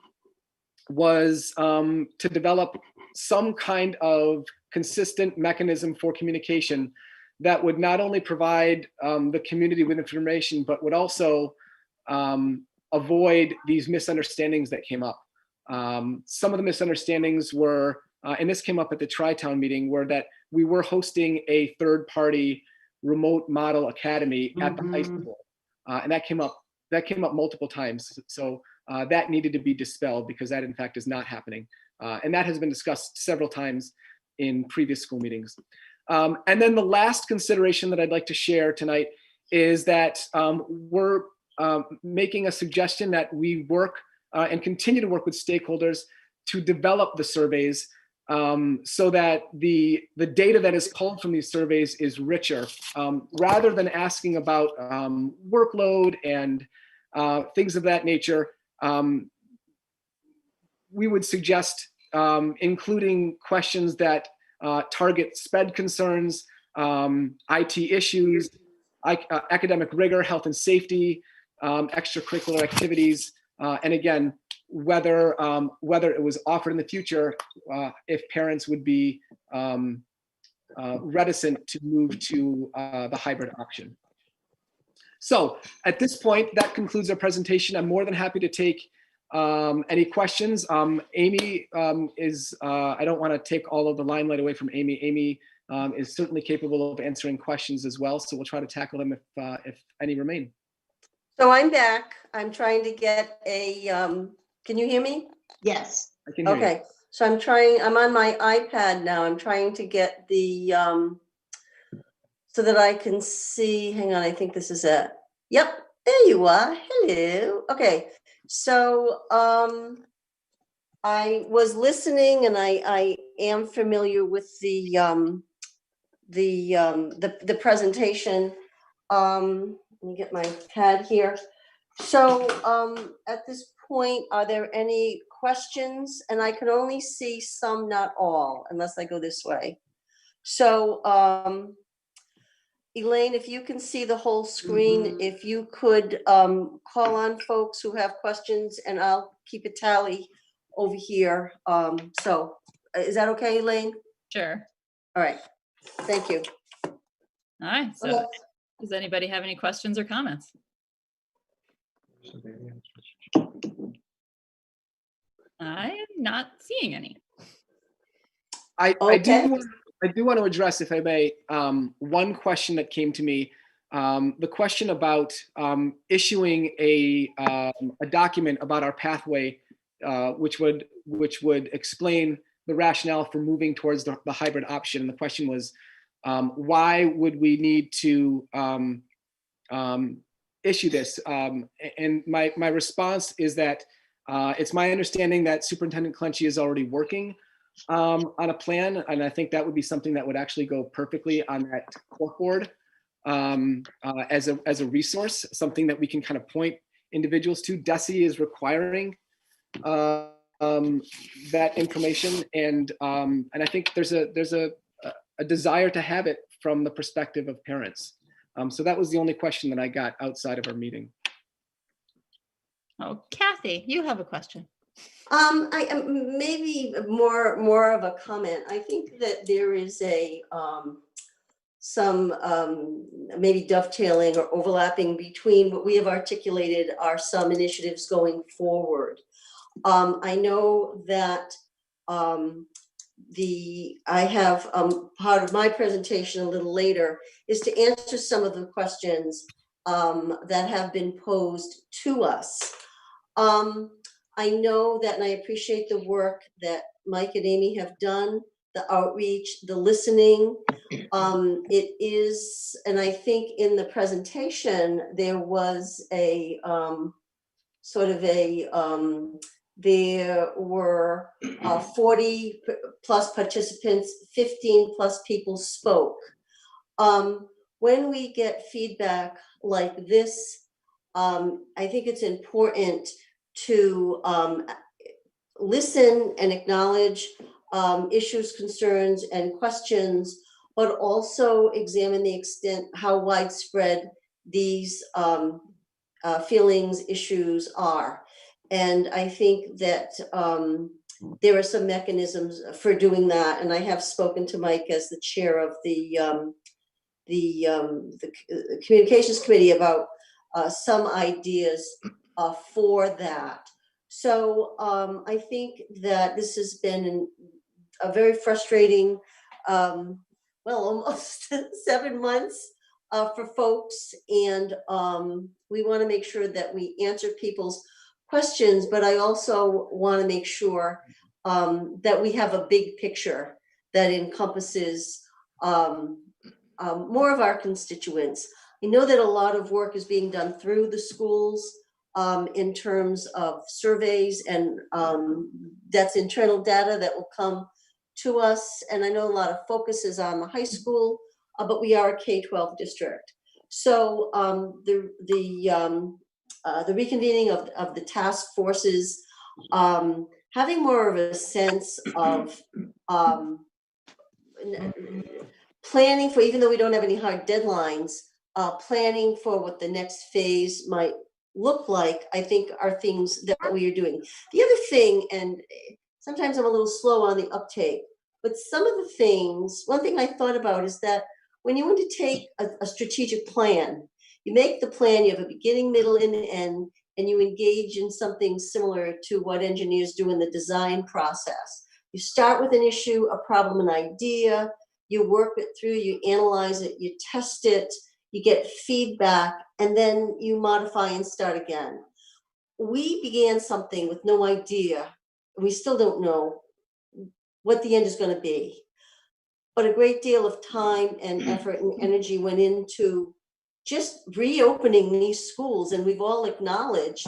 was to develop some kind of consistent mechanism for communication that would not only provide the community with information, but would also avoid these misunderstandings that came up. Some of the misunderstandings were, and this came up at the Tri-Town meeting, were that we were hosting a third-party remote model academy at the high school, and that came up multiple times. So that needed to be dispelled, because that in fact is not happening, and that has been discussed several times in previous school meetings. And then the last consideration that I'd like to share tonight is that we're making a suggestion that we work and continue to work with stakeholders to develop the surveys so that the data that is pulled from these surveys is richer, rather than asking about workload and things of that nature. We would suggest including questions that target SPED concerns, IT issues, academic rigor, health and safety, extracurricular activities, and again, whether it was offered in the future, if parents would be reticent to move to the hybrid option. So at this point, that concludes our presentation. I'm more than happy to take any questions. Amy is, I don't want to take all of the limelight away from Amy. Amy is certainly capable of answering questions as well. So we'll try to tackle them if any remain. So I'm back. I'm trying to get a, can you hear me? Yes. I can hear you. Okay. So I'm on my iPad now. I'm trying to get the, so that I can see, hang on, I think this is it. Yep, there you are. Hello. Okay. So I was listening, and I am familiar with the presentation. Let me get my pad here. So at this point, are there any questions? And I can only see some, not all, unless I go this way. So Elaine, if you can see the whole screen, if you could call on folks who have questions, and I'll keep a tally over here. So is that okay, Elaine? Sure. All right. Thank you. All right. So Okay. does anybody have any questions or comments? I am not seeing any. I do want to address, if I may, one question that came to me. The question about issuing a document about our pathway, which would explain the rationale for moving towards the hybrid option. And the question was, why would we need to issue this? And my response is that it's my understanding that Superintendent Clenchey is already working on a plan, and I think that would be something that would actually go perfectly on that corkboard as a resource, something that we can kind of point individuals to. DESE is requiring that information, and I think there's a desire to have it from the perspective of parents. So that was the only question that I got outside of our meeting. Oh, Kathy, you have a question. I maybe more of a comment. I think that there is some maybe dovetailing or overlapping between what we have articulated are some initiatives going forward. I know that I have part of my presentation a little later is to answer some of the questions that have been posed to us. I know that, and I appreciate the work that Mike and Amy have done, the outreach, the listening. It is, and I think in the presentation, there was a sort of a, there were 40 plus participants, 15 plus people spoke. When we get feedback like this, I think it's important to listen and acknowledge issues, concerns, and questions, but also examine the extent how widespread these feelings, issues are. And I think that there are some mechanisms for doing that. And I have spoken to Mike as the chair of the communications committee about some ideas for that. So I think that this has been a very frustrating, well, almost 7 months for folks. And we want to make sure that we answer people's questions, but I also want to make sure that we have a big picture that encompasses more of our constituents. I know that a lot of work is being done through the schools in terms of surveys, and that's internal data that will come to us. And I know a lot of focus is on the high school, but we are a K-12 district. So the reconvening of the task forces, having more of a sense of planning for, even though we don't have any hard deadlines, planning for what the next phase might look like, I think are things that we are doing. The other thing, and sometimes I'm a little slow on the uptake, but some of the things, one thing I thought about is that when you want to take a strategic plan, you make the plan, you have a beginning, middle, and end, and you engage in something similar to what engineers do in the design process. You start with an issue, a problem, an idea, you work it through, you analyze it, you test it, you get feedback, and then you modify and start again. We began something with no idea. We still don't know what the end is going to be. But a great deal of time and effort and energy went into just reopening these schools. And we've all acknowledged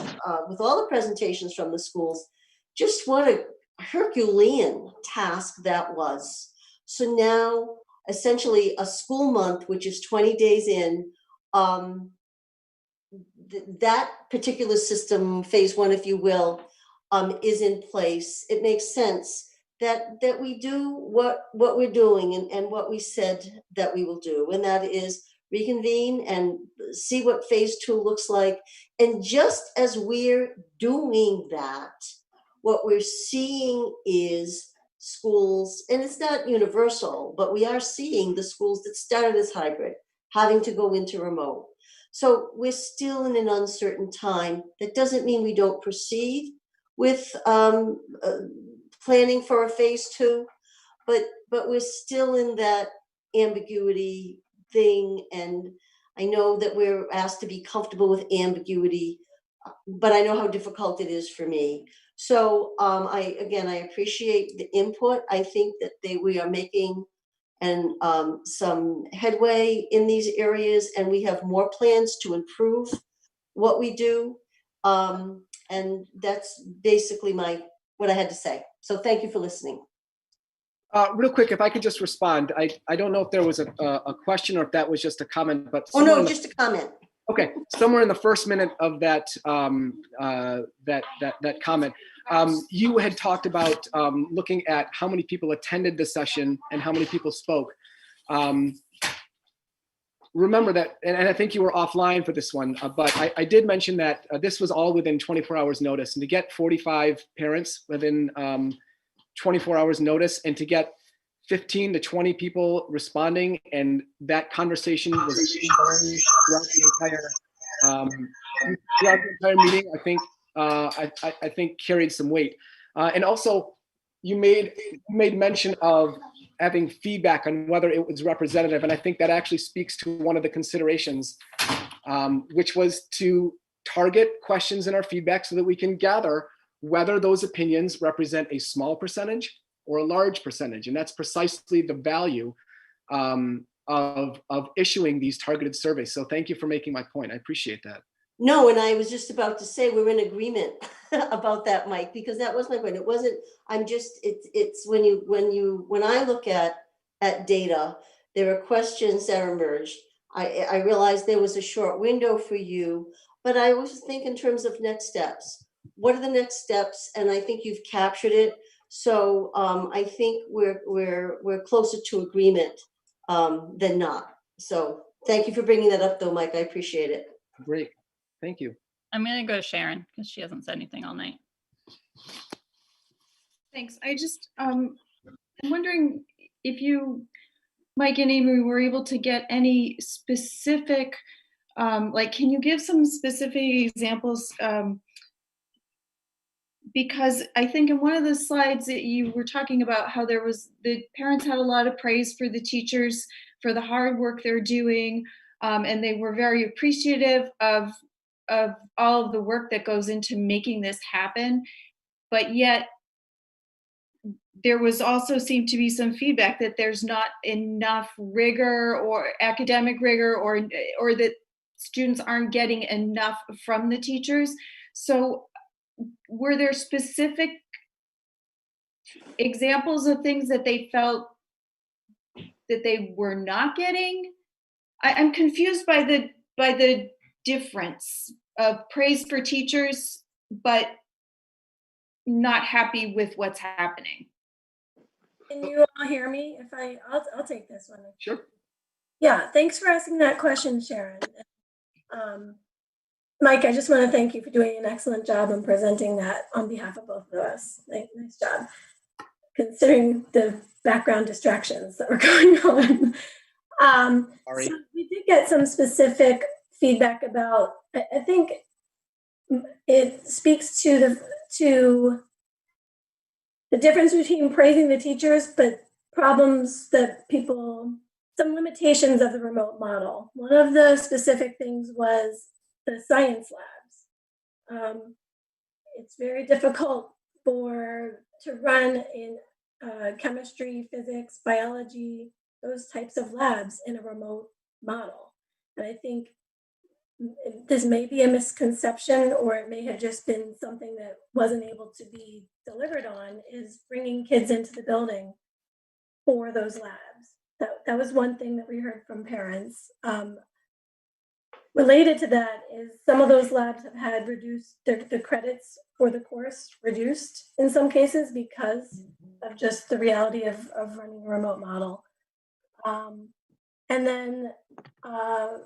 with all the presentations from the schools, just what a Herculean task that was. So now essentially a school month, which is 20 days in, that particular system, phase one, if you will, is in place. It makes sense that we do what we're doing and what we said that we will do, and that is reconvene and see what phase two looks like. And just as we're doing that, what we're seeing is schools, and it's not universal, but we are seeing the schools that started as hybrid having to go into remote. So we're still in an uncertain time. That doesn't mean we don't proceed with planning for a phase two, but we're still in that ambiguity thing. And I know that we're asked to be comfortable with ambiguity, but I know how difficult it is for me. So I appreciate the input. I think that we are making some headway in these areas, and we have more plans to improve what we do. And that's basically what I had to say. So thank you for listening. Real quick, if I could just respond. I don't know if there was a question or if that was just a comment, but oh no, just a comment. Okay, somewhere in the first minute of that that comment, you had talked about looking at how many people attended the session and how many people spoke. Remember that, and I think you were offline for this one, but I did mention that this was all within 24 hours notice, and to get 45 parents within 24 hours notice, and to get 15 to 20 people responding, and that conversation was throughout the entire meeting, I think carried some weight. And also, you made mention of having feedback on whether it was representative, and I think that actually speaks to one of the considerations, which was to target questions in our feedback so that we can gather whether those opinions represent a small percentage or a large percentage. And that's precisely the value of issuing these targeted surveys. So thank you for making my point. I appreciate that. No, and I was just about to say we're in agreement about that, Mike, because that was my point. It wasn't, it's when I look at data, there are questions that emerged. I realized there was a short window for you, but I always think in terms of next steps. What are the next steps? And I think you've captured it. So I think we're closer to agreement than not. So thank you for bringing that up though, Mike. I appreciate it. Great. Thank you. I'm going to go to Sharon because she hasn't said anything all night. Thanks. I just, I'm wondering if you, Mike and Amy, were able to get any specific, like, can you give some specific examples? Because I think in one of the slides that you were talking about how the parents had a lot of praise for the teachers for the hard work they're doing. And they were very appreciative of all of the work that goes into making this happen. But yet there was also seemed to be some feedback that there's not enough rigor or academic rigor or that students aren't getting enough from the teachers. So were there specific examples of things that they felt that they were not getting? I'm confused by the difference of praise for teachers, but not happy with what's happening. Can you all hear me? I'll take this one. Sure. Yeah, thanks for asking that question, Sharon. Mike, I just want to thank you for doing an excellent job in presenting that on behalf of both of us. Nice job, considering the background distractions that were going on. So we did get some specific feedback about, I think it speaks to the difference between praising the teachers, but problems that some limitations of the remote model. One of the specific things was the science labs. It's very difficult to run in chemistry, physics, biology, those types of labs in a remote model. And I think this may be a misconception, or it may have just been something that wasn't able to be delivered on, is bringing kids into the building for those labs. That was one thing that we heard from parents. Related to that is some of those labs have had reduced the credits for the course reduced in some cases because of just the reality of running a remote model. And then I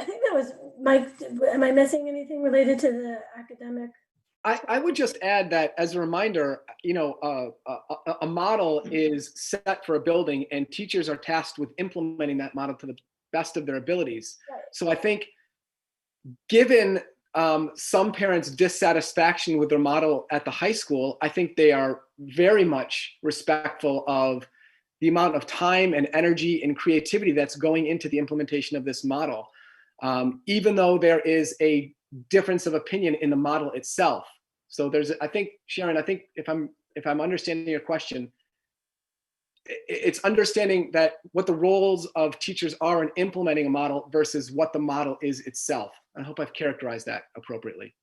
think that was Mike. Am I missing anything related to the academic? I would just add that as a reminder, a model is set for a building, and teachers are tasked with implementing that model to the best of their abilities. Right. So I think, given some parents' dissatisfaction with their model at the high school, I think they are very much respectful of the amount of time and energy and creativity that's going into the implementation of this model, even though there is a difference of opinion in the model itself. So there's, I think, Sharon, I think if I'm understanding your question, it's understanding that what the roles of teachers are in implementing a model versus what the model is itself. I hope I've characterized that appropriately.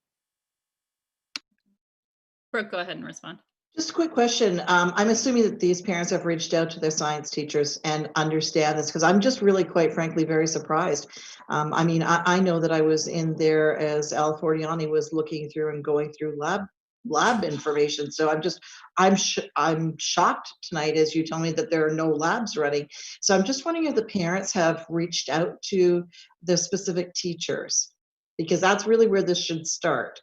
Brooke, go ahead and respond. Just a quick question. I'm assuming that these parents have reached out to their science teachers and understand this, because I'm just really, quite frankly, very surprised. I mean, I know that I was in there as Al Fortiani was looking through and going through lab information. So I'm shocked tonight as you tell me that there are no labs running. So I'm just wondering if the parents have reached out to the specific teachers, because that's really where this should start.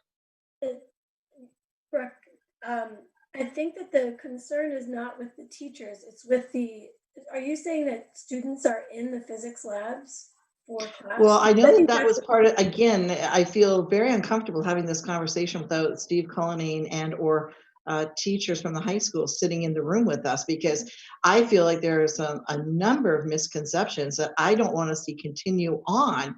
Brooke, I think that the concern is not with the teachers, it's with are you saying that students are in the physics labs for class? Well, I know that was part of, again, I feel very uncomfortable having this conversation without Steve Cullinane and or teachers from the high school sitting in the room with us, because I feel like there's a number of misconceptions that I don't want to see continue on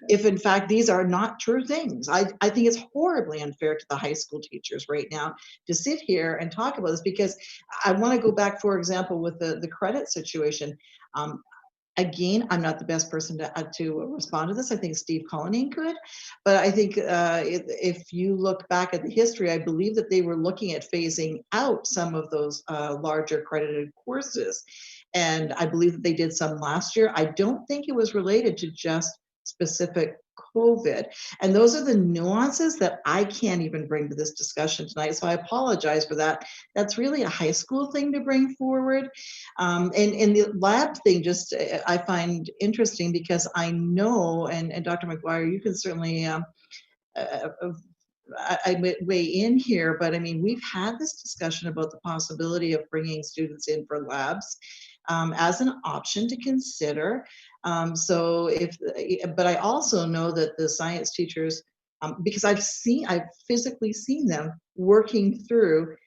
if in fact these are not true things. I think it's horribly unfair to the high school teachers right now to sit here and talk about this, because I want to go back, for example, with the credit situation. Again, I'm not the best person to respond to this. I think Steve Cullinane could, but I think if you look back at the history, I believe that they were looking at phasing out some of those larger credited courses. And I believe that they did some last year. I don't think it was related to just specific COVID. And those are the nuances that I can't even bring to this discussion tonight. So I apologize for that. That's really a high school thing to bring forward. And the lab thing just I find interesting, because I know, and Dr. McGuire, you can certainly I weigh in here, but I mean, we've had this discussion about the possibility of bringing students in for labs as an option to consider. But I also know that the science teachers, because I've physically seen them working through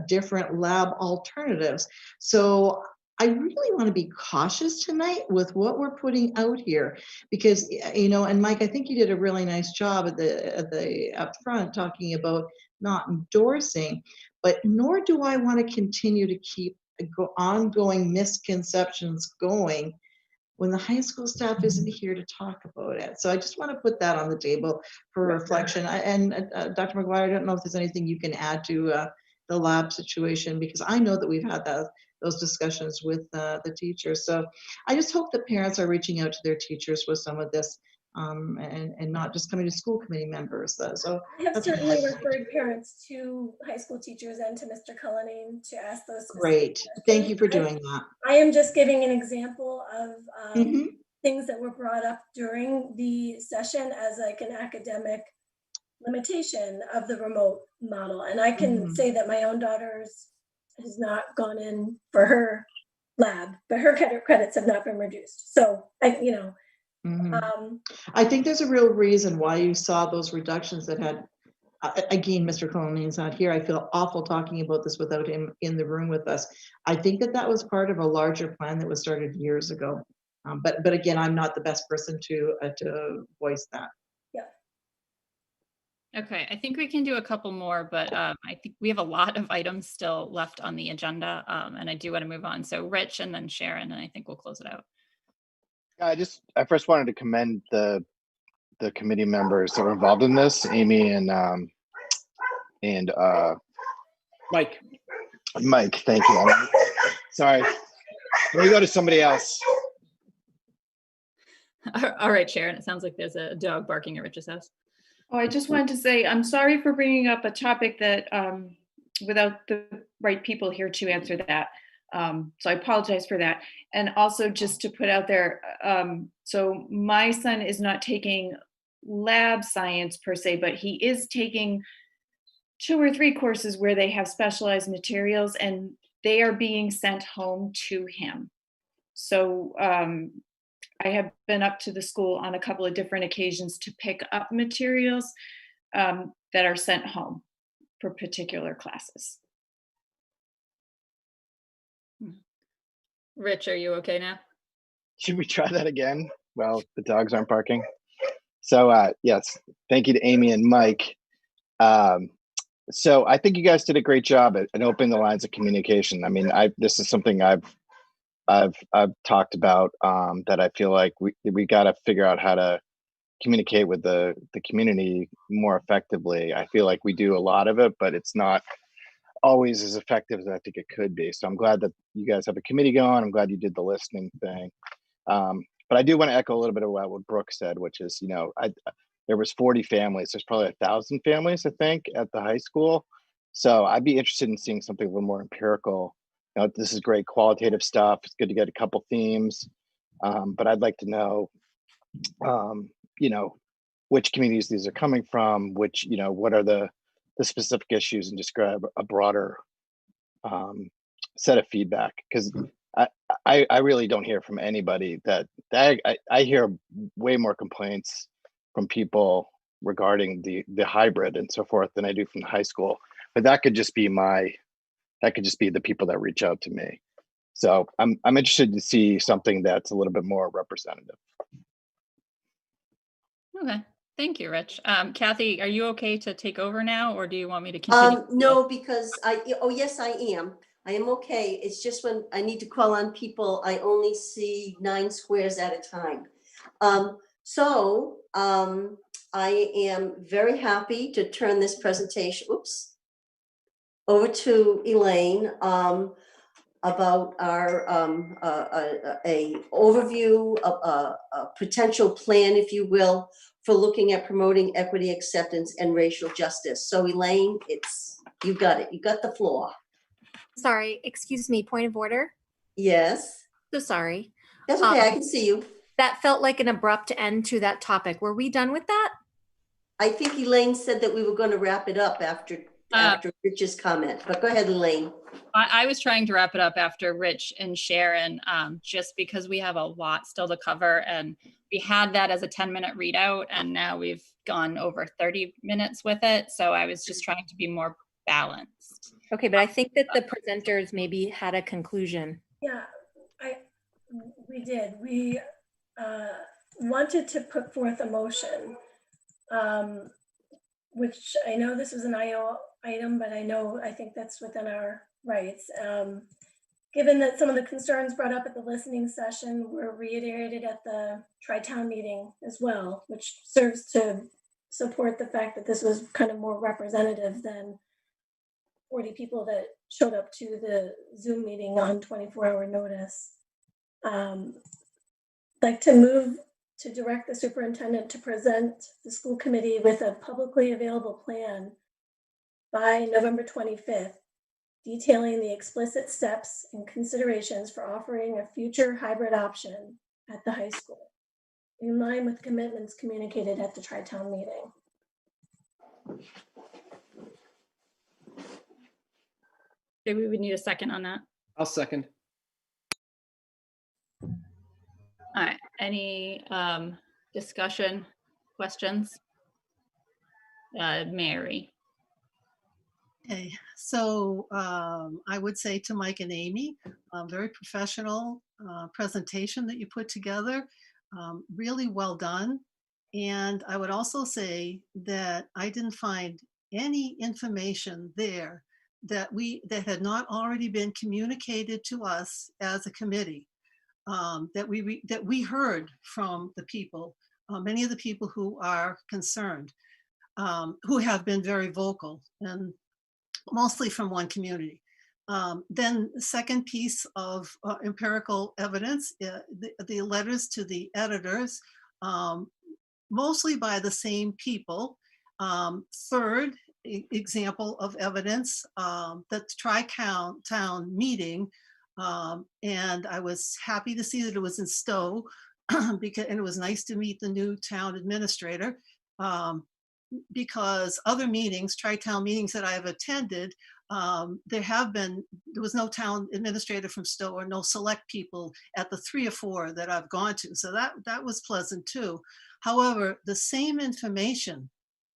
different lab alternatives. So I really want to be cautious tonight with what we're putting out here, because, and Mike, I think you did a really nice job at the up front talking about not endorsing, but nor do I want to continue to keep ongoing misconceptions going when the high school staff isn't here to talk about it. So I just want to put that on the table for reflection. Dr. McGuire, I don't know if there's anything you can add to the lab situation, because I know that we've had those discussions with the teachers. So I just hope that parents are reaching out to their teachers with some of this and not just coming to school committee members. So I have certainly referred parents to high school teachers and to Mr. Cullinane to ask those specific great. questions. Thank you for doing that. I am just giving an example of things that were brought up during the session as like an academic limitation of the remote model. And I can say that my own daughter has not gone in for her lab, but her credits have not been reduced. So I think there's a real reason why you saw those reductions that had, again, Mr. Culline's not here. I feel awful talking about this without him in the room with us. I think that was part of a larger plan that was started years ago. But again, I'm not the best person to voice that. Okay, I think we can do a couple more, but I think we have a lot of items still left on the agenda, and I do want to move on. So Rich and then Sharon, and I think we'll close it out. I first wanted to commend the committee members that were involved in this, Amy and Mike. Mike, thank you. Sorry, let me go to somebody else. All right, Sharon, it sounds like there's a dog barking at Rich's house. Oh, I just wanted to say, I'm sorry for bringing up a topic that without the right people here to answer that. So I apologize for that. And also just to put out there, so my son is not taking lab science per se, but he is taking 2 or 3 courses where they have specialized materials and they are being sent home to him. So I have been up to the school on a couple of different occasions to pick up materials that are sent home for particular classes. Rich, are you okay now? Should we try that again? Well, the dogs aren't barking. So yes, thank you to Amy and Mike. So I think you guys did a great job at opening the lines of communication. I mean, this is something I've talked about, that I feel like we got to figure out how to communicate with the community more effectively. I feel like we do a lot of it, but it's not always as effective as I think it could be. So I'm glad that you guys have a committee going. I'm glad you did the listening thing. But I do want to echo a little bit of what Brooke said, which is, there was 40 families. There's probably 1,000 families, I think, at the high school. So I'd be interested in seeing something a little more empirical. This is great qualitative stuff. It's good to get a couple themes. But I'd like to know, which communities these are coming from, which, what are the specific issues, and describe a broader set of feedback. Because I really don't hear from anybody that I hear way more complaints from people regarding the hybrid and so forth than I do from the high school. But that could just be the people that reach out to me. So I'm interested to see something that's a little bit more representative. Okay, thank you, Rich. Kathy, are you okay to take over now, or do you want me to continue? No, because yes, I am. I am okay. It's just when I need to call on people, I only see 9 squares at a time. I am very happy to turn this presentation, over to Elaine, about our a overview of a potential plan, if you will, for looking at promoting equity, acceptance, and racial justice. So Elaine, you got it. You got the floor. Sorry, excuse me, point of order. Yes. So sorry. That's okay, I can see you. That felt like an abrupt end to that topic. Were we done with that? I think Elaine said that we were going to wrap it up after Rich's comment, but go ahead, Elaine. I was trying to wrap it up after Rich and Sharon, just because we have a lot still to cover, and we had that as a 10-minute readout, and now we've gone over 30 minutes with it. So I was just trying to be more balanced. Okay, but I think that the presenters maybe had a conclusion. Yeah, we did. We wanted to put forth a motion, which I know this was an IO item, but I think that's within our rights. Given that some of the concerns brought up at the listening session were reiterated at the Tri-Town meeting as well, which serves to support the fact that this was kind of more representative than 40 people that showed up to the Zoom meeting on 24-hour notice. Like to move to direct the superintendent to present the school committee with a publicly available plan by November 25th, detailing the explicit steps and considerations for offering a future hybrid option at the high school, in line with commitments communicated at the Tri-Town meeting. Maybe we would need a second on that. I'll second. All right, any discussion, questions? Mary. Okay, so I would say to Mike and Amy, very professional presentation that you put together, really well done. And I would also say that I didn't find any information there that had not already been communicated to us as a committee, that we heard from the people, many of the people who are concerned, who have been very vocal, and mostly from one community. Then the second piece of empirical evidence, the letters to the editors, mostly by the same people. Third example of evidence, the Tri-Town meeting, and I was happy to see that it was in Stowe, and it was nice to meet the new town administrator, because other meetings, Tri-Town meetings that I have attended, there was no town administrator from Stowe, or no select people at the 3 or 4 that I've gone to. So that was pleasant too. However, the same information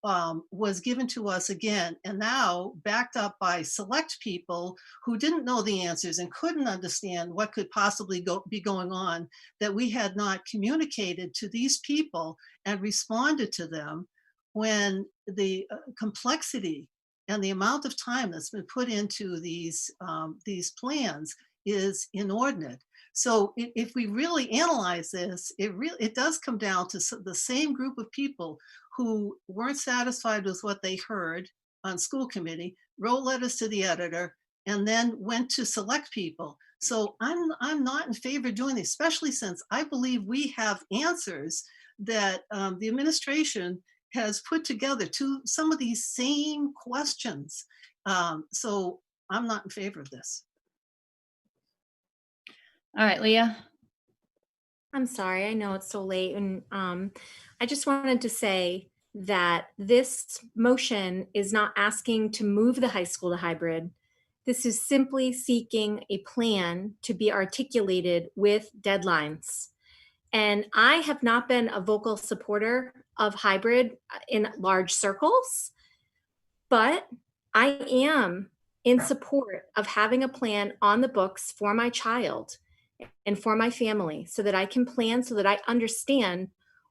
was given to us again, and now backed up by select people who didn't know the answers and couldn't understand what could possibly be going on, that we had not communicated to these people and responded to them, when the complexity and the amount of time that's been put into these plans is inordinate. So if we really analyze this, it does come down to the same group of people who weren't satisfied with what they heard on school committee, wrote letters to the editor, and then went to select people. So I'm not in favor of doing this, especially since I believe we have answers that the administration has put together to some of these same questions. So I'm not in favor of this. All right, Leah. I'm sorry, I know it's so late, and I just wanted to say that this motion is not asking to move the high school to hybrid. This is simply seeking a plan to be articulated with deadlines. And I have not been a vocal supporter of hybrid in large circles, but I am in support of having a plan on the books for my child and for my family, so that I can plan, so that I understand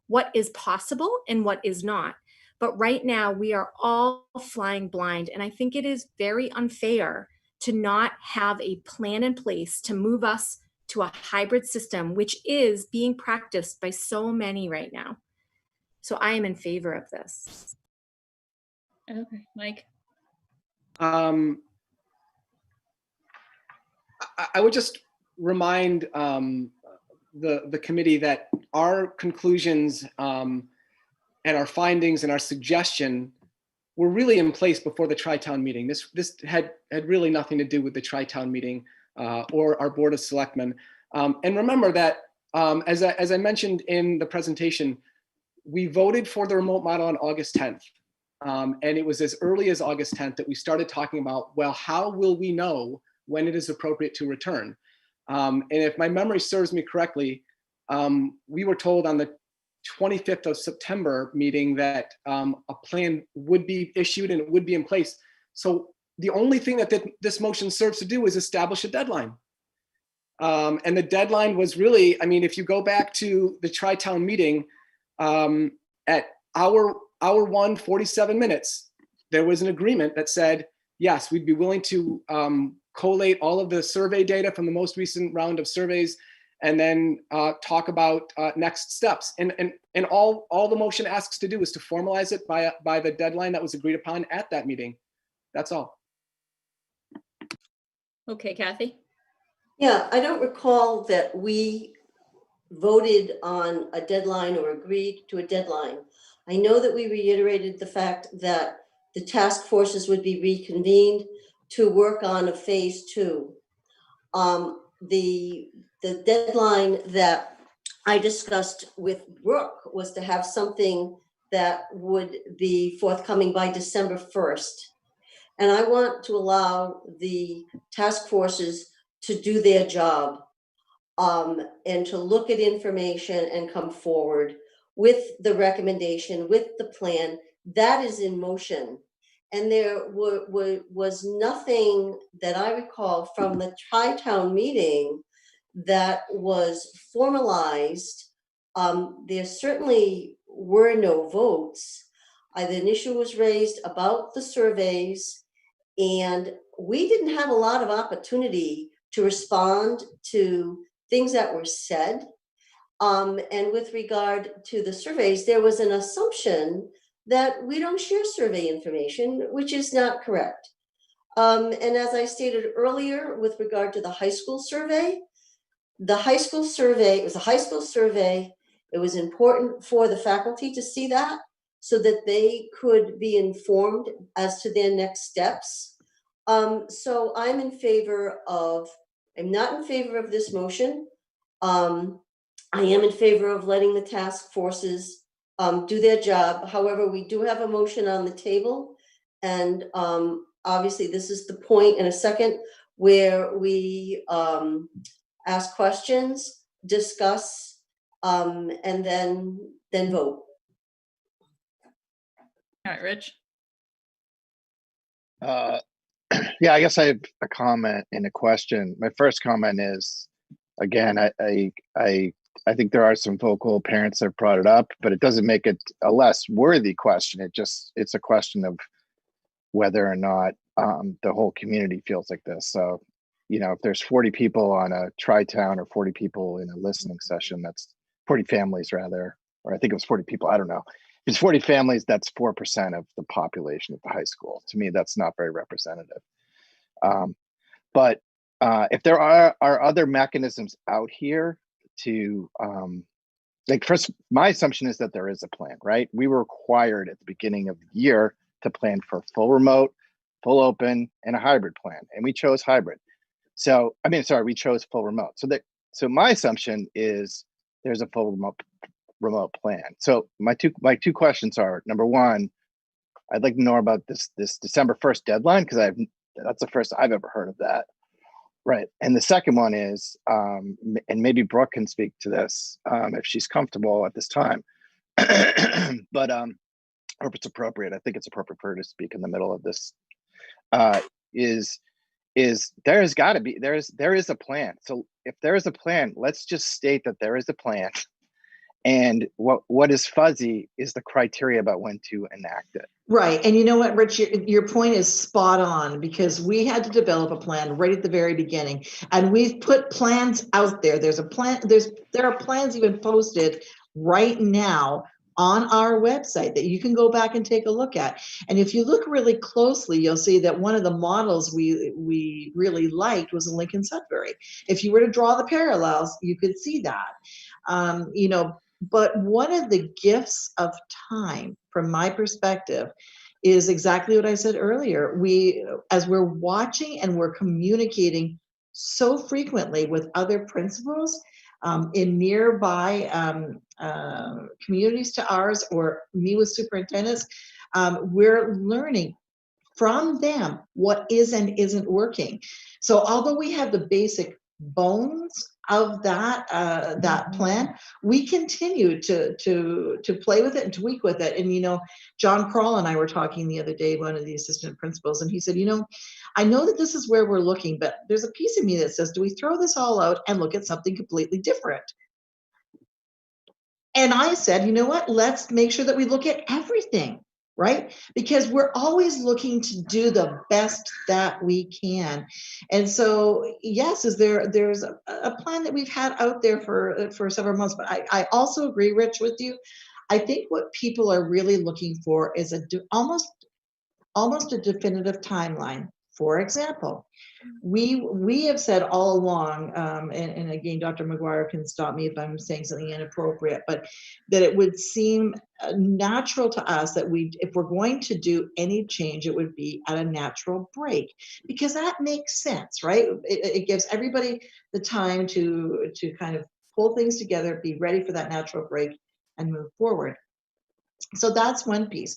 what is possible and what is not. But right now we are all flying blind, and I think it is very unfair to not have a plan in place to move us to a hybrid system, which is being practiced by so many right now. So I am in favor of this. Okay, Mike. I would just remind the committee that our conclusions and our findings and our suggestion were really in place before the Tri-Town meeting. This had really nothing to do with the Tri-Town meeting or our Board of Selectmen. And remember that, as I mentioned in the presentation, we voted for the remote model on August 10th. And it was as early as August 10th that we started talking about, well, how will we know when it is appropriate to return? And if my memory serves me correctly, we were told on the 25th of September meeting that a plan would be issued and it would be in place. So the only thing that this motion serves to do is establish a deadline. And the deadline was really, I mean, if you go back to the Tri-Town meeting, at hour 1, 47 minutes, there was an agreement that said, yes, we'd be willing to collate all of the survey data from the most recent round of surveys, and then talk about next steps. And all the motion asks to do is to formalize it by the deadline that was agreed upon at that meeting. That's all. Okay, Kathy. Yeah, I don't recall that we voted on a deadline or agreed to a deadline. I know that we reiterated the fact that the task forces would be reconvened to work on a phase 2. The deadline that I discussed with Brooke was to have something that would be forthcoming by December 1st. And I want to allow the task forces to do their job and to look at information and come forward with the recommendation, with the plan. That is in motion. And there was nothing that I recall from the Tri-Town meeting that was formalized. There certainly were no votes. An issue was raised about the surveys, and we didn't have a lot of opportunity to respond to things that were said. And with regard to the surveys, there was an assumption that we don't share survey information, which is not correct. And as I stated earlier, with regard to the high school survey, it was a high school survey. It was important for the faculty to see that so that they could be informed as to their next steps. So I'm not in favor of this motion. I am in favor of letting the task forces do their job. However, we do have a motion on the table, and obviously this is the point in a second where we ask questions, discuss, and then vote. All right, Rich. Yeah, I guess I have a comment and a question. My first comment is, again, I think there are some vocal parents that have brought it up, but it doesn't make it a less worthy question. It's a question of whether or not the whole community feels like this. So, if there's 40 people on a tri-town or 40 people in a listening session, that's 40 families rather, or I think it was 40 people. I don't know. If it's 40 families, that's 4% of the population of the high school. To me, that's not very representative. But if there are other mechanisms out here to, first, my assumption is that there is a plan, right? We were required at the beginning of the year to plan for full remote, full open, and a hybrid plan, and we chose hybrid. So, we chose full remote. So my assumption is there's a full remote plan. So my two questions are, number one, I'd like to know about this December 1st deadline, because that's the first I've ever heard of that. Right. And the second one is, and maybe Brooke can speak to this if she's comfortable at this time, but or if it's appropriate, I think it's appropriate for her to speak in the middle of this, is there is a plan. So if there is a plan, let's just state that there is a plan. And what is fuzzy is the criteria about when to enact it. Right. And you know what, Rich, your point is spot on, because we had to develop a plan right at the very beginning, and we've put plans out there. There's a plan. There are plans even posted right now on our website that you can go back and take a look at. And if you look really closely, you'll see that one of the models we really liked was in Lincoln Sudbury. If you were to draw the parallels, you could see that. But one of the gifts of time, from my perspective, is exactly what I said earlier. As we're watching and we're communicating so frequently with other principals in nearby communities to ours, or me with superintendents, we're learning from them what is and isn't working. So although we have the basic bones of that plan, we continue to play with it and tweak with it. And John Kroll and I were talking the other day, one of the assistant principals, and he said, I know that this is where we're looking, but there's a piece of me that says, do we throw this all out and look at something completely different? And I said, you know what, let's make sure that we look at everything, right? Because we're always looking to do the best that we can. And so, yes, there's a plan that we've had out there for several months, but I also agree, Rich, with you. I think what people are really looking for is almost a definitive timeline. For example, we have said all along, and again, Dr. McGuire can stop me if I'm saying something inappropriate, but that it would seem natural to us that if we're going to do any change, it would be at a natural break, because that makes sense, right? It gives everybody the time to kind of pull things together, be ready for that natural break, and move forward. So that's one piece.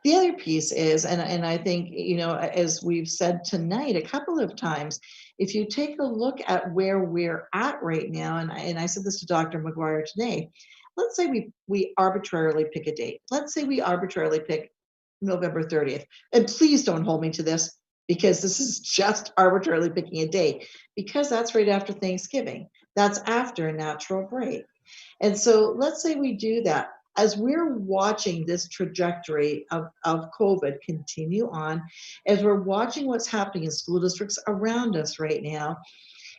The other piece is, and I think, as we've said tonight a couple of times, if you take a look at where we're at right now, and I said this to Dr. McGuire today, let's say we arbitrarily pick a date. Let's say we arbitrarily pick November 30th. And please don't hold me to this, because this is just arbitrarily picking a date, because that's right after Thanksgiving. That's after a natural break. And so let's say we do that. As we're watching this trajectory of COVID continue on, as we're watching what's happening in school districts around us right now,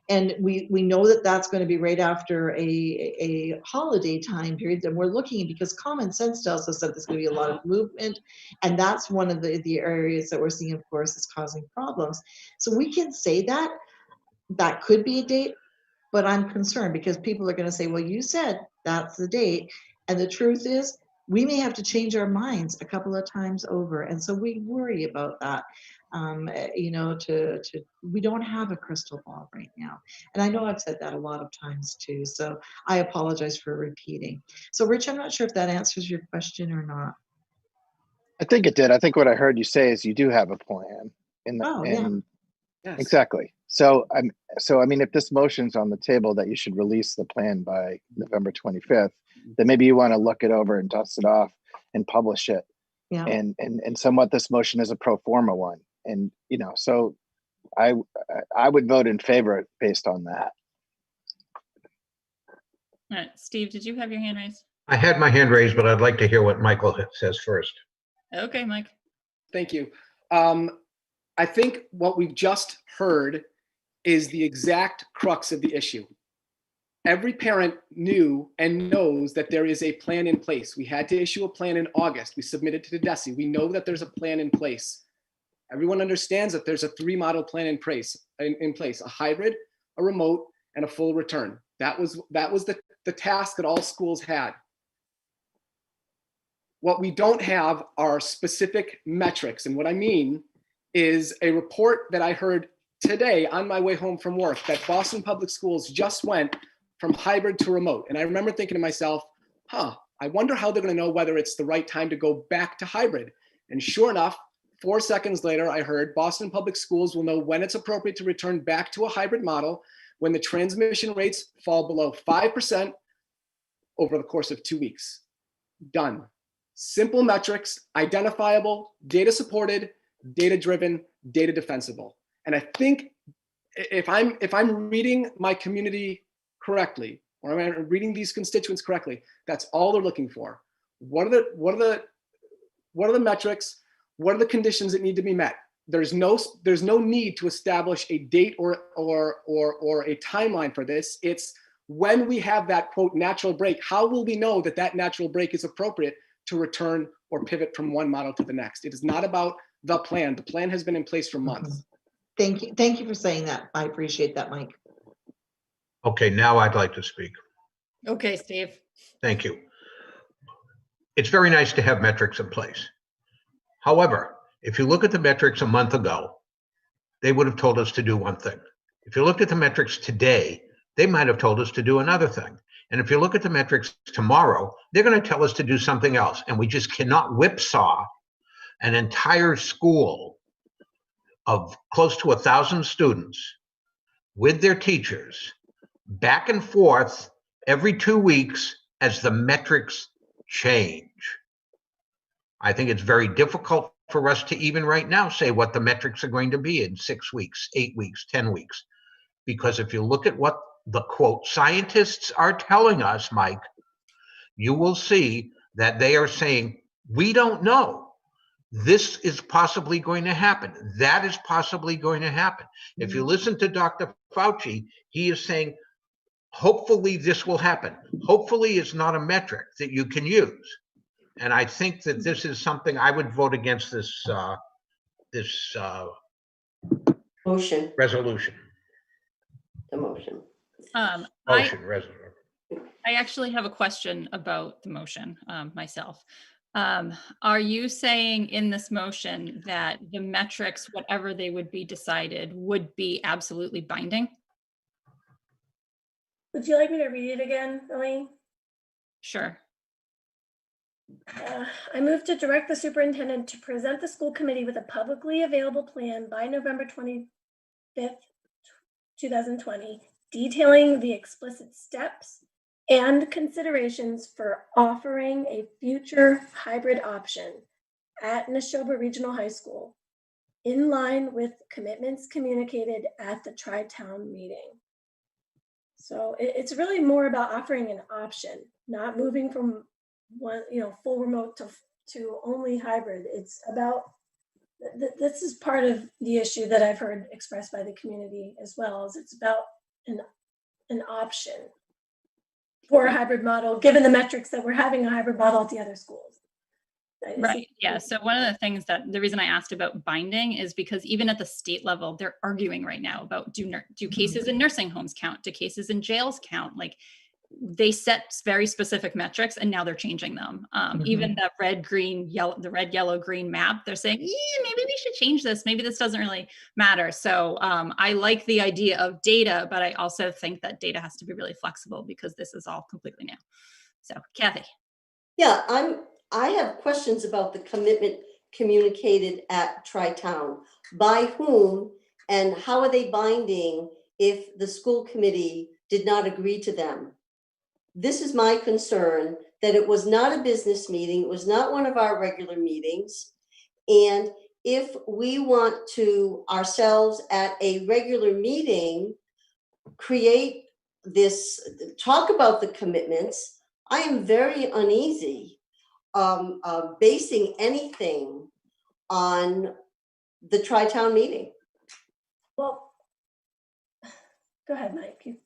and we know that that's going to be right after a holiday time period, then we're looking, because common sense tells us that there's going to be a lot of movement, and that's one of the areas that we're seeing, of course, is causing problems. So we can say that could be a date, but I'm concerned, because people are going to say, well, you said that's the date. And the truth is, we may have to change our minds a couple of times over. And so we worry about that. We don't have a crystal ball right now. And I know I've said that a lot of times too. So I apologize for repeating. So Rich, I'm not sure if that answers your question or not. I think it did. I think what I heard you say is you do have a plan. Yeah. Yes. Exactly. So if this motion's on the table that you should release the plan by November 25th, then maybe you want to look it over and dust it off and publish it Yeah. And somewhat this motion is a pro forma one. And, so I would vote in favor based on that. All right, Steve, did you have your hand raised? I had my hand raised, but I'd like to hear what Michael says first. Okay, Mike. Thank you. I think what we've just heard is the exact crux of the issue. Every parent knew and knows that there is a plan in place. We had to issue a plan in August. We submitted to the DESE. We know that there's a plan in place. Everyone understands that there's a 3-model plan in place, a hybrid, a remote, and a full return. That was the task that all schools had. What we don't have are specific metrics. And what I mean is a report that I heard today on my way home from work that Boston Public Schools just went from hybrid to remote. And I remember thinking to myself, I wonder how they're going to know whether it's the right time to go back to hybrid. And sure enough, 4 seconds later, I heard Boston Public Schools will know when it's appropriate to return back to a hybrid model when the transmission rates fall below 5% over the course of 2 weeks. Done. Simple metrics, identifiable, data supported, data driven, data defensible. And I think if I'm reading my community correctly, or I'm reading these constituents correctly, that's all they're looking for. What are the metrics? What are the conditions that need to be met? There's no need to establish a date or a timeline for this. It's when we have that quote natural break, how will we know that that natural break is appropriate to return or pivot from one model to the next? It is not about the plan. The plan has been in place for months. Thank you. Thank you for saying that. I appreciate that, Mike. Okay, now I'd like to speak. Okay, Steve. Thank you. It's very nice to have metrics in place. However, if you look at the metrics a month ago, they would have told us to do one thing. If you looked at the metrics today, they might have told us to do another thing. And if you look at the metrics tomorrow, they're going to tell us to do something else. And we just cannot whipsaw an entire school of close to 1,000 students with their teachers back and forth every 2 weeks as the metrics change. I think it's very difficult for us to even right now say what the metrics are going to be in 6 weeks, 8 weeks, 10 weeks. Because if you look at what the quote scientists are telling us, Mike, you will see that they are saying, we don't know. This is possibly going to happen. That is possibly going to happen. If you listen to Dr. Fauci, he is saying, hopefully this will happen. Hopefully it's not a metric that you can use. And I think that this is something I would vote against this motion. Resolution. The motion. Resolution. I actually have a question about the motion myself. Are you saying in this motion that the metrics, whatever they would be decided, would be absolutely binding? Would you like me to read it again, Elaine? Sure. I move to direct the superintendent to present the school committee with a publicly available plan by November 25th, 2020, detailing the explicit steps and considerations for offering a future hybrid option at Neshoba Regional High School in line with commitments communicated at the Tri-Town meeting. So it's really more about offering an option, not moving from one, full remote to only hybrid. It's about, this is part of the issue that I've heard expressed by the community as well, is it's about an option for a hybrid model, given the metrics that we're having a hybrid model at the other schools. Right. Yeah. So one of the things the reason I asked about binding is because even at the state level, they're arguing right now about do cases in nursing homes count? Do cases in jails count? Like they set very specific metrics and now they're changing them. Even the red, yellow, green map, they're saying, yeah, maybe we should change this. Maybe this doesn't really matter. So I like the idea of data, but I also think that data has to be really flexible because this is all completely new. So Kathy. Yeah, I have questions about the commitment communicated at Tri-Town. By whom and how are they binding if the school committee did not agree to them? This is my concern, that it was not a business meeting, it was not one of our regular meetings. And if we want to ourselves at a regular meeting create this, talk about the commitments, I am very uneasy basing anything on the Tri-Town meeting. Well, go ahead, Mike.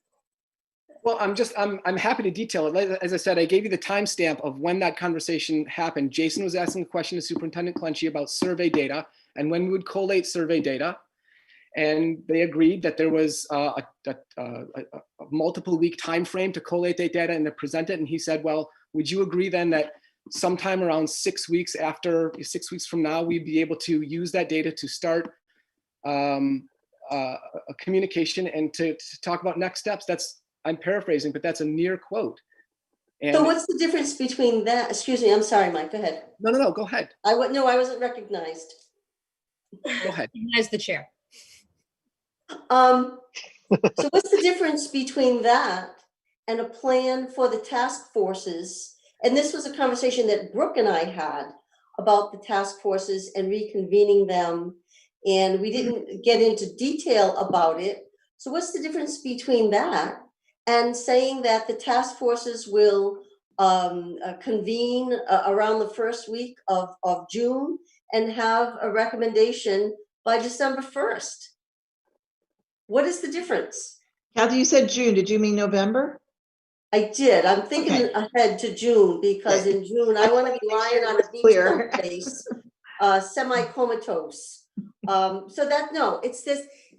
Well, I'm happy to detail it. As I said, I gave you the timestamp of when that conversation happened. Jason was asking a question to Superintendent Clenchey about survey data and when we would collate survey data. And they agreed that there was a multiple week time frame to collate that data and to present it. And he said, well, would you agree then that sometime around 6 weeks from now, we'd be able to use that data to start a communication and to talk about next steps? I'm paraphrasing, but that's a near quote. And so what's the difference between that? Excuse me, I'm sorry, Mike, go ahead. No, go ahead. No, I wasn't recognized. Go ahead. As the chair. So what's the difference between that and a plan for the task forces? And this was a conversation that Brooke and I had about the task forces and reconvening them. And we didn't get into detail about it. So what's the difference between that and saying that the task forces will convene around the first week of June and have a recommendation by December 1st? What is the difference? Kathy, you said June. Did you mean November? I did. I'm thinking ahead to June because in June I want to be lying on a beach someplace, semi-comatose. So that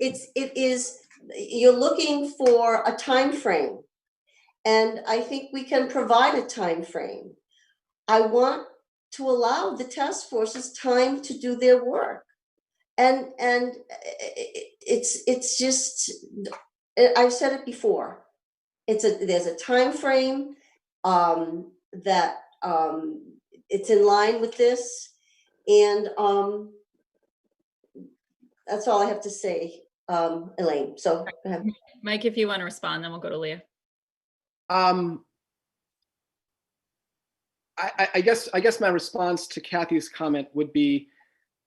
it is. You're looking for a time frame, and I think we can provide a time frame. I want to allow the task forces time to do their work, and it's just, I've said it before. There's a time frame that it's in line with this, and that's all I have to say, Elaine. So go ahead. Mike, if you want to respond, then we'll go to Leah. I guess my response to Kathy's comment would be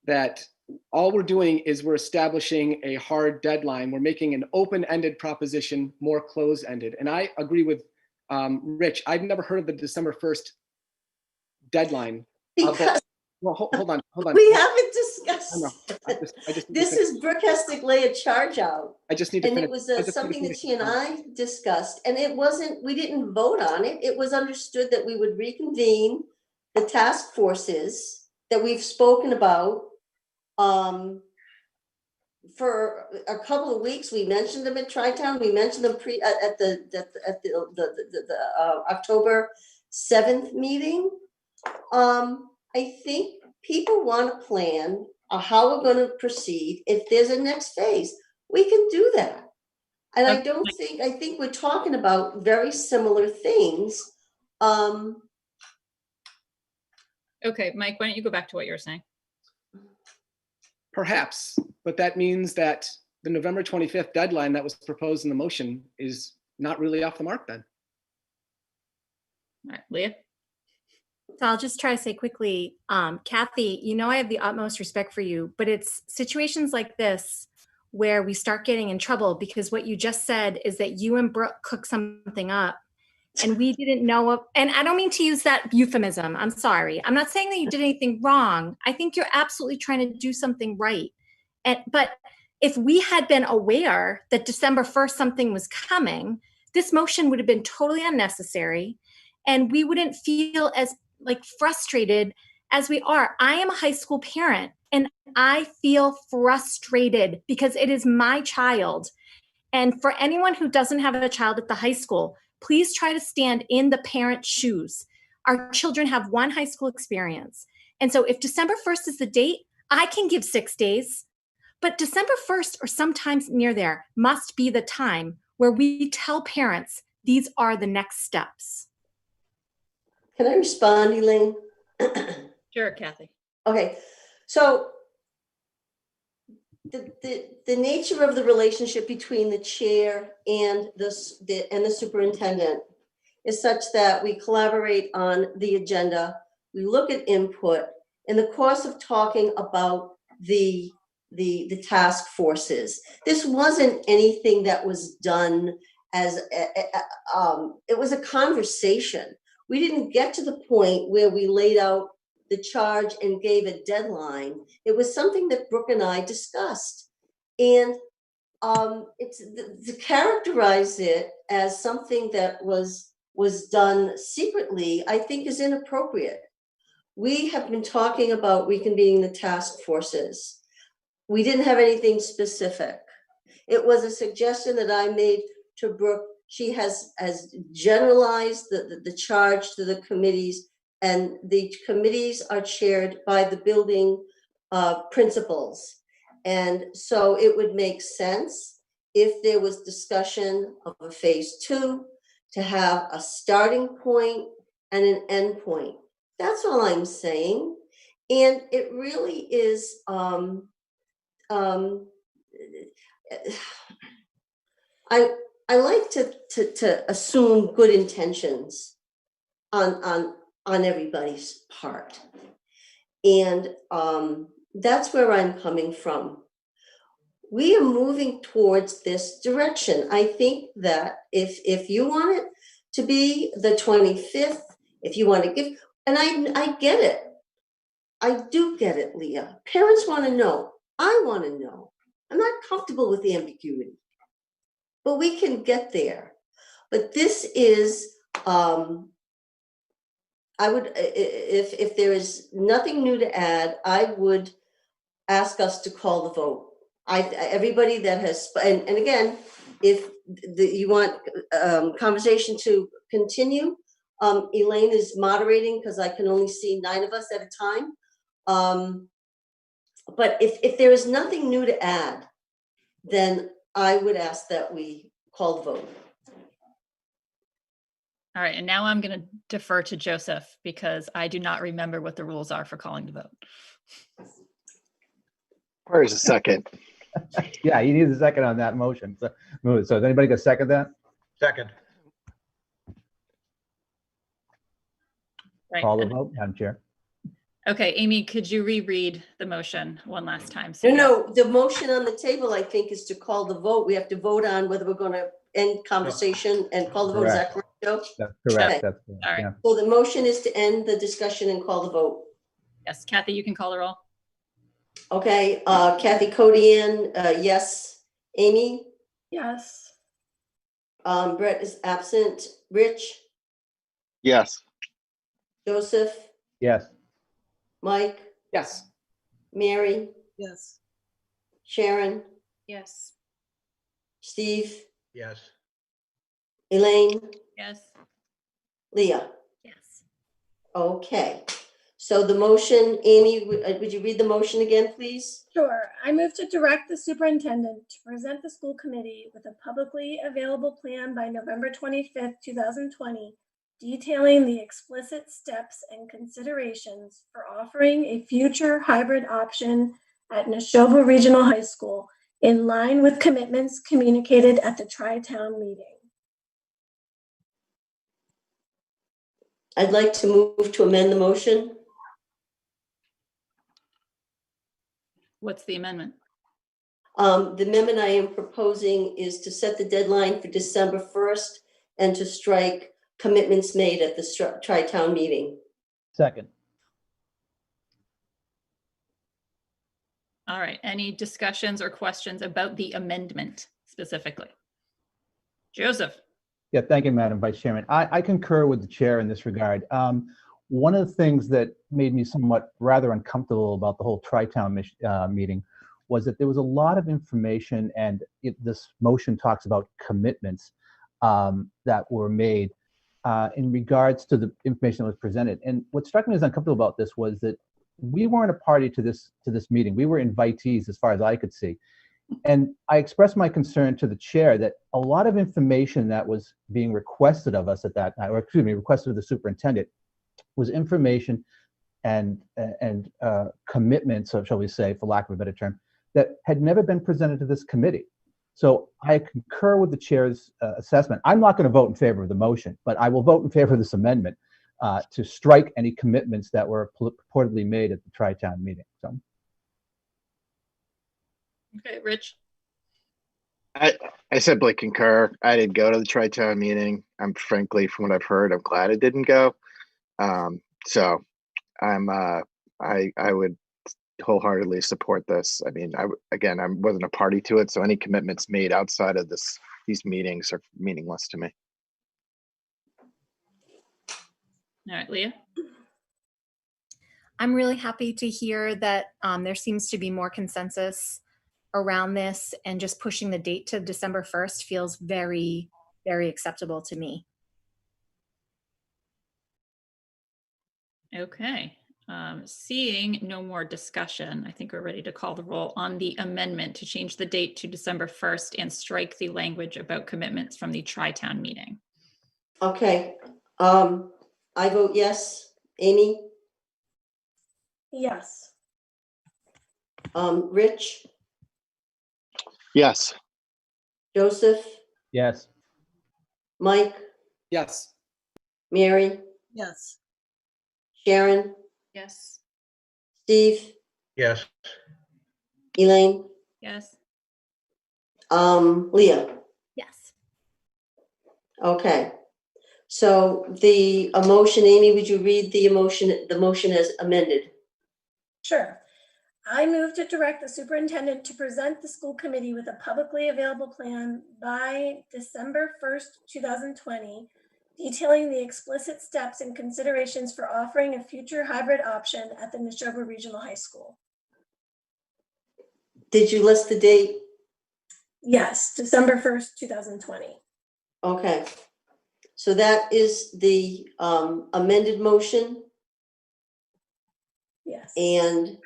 that all we're doing is we're establishing a hard deadline. We're making an open-ended proposition more closed-ended. And I agree with Rich. I've never heard of the December 1st deadline. Because well, hold on. We haven't discussed. I just this is Brooke has to lay a charge out. I just need to and finish. It was something that she and I discussed, and it wasn't. We didn't vote on it. It was understood that we would reconvene the task forces that we've spoken about. For a couple of weeks, we mentioned them at Tri-Town. We mentioned them at the October 7th meeting. I think people want to plan how we're going to proceed. If there's a next phase, we can do that. And I think we're talking about very similar things. Okay, Mike, why don't you go back to what you were saying? Perhaps, but that means that the November 25th deadline that was proposed in the motion is not really off the mark then. All right, Leah? So I'll just try to say quickly, Kathy, I have the utmost respect for you, but it's situations like this where we start getting in trouble because what you just said is that you and Brooke cooked something up and we didn't know. And I don't mean to use that euphemism. I'm sorry. I'm not saying that you did anything wrong. I think you're absolutely trying to do something right. But if we had been aware that December 1st something was coming, this motion would have been totally unnecessary and we wouldn't feel as frustrated as we are. I am a high school parent and I feel frustrated because it is my child. And for anyone who doesn't have a child at the high school, please try to stand in the parent's shoes. Our children have one high school experience. And so if December 1st is the date, I can give 6 days. But December 1st or sometimes near there must be the time where we tell parents these are the next steps. Can I respond, Elaine? Sure, Kathy. Okay, so the nature of the relationship between the chair and the superintendent is such that we collaborate on the agenda, we look at input in the course of talking about the task forces. This wasn't anything that was done as it was a conversation. We didn't get to the point where we laid out the charge and gave a deadline. It was something that Brooke and I discussed. And it's to characterize it as something that was done secretly, I think is inappropriate. We have been talking about reconvening the task forces. We didn't have anything specific. It was a suggestion that I made to Brooke. She has generalized the charge to the committees, and the committees are chaired by the building principals. And so it would make sense if there was discussion of a phase 2 to have a starting point and an end point. That's all I'm saying. And it really is, I like to assume good intentions on everybody's part. And that's where I'm coming from. We are moving towards this direction. I think that if you want it to be the 25th, if you want to give, and I get it. I do get it, Leah. Parents want to know. I want to know. I'm not comfortable with the ambiguity, but we can get there. But this is, I would, if there is nothing new to add, I would ask us to call the vote. Everybody that has, and again, if you want conversation to continue, Elaine is moderating because I can only see 9 of us at a time. But if there is nothing new to add, then I would ask that we call the vote. All right, and now I'm going to defer to Joseph because I do not remember what the rules are for calling the vote. Where's a second? Yeah, you need a second on that motion. So, does anybody go second that? Second. Right. Call the vote, Madam Chair. Okay, Amy, could you reread the motion one last time? No, the motion on the table, I think, is to call the vote. We have to vote on whether we're going to end conversation and call the vote. Is that correct, Joe? That's correct. Okay. That's correct. All right. Yeah. So the motion is to end the discussion and call the vote. Yes, Kathy, you can call the roll. Okay, Kathy Codian, yes. Amy? Yes. Brett is absent. Rich? Yes. Joseph? Yes. Mike? Yes. Mary? Yes. Sharon? Yes. Steve? Yes. Elaine? Yes. Leah? Yes. Okay. So the motion, Amy, would you read the motion again, please? Sure. I move to direct the superintendent to present the school committee with a publicly available plan by November 25th, 2020, detailing the explicit steps and considerations for offering a future hybrid option at Neshoba Regional High School in line with commitments communicated at the Tri-Town meeting. I'd like to move to amend the motion. What's the amendment? The amendment I am proposing is to set the deadline for December 1st and to strike commitments made at the Tri-Town meeting. Second. All right, any discussions or questions about the amendment specifically? Joseph? Yeah, thank you, Madam Vice Chairman. I concur with the chair in this regard. One of the things that made me somewhat rather uncomfortable about the whole Tri-Town meeting was that there was a lot of information, and this motion talks about commitments that were made in regards to the information that was presented. And what struck me as uncomfortable about this was that we weren't a party to this meeting. We were invitees as far as I could see. And I expressed my concern to the chair that a lot of information that was being requested of us at that time, or excuse me, requested of the superintendent, was information and commitments, shall we say, for lack of a better term, that had never been presented to this committee. So I concur with the chair's assessment. I'm not going to vote in favor of the motion, but I will vote in favor of this amendment to strike any commitments that were purportedly made at the Tri-Town meeting. So. Okay, Rich. I simply concur. I didn't go to the Tri-Town meeting. I'm frankly, from what I've heard, I'm glad I didn't go. So I'm I would wholeheartedly support this. I mean, I wasn't a party to it, so any commitments made outside of these meetings are meaningless to me. All right, Leah. I'm really happy to hear that there seems to be more consensus around this, and just pushing the date to December 1st feels very, very acceptable to me. Okay. Seeing no more discussion, I think we're ready to call the roll on the amendment to change the date to December 1st and strike the language about commitments from the Tri-Town meeting. Okay. I vote yes. Amy? Yes. Rich? Yes. Joseph? Yes. Mike? Yes. Mary? Yes. Sharon? Yes. Steve? Yes. Elaine? Yes. Leah? Yes. Okay. So the motion, Amy, would you read the motion as amended? Sure. I move to direct the superintendent to present the school committee with a publicly available plan by December 1st, 2020, detailing the explicit steps and considerations for offering a future hybrid option at the Neshoba Regional High School. Did you list the date? Yes, December 1st, 2020. Okay. So that is the amended motion. Yes. And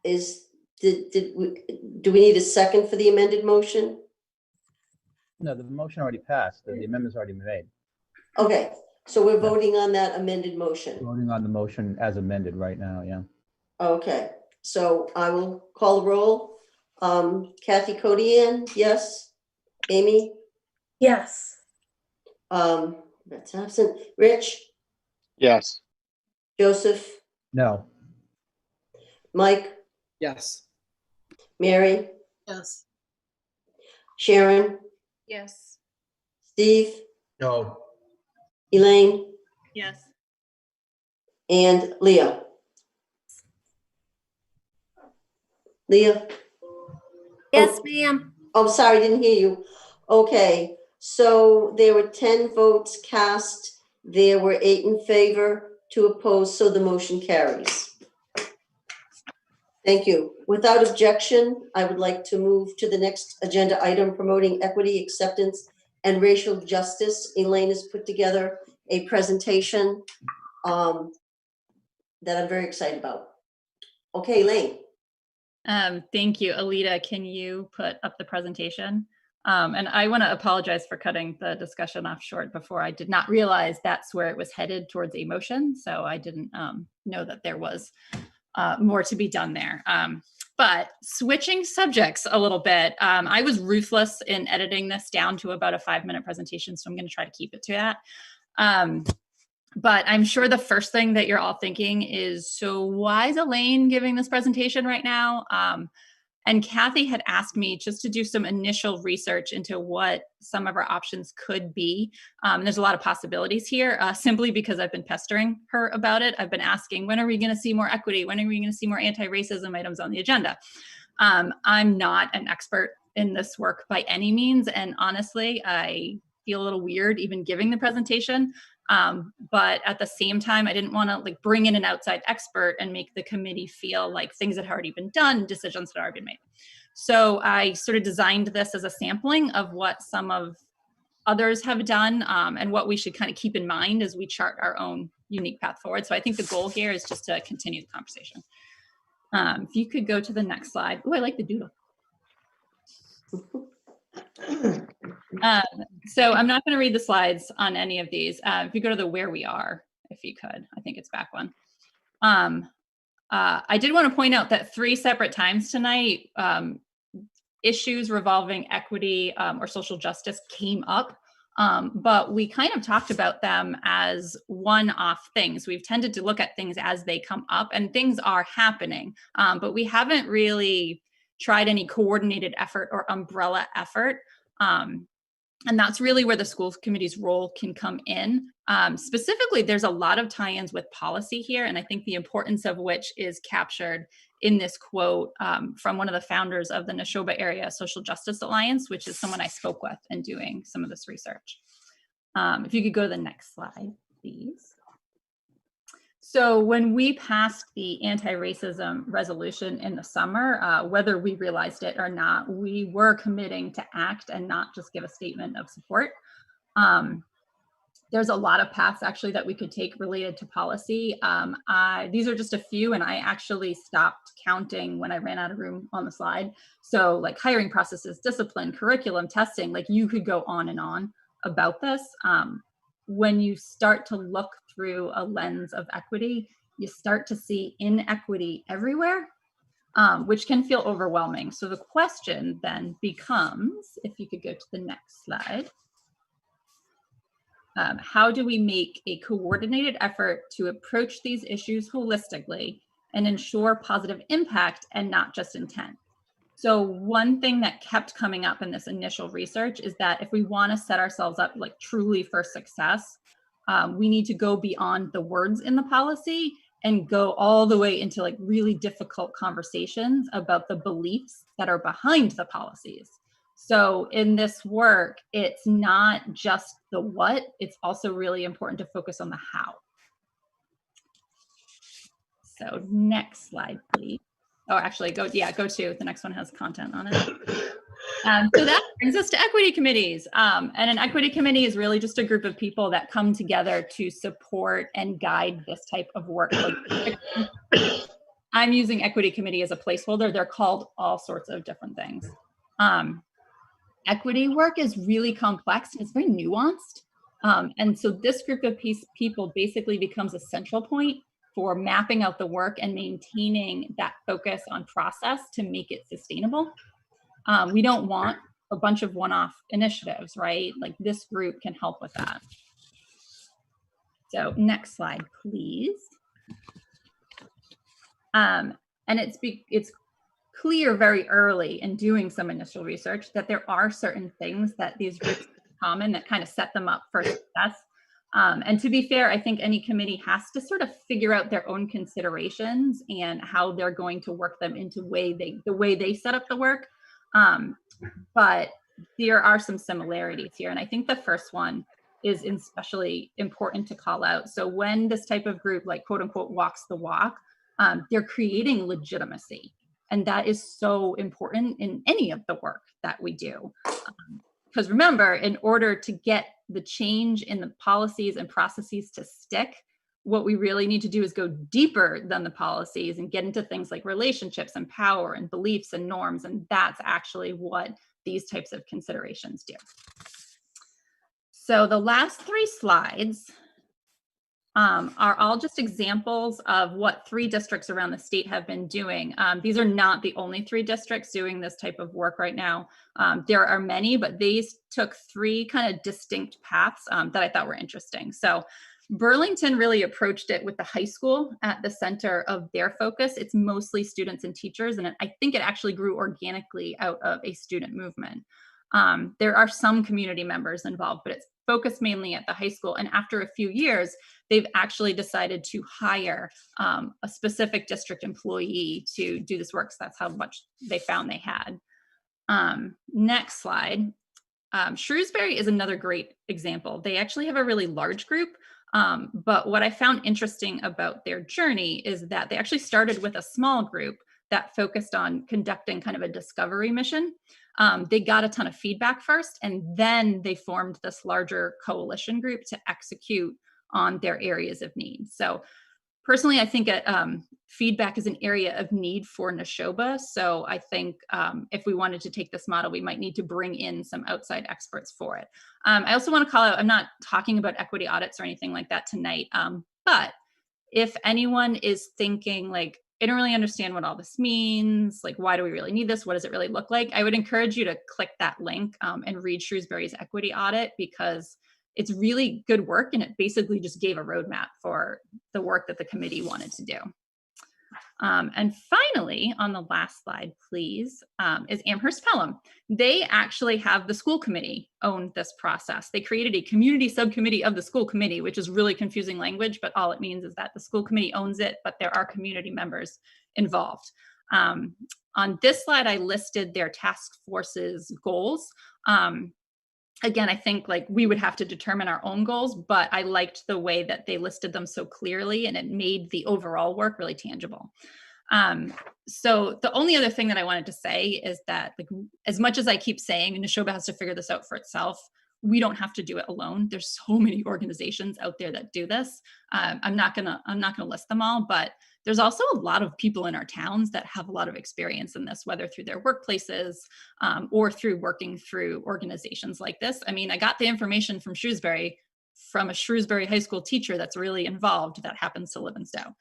do we need a second for the amended motion? No, the motion already passed. The amendment's already been made. Okay, so we're voting on that amended motion. Voting on the motion as amended right now, yeah. Okay, so I will call the roll. Kathy Codian, yes. Amy? Yes. That's absent. Rich? Yes. Joseph? No. Mike? Yes. Mary? Yes. Sharon? Yes. Steve? No. Elaine? Yes. And Leah? Leah? Yes, ma'am. Oh, sorry, didn't hear you. Okay, so there were 10 votes cast. There were 8 in favor, 2 opposed, so the motion carries. Thank you. Without objection, I would like to move to the next agenda item, promoting equity, acceptance, and racial justice. Elaine has put together a presentation that I'm very excited about. Okay, Elaine. Thank you. Alita, can you put up the presentation? And I want to apologize for cutting the discussion off short before. I did not realize that's where it was headed, towards a motion. So I didn't know that there was more to be done there. But switching subjects a little bit, I was ruthless in editing this down to about a 5-minute presentation. So I'm going to try to keep it to that. But I'm sure the first thing that you're all thinking is, so why is Elaine giving this presentation right now? And Kathy had asked me just to do some initial research into what some of our options could be. There's a lot of possibilities here, simply because I've been pestering her about it. I've been asking, when are we going to see more equity? When are we going to see more anti-racism items on the agenda? I'm not an expert in this work by any means. And honestly, I feel a little weird even giving the presentation. But at the same time, I didn't want to bring in an outside expert and make the committee feel like things had already been done, decisions had already been made. So I sort of designed this as a sampling of what some of others have done, and what we should kind of keep in mind as we chart our own unique path forward. So I think the goal here is just to continue the conversation. If you could go to the next slide. Oh, I like the doodle. So I'm not going to read the slides on any of these. If you go to the where we are, if you could, I think it's back one. I did want to point out that 3 separate times tonight, issues revolving equity or social justice came up, but we kind of talked about them as one-off things. We've tended to look at things as they come up, and things are happening, but we haven't really tried any coordinated effort or umbrella effort. And that's really where the school committee's role can come in. Specifically, there's a lot of tie-ins with policy here, and I think the importance of which is captured in this quote from one of the founders of the Neshoba Area Social Justice Alliance, which is someone I spoke with in doing some of this research. If you could go to the next slide, please. So when we passed the anti-racism resolution in the summer, whether we realized it or not, we were committing to act and not just give a statement of support. There's a lot of paths actually that we could take related to policy. These are just a few, and I actually stopped counting when I ran out of room on the slide. So like hiring processes, discipline, curriculum, testing, like you could go on and on about this. When you start to look through a lens of equity, you start to see inequity everywhere, which can feel overwhelming. So the question then becomes, if you could go to the next slide, how do we make a coordinated effort to approach these issues holistically and ensure positive impact and not just intent? So one thing that kept coming up in this initial research is that if we want to set ourselves up like truly for success, we need to go beyond the words in the policy and go all the way into like really difficult conversations about the beliefs that are behind the policies. So in this work, it's not just the what, it's also really important to focus on the how. So next slide, please. Oh, actually, go to, the next one has content on it. So that brings us to equity committees. And an equity committee is really just a group of people that come together to support and guide this type of work. I'm using equity committee as a placeholder. They're called all sorts of different things. Equity work is really complex and it's very nuanced. And so this group of people basically becomes a central point for mapping out the work and maintaining that focus on process to make it sustainable. We don't want a bunch of one-off initiatives, right? Like this group can help with that. So next slide, please. And it's clear very early in doing some initial research that there are certain things that these groups have in common that kind of set them up for success. And to be fair, I think any committee has to sort of figure out their own considerations and how they're going to work them into the way they set up the work. But there are some similarities here. And I think the first one is especially important to call out. So when this type of group, like quote unquote, walks the walk, they're creating legitimacy. And that is so important in any of the work that we do. Because remember, in order to get the change in the policies and processes to stick, what we really need to do is go deeper than the policies and get into things like relationships and power and beliefs and norms. And that's actually what these types of considerations do. So the last 3 slides are all just examples of what 3 districts around the state have been doing. These are not the only 3 districts doing this type of work right now. There are many, but these took 3 kind of distinct paths that I thought were interesting. So Burlington really approached it with the high school at the center of their focus. It's mostly students and teachers, and I think it actually grew organically out of a student movement. There are some community members involved, but it's focused mainly at the high school. And after a few years, they've actually decided to hire a specific district employee to do this work. So that's how much they found they had. Next slide. Shrewsbury is another great example. They actually have a really large group. But what I found interesting about their journey is that they actually started with a small group that focused on conducting kind of a discovery mission. They got a ton of feedback first, and then they formed this larger coalition group to execute on their areas of need. So personally, I think feedback is an area of need for Neshoba. So I think if we wanted to take this model, we might need to bring in some outside experts for it. I also want to call out, I'm not talking about equity audits or anything like that tonight, but if anyone is thinking like, I don't really understand what all this means. Like, why do we really need this? What does it really look like? I would encourage you to click that link and read Shrewsbury's equity audit, because it's really good work, and it basically just gave a roadmap for the work that the committee wanted to do. And finally, on the last slide, please, is Amherst Pelham. They actually have the school committee own this process. They created a community subcommittee of the school committee, which is really confusing language, but all it means is that the school committee owns it, but there are community members involved. On this slide, I listed their task force's goals. Again, I think like we would have to determine our own goals, but I liked the way that they listed them so clearly, and it made the overall work really tangible. So the only other thing that I wanted to say is that, like, as much as I keep saying Neshoba has to figure this out for itself, we don't have to do it alone. There's so many organizations out there that do this. I'm not gonna list them all, but there's also a lot of people in our towns that have a lot of experience in this, whether through their workplaces or through working through organizations like this. I mean, I got the information from Shrewsbury from a Shrewsbury high school teacher that's really involved that happens to live in Stowe.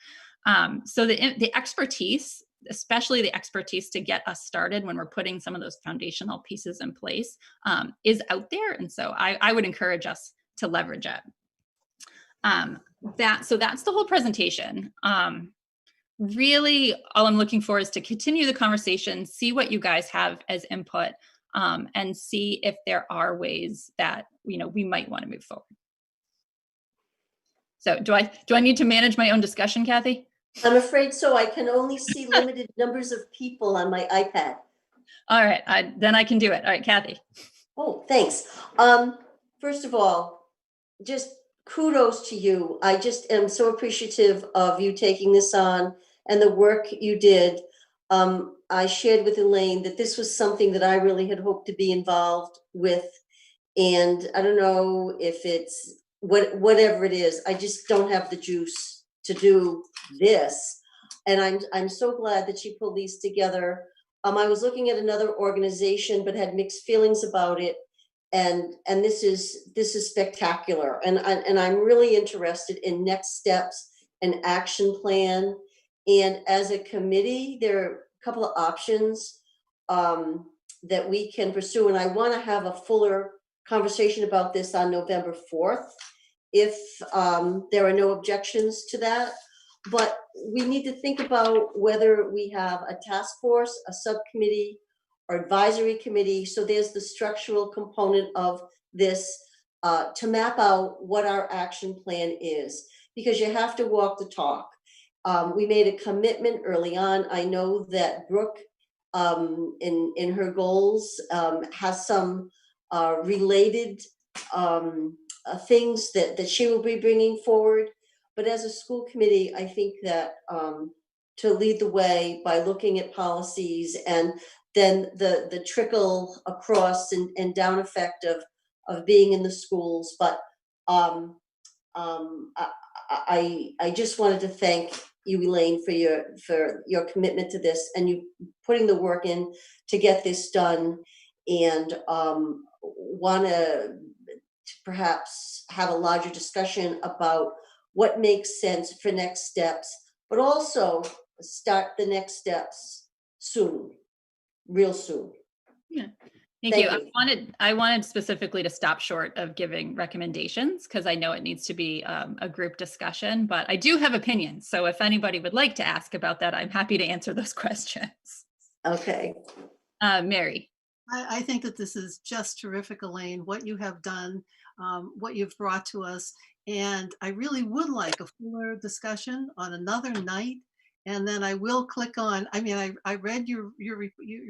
So the expertise, especially the expertise to get us started when we're putting some of those foundational pieces in place, is out there. And so I would encourage us to leverage it. So that's the whole presentation. Really, all I'm looking for is to continue the conversation, see what you guys have as input, and see if there are ways that we might want to move forward. So do I need to manage my own discussion, Kathy? I'm afraid so. I can only see limited numbers of people on my iPad. All right, then I can do it. All right, Kathy. Oh, thanks. First of all, just kudos to you. I just am so appreciative of you taking this on and the work you did. I shared with Elaine that this was something that I really had hoped to be involved with. And I don't know if it's whatever it is, I just don't have the juice to do this. And I'm so glad that you pulled these together. I was looking at another organization, but had mixed feelings about it. And this is spectacular. And I'm really interested in next steps and action plan. And as a committee, there are a couple of options that we can pursue. And I want to have a fuller conversation about this on November 4th, if there are no objections to that. But we need to think about whether we have a task force, a subcommittee, or advisory committee. So there's the structural component of this to map out what our action plan is, because you have to walk the talk. We made a commitment early on. I know that Brooke, in her goals, has some related things that she will be bringing forward. But as a school committee, I think that to lead the way by looking at policies and then the trickle across and down effect of being in the schools. But I just wanted to thank you, Elaine, for your commitment to this and you putting the work in to get this done, and want to perhaps have a larger discussion about what makes sense for next steps, but also start the next steps soon, real soon. Yeah. Thank you. I wanted specifically to stop short of giving recommendations because I know it needs to be a group discussion, but I do have opinions. So if anybody would like to ask about that, I'm happy to answer those questions. Okay. Mary. I think that this is just terrific, Elaine, what you have done, what you've brought to us. And I really would like a fuller discussion on another night. And then I will click on, I read your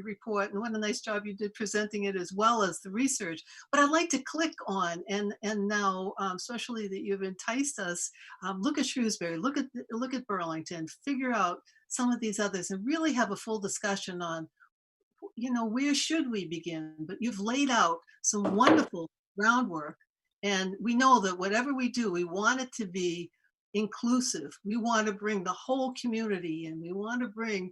report, and what a nice job you did presenting it as well as the research. But I'd like to click on, and now, especially that you've enticed us, look at Shrewsbury, look at Burlington, figure out some of these others, and really have a full discussion on, where should we begin? But you've laid out some wonderful groundwork. And we know that whatever we do, we want it to be inclusive. We want to bring the whole community in. We want to bring,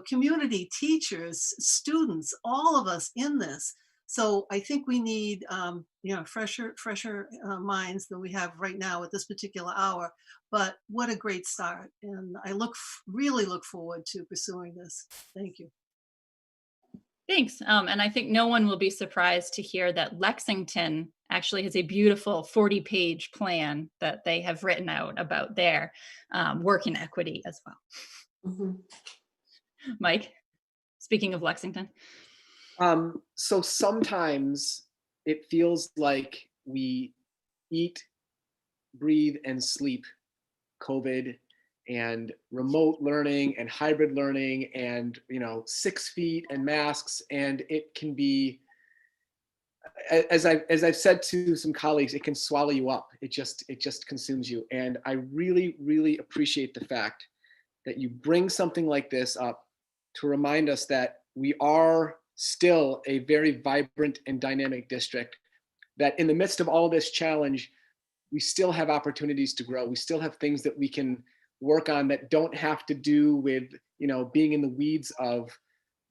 community, teachers, students, all of us in this, So I think we need, fresher minds than we have right now at this particular hour. But what a great start. And I really look forward to pursuing this. Thank you. Thanks. And I think no one will be surprised to hear that Lexington actually has a beautiful 40-page plan that they have written out about their work in equity as well. Mm-hmm. Mike, speaking of Lexington. So sometimes it feels like we eat, breathe, and sleep COVID and remote learning and hybrid learning and 6 feet and masks, and it can be, as I've said to some colleagues, it can swallow you up. It just consumes you. And I really, really appreciate the fact that you bring something like this up to remind us that we are still a very vibrant and dynamic district, that in the midst of all this challenge, we still have opportunities to grow. We still have things that we can work on that don't have to do with, being in the weeds of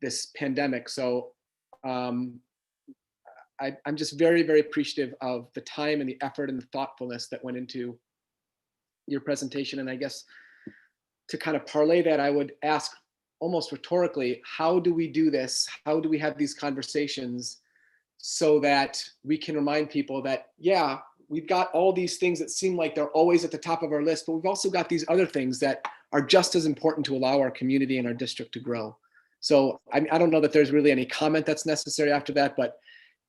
this pandemic. So I'm just very, very appreciative of the time and the effort and the thoughtfulness that went into your presentation. And I guess to kind of parlay that, I would ask almost rhetorically, how do we do this? How do we have these conversations so that we can remind people that, yeah, we've got all these things that seem like they're always at the top of our list, but we've also got these other things that are just as important to allow our community and our district to grow. So I don't know that there's really any comment that's necessary after that, but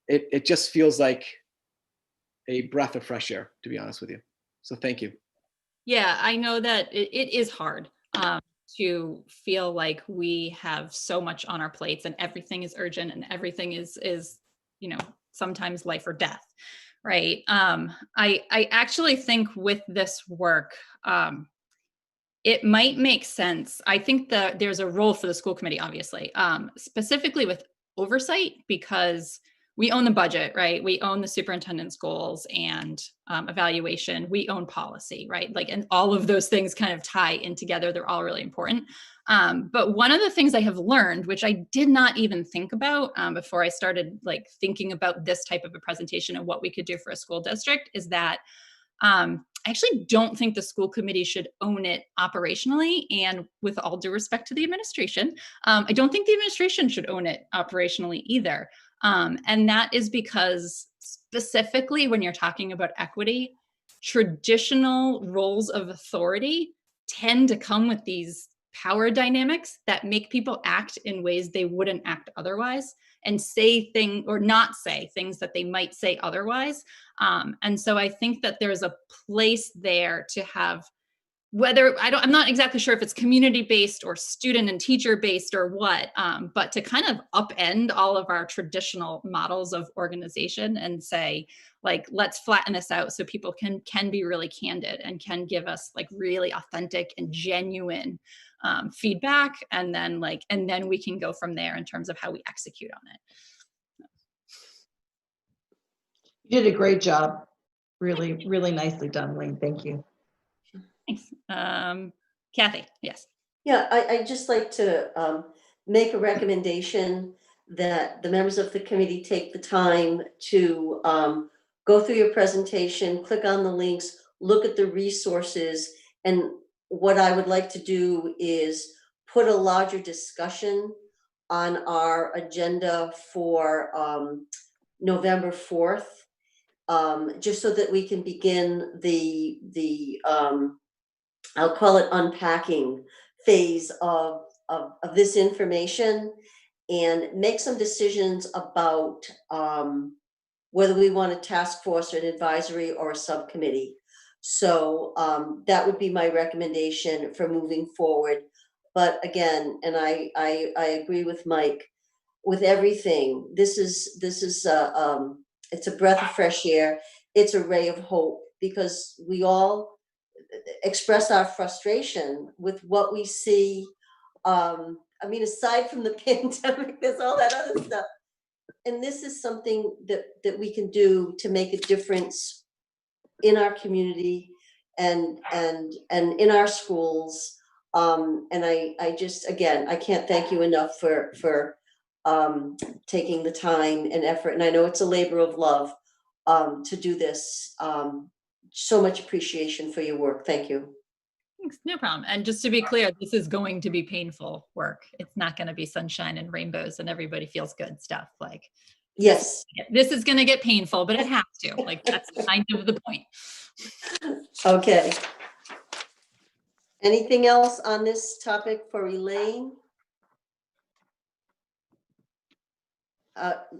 it just feels like a breath of fresh air, to be honest with you. So thank you. Yeah, I know that it is hard to feel like we have so much on our plates and everything is urgent and everything is sometimes life or death. Right. I actually think with this work, it might make sense. I think that there's a role for the school committee, obviously, specifically with oversight, because we own the budget, right? We own the superintendent's goals and evaluation. We own policy, right? And all of those things kind of tie in together. They're all really important. But one of the things I have learned, which I did not even think about before I started thinking about this type of a presentation and what we could do for a school district, is that I actually don't think the school committee should own it operationally. And with all due respect to the administration, I don't think the administration should own it operationally either. And that is because specifically when you're talking about equity, traditional roles of authority tend to come with these power dynamics that make people act in ways they wouldn't act otherwise, and say things or not say things that they might say otherwise. And so I think that there's a place there to have, I'm not exactly sure if it's community-based or student and teacher-based or what, but to kind of upend all of our traditional models of organization and say, let's flatten this out so people can be really candid and can give us really authentic and genuine feedback, and then we can go from there in terms of how we execute on it. You did a great job. Really, really nicely done, Wayne. Thank you. Thanks. Kathy, yes. Yeah, I'd just like to make a recommendation that the members of the committee take the time to go through your presentation, click on the links, look at the resources. And what I would like to do is put a larger discussion on our agenda for November 4th, just so that we can begin the I'll call it unpacking phase of this information, and make some decisions about whether we want a task force or an advisory or a subcommittee. So that would be my recommendation for moving forward. But again, and I agree with Mike with everything. This is it's a breath of fresh air. It's a ray of hope, because we all express our frustration with what we see. Aside from the pandemic, there's all that other stuff. And this is something that we can do to make a difference in our community and in our schools. And I just, again, I can't thank you enough for taking the time and effort. And I know it's a labor of love to do this. So much appreciation for your work. Thank you. Thanks, no problem. And just to be clear, this is going to be painful work. It's not going to be sunshine and rainbows and everybody feels good stuff. Like, yes, this is going to get painful, but it has to. Like, that's kind of the point. Okay. Anything else on this topic for Elaine?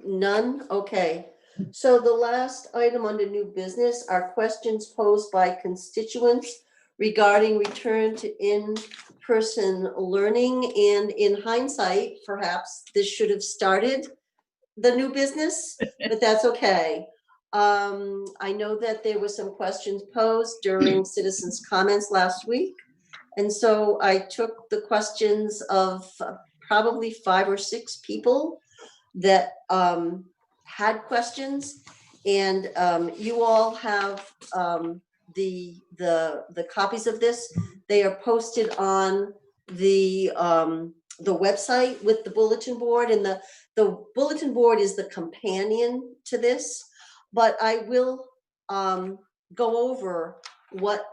None? Okay. So the last item under new business are questions posed by constituents regarding return to in-person learning. And in hindsight, perhaps this should have started the new business, but that's okay. I know that there were some questions posed during citizens' comments last week. And so I took the questions of probably 5 or 6 people that had questions, and you all have the copies of this. They are posted on the website with the bulletin board, and the bulletin board is the companion to this. But I will go over what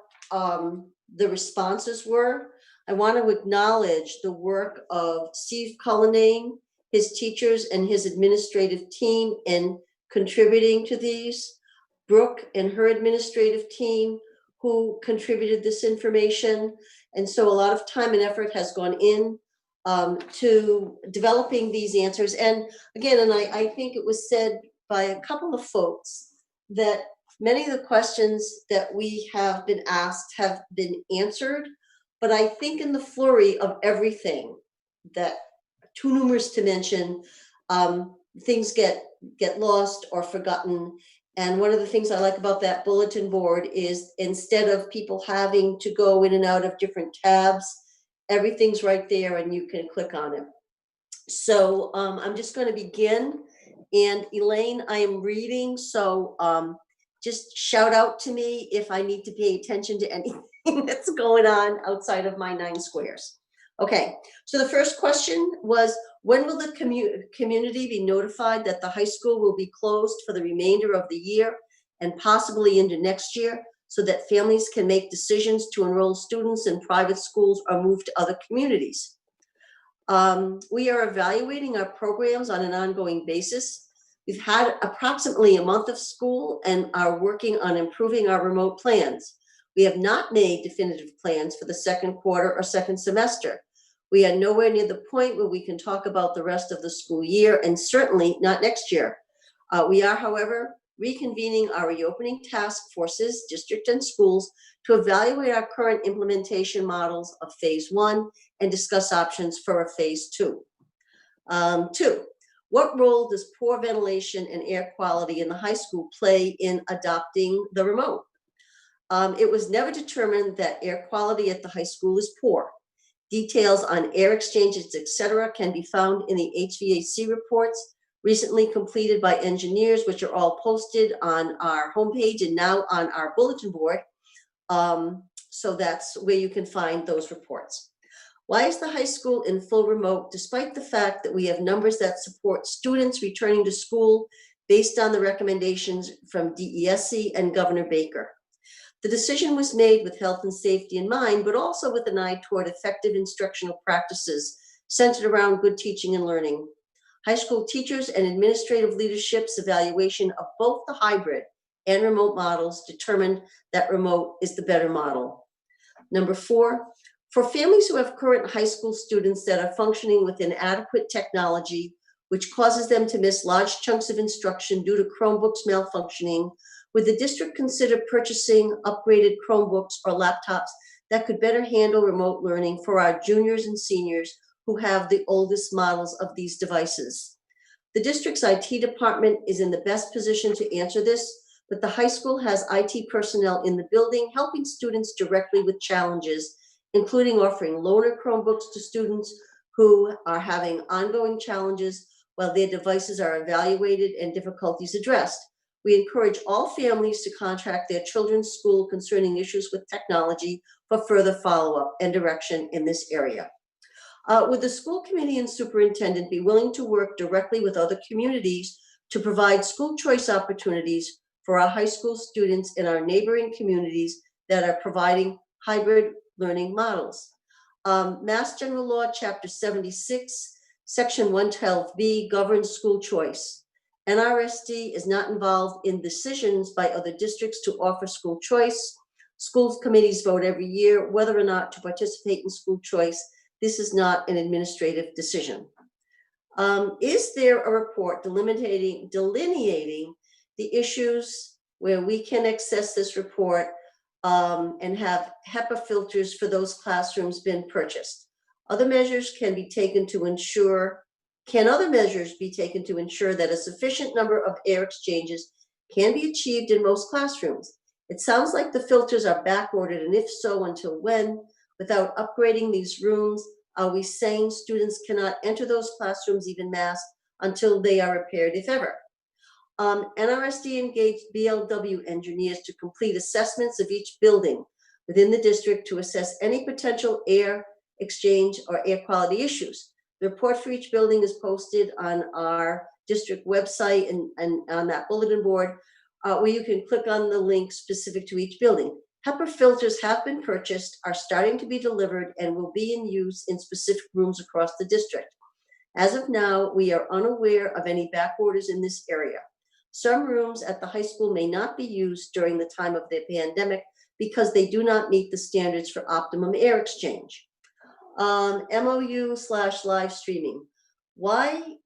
the responses were. I want to acknowledge the work of Steve Cullinane, his teachers, and his administrative team in contributing to these. Brooke and her administrative team who contributed this information. And so a lot of time and effort has gone in to developing these answers. And again, and I think it was said by a couple of folks that many of the questions that we have been asked have been answered, but I think in the flurry of everything, that too numerous to mention, things get lost or forgotten. And one of the things I like about that bulletin board is instead of people having to go in and out of different tabs, everything's right there and you can click on it. So I'm just going to begin. And Elaine, I am reading, so just shout out to me if I need to pay attention to anything that's going on outside of my 9 squares. Okay, so the first question was, when will the community be notified that the high school will be closed for the remainder of the year and possibly into next year, so that families can make decisions to enroll students in private schools or move to other communities? We are evaluating our programs on an ongoing basis. We've had approximately a month of school and are working on improving our remote plans. We have not made definitive plans for the second quarter or second semester. We are nowhere near the point where we can talk about the rest of the school year, and certainly not next year. We are, however, reconvening our reopening task forces, district and schools, to evaluate our current implementation models of phase 1 and discuss options for a phase 2. 2, what role does poor ventilation and air quality in the high school play in adopting the remote? It was never determined that air quality at the high school is poor. Details on air exchanges, etc., can be found in the HVAC reports recently completed by engineers, which are all posted on our homepage and now on our bulletin board. So that's where you can find those reports. Why is the high school in full remote, despite the fact that we have numbers that support students returning to school based on the recommendations from DESC and Governor Baker? The decision was made with health and safety in mind, but also with an eye toward effective instructional practices centered around good teaching and learning. High school teachers and administrative leadership's evaluation of both the hybrid and remote models determined that remote is the better model. Number 4, for families who have current high school students that are functioning with inadequate technology, which causes them to miss large chunks of instruction due to Chromebooks malfunctioning, would the district consider purchasing upgraded Chromebooks or laptops that could better handle remote learning for our juniors and seniors who have the oldest models of these devices? The district's IT department is in the best position to answer this, but the high school has IT personnel in the building helping students directly with challenges, including offering loaner Chromebooks to students who are having ongoing challenges while their devices are evaluated and difficulties addressed. We encourage all families to contact their children's school concerning issues with technology for further follow-up and direction in this area. Would the school committee and superintendent be willing to work directly with other communities to provide school choice opportunities for our high school students in our neighboring communities that are providing hybrid learning models? Mass General Law, Chapter 76, Section 112B governs school choice. NRSD is not involved in decisions by other districts to offer school choice. School committees vote every year whether or not to participate in school choice. This is not an administrative decision. Is there a report delineating the issues where we can access this report and have HEPA filters for those classrooms been purchased? Other measures can be taken to ensure, other measures be taken to ensure that a sufficient number of air exchanges can be achieved in most classrooms? It sounds like the filters are back ordered, and if so, until when? Without upgrading these rooms, are we saying students cannot enter those classrooms even masked until they are repaired, if ever? NRSD engaged BLW engineers to complete assessments of each building within the district to assess any potential air exchange or air quality issues. The report for each building is posted on our district website and on that bulletin board, where you can click on the link specific to each building. HEPA filters have been purchased, are starting to be delivered, and will be in use in specific rooms across the district. As of now, we are unaware of any back orders in this area. Some rooms at the high school may not be used during the time of the pandemic because they do not meet the standards for optimum air exchange. MOU/live streaming. Why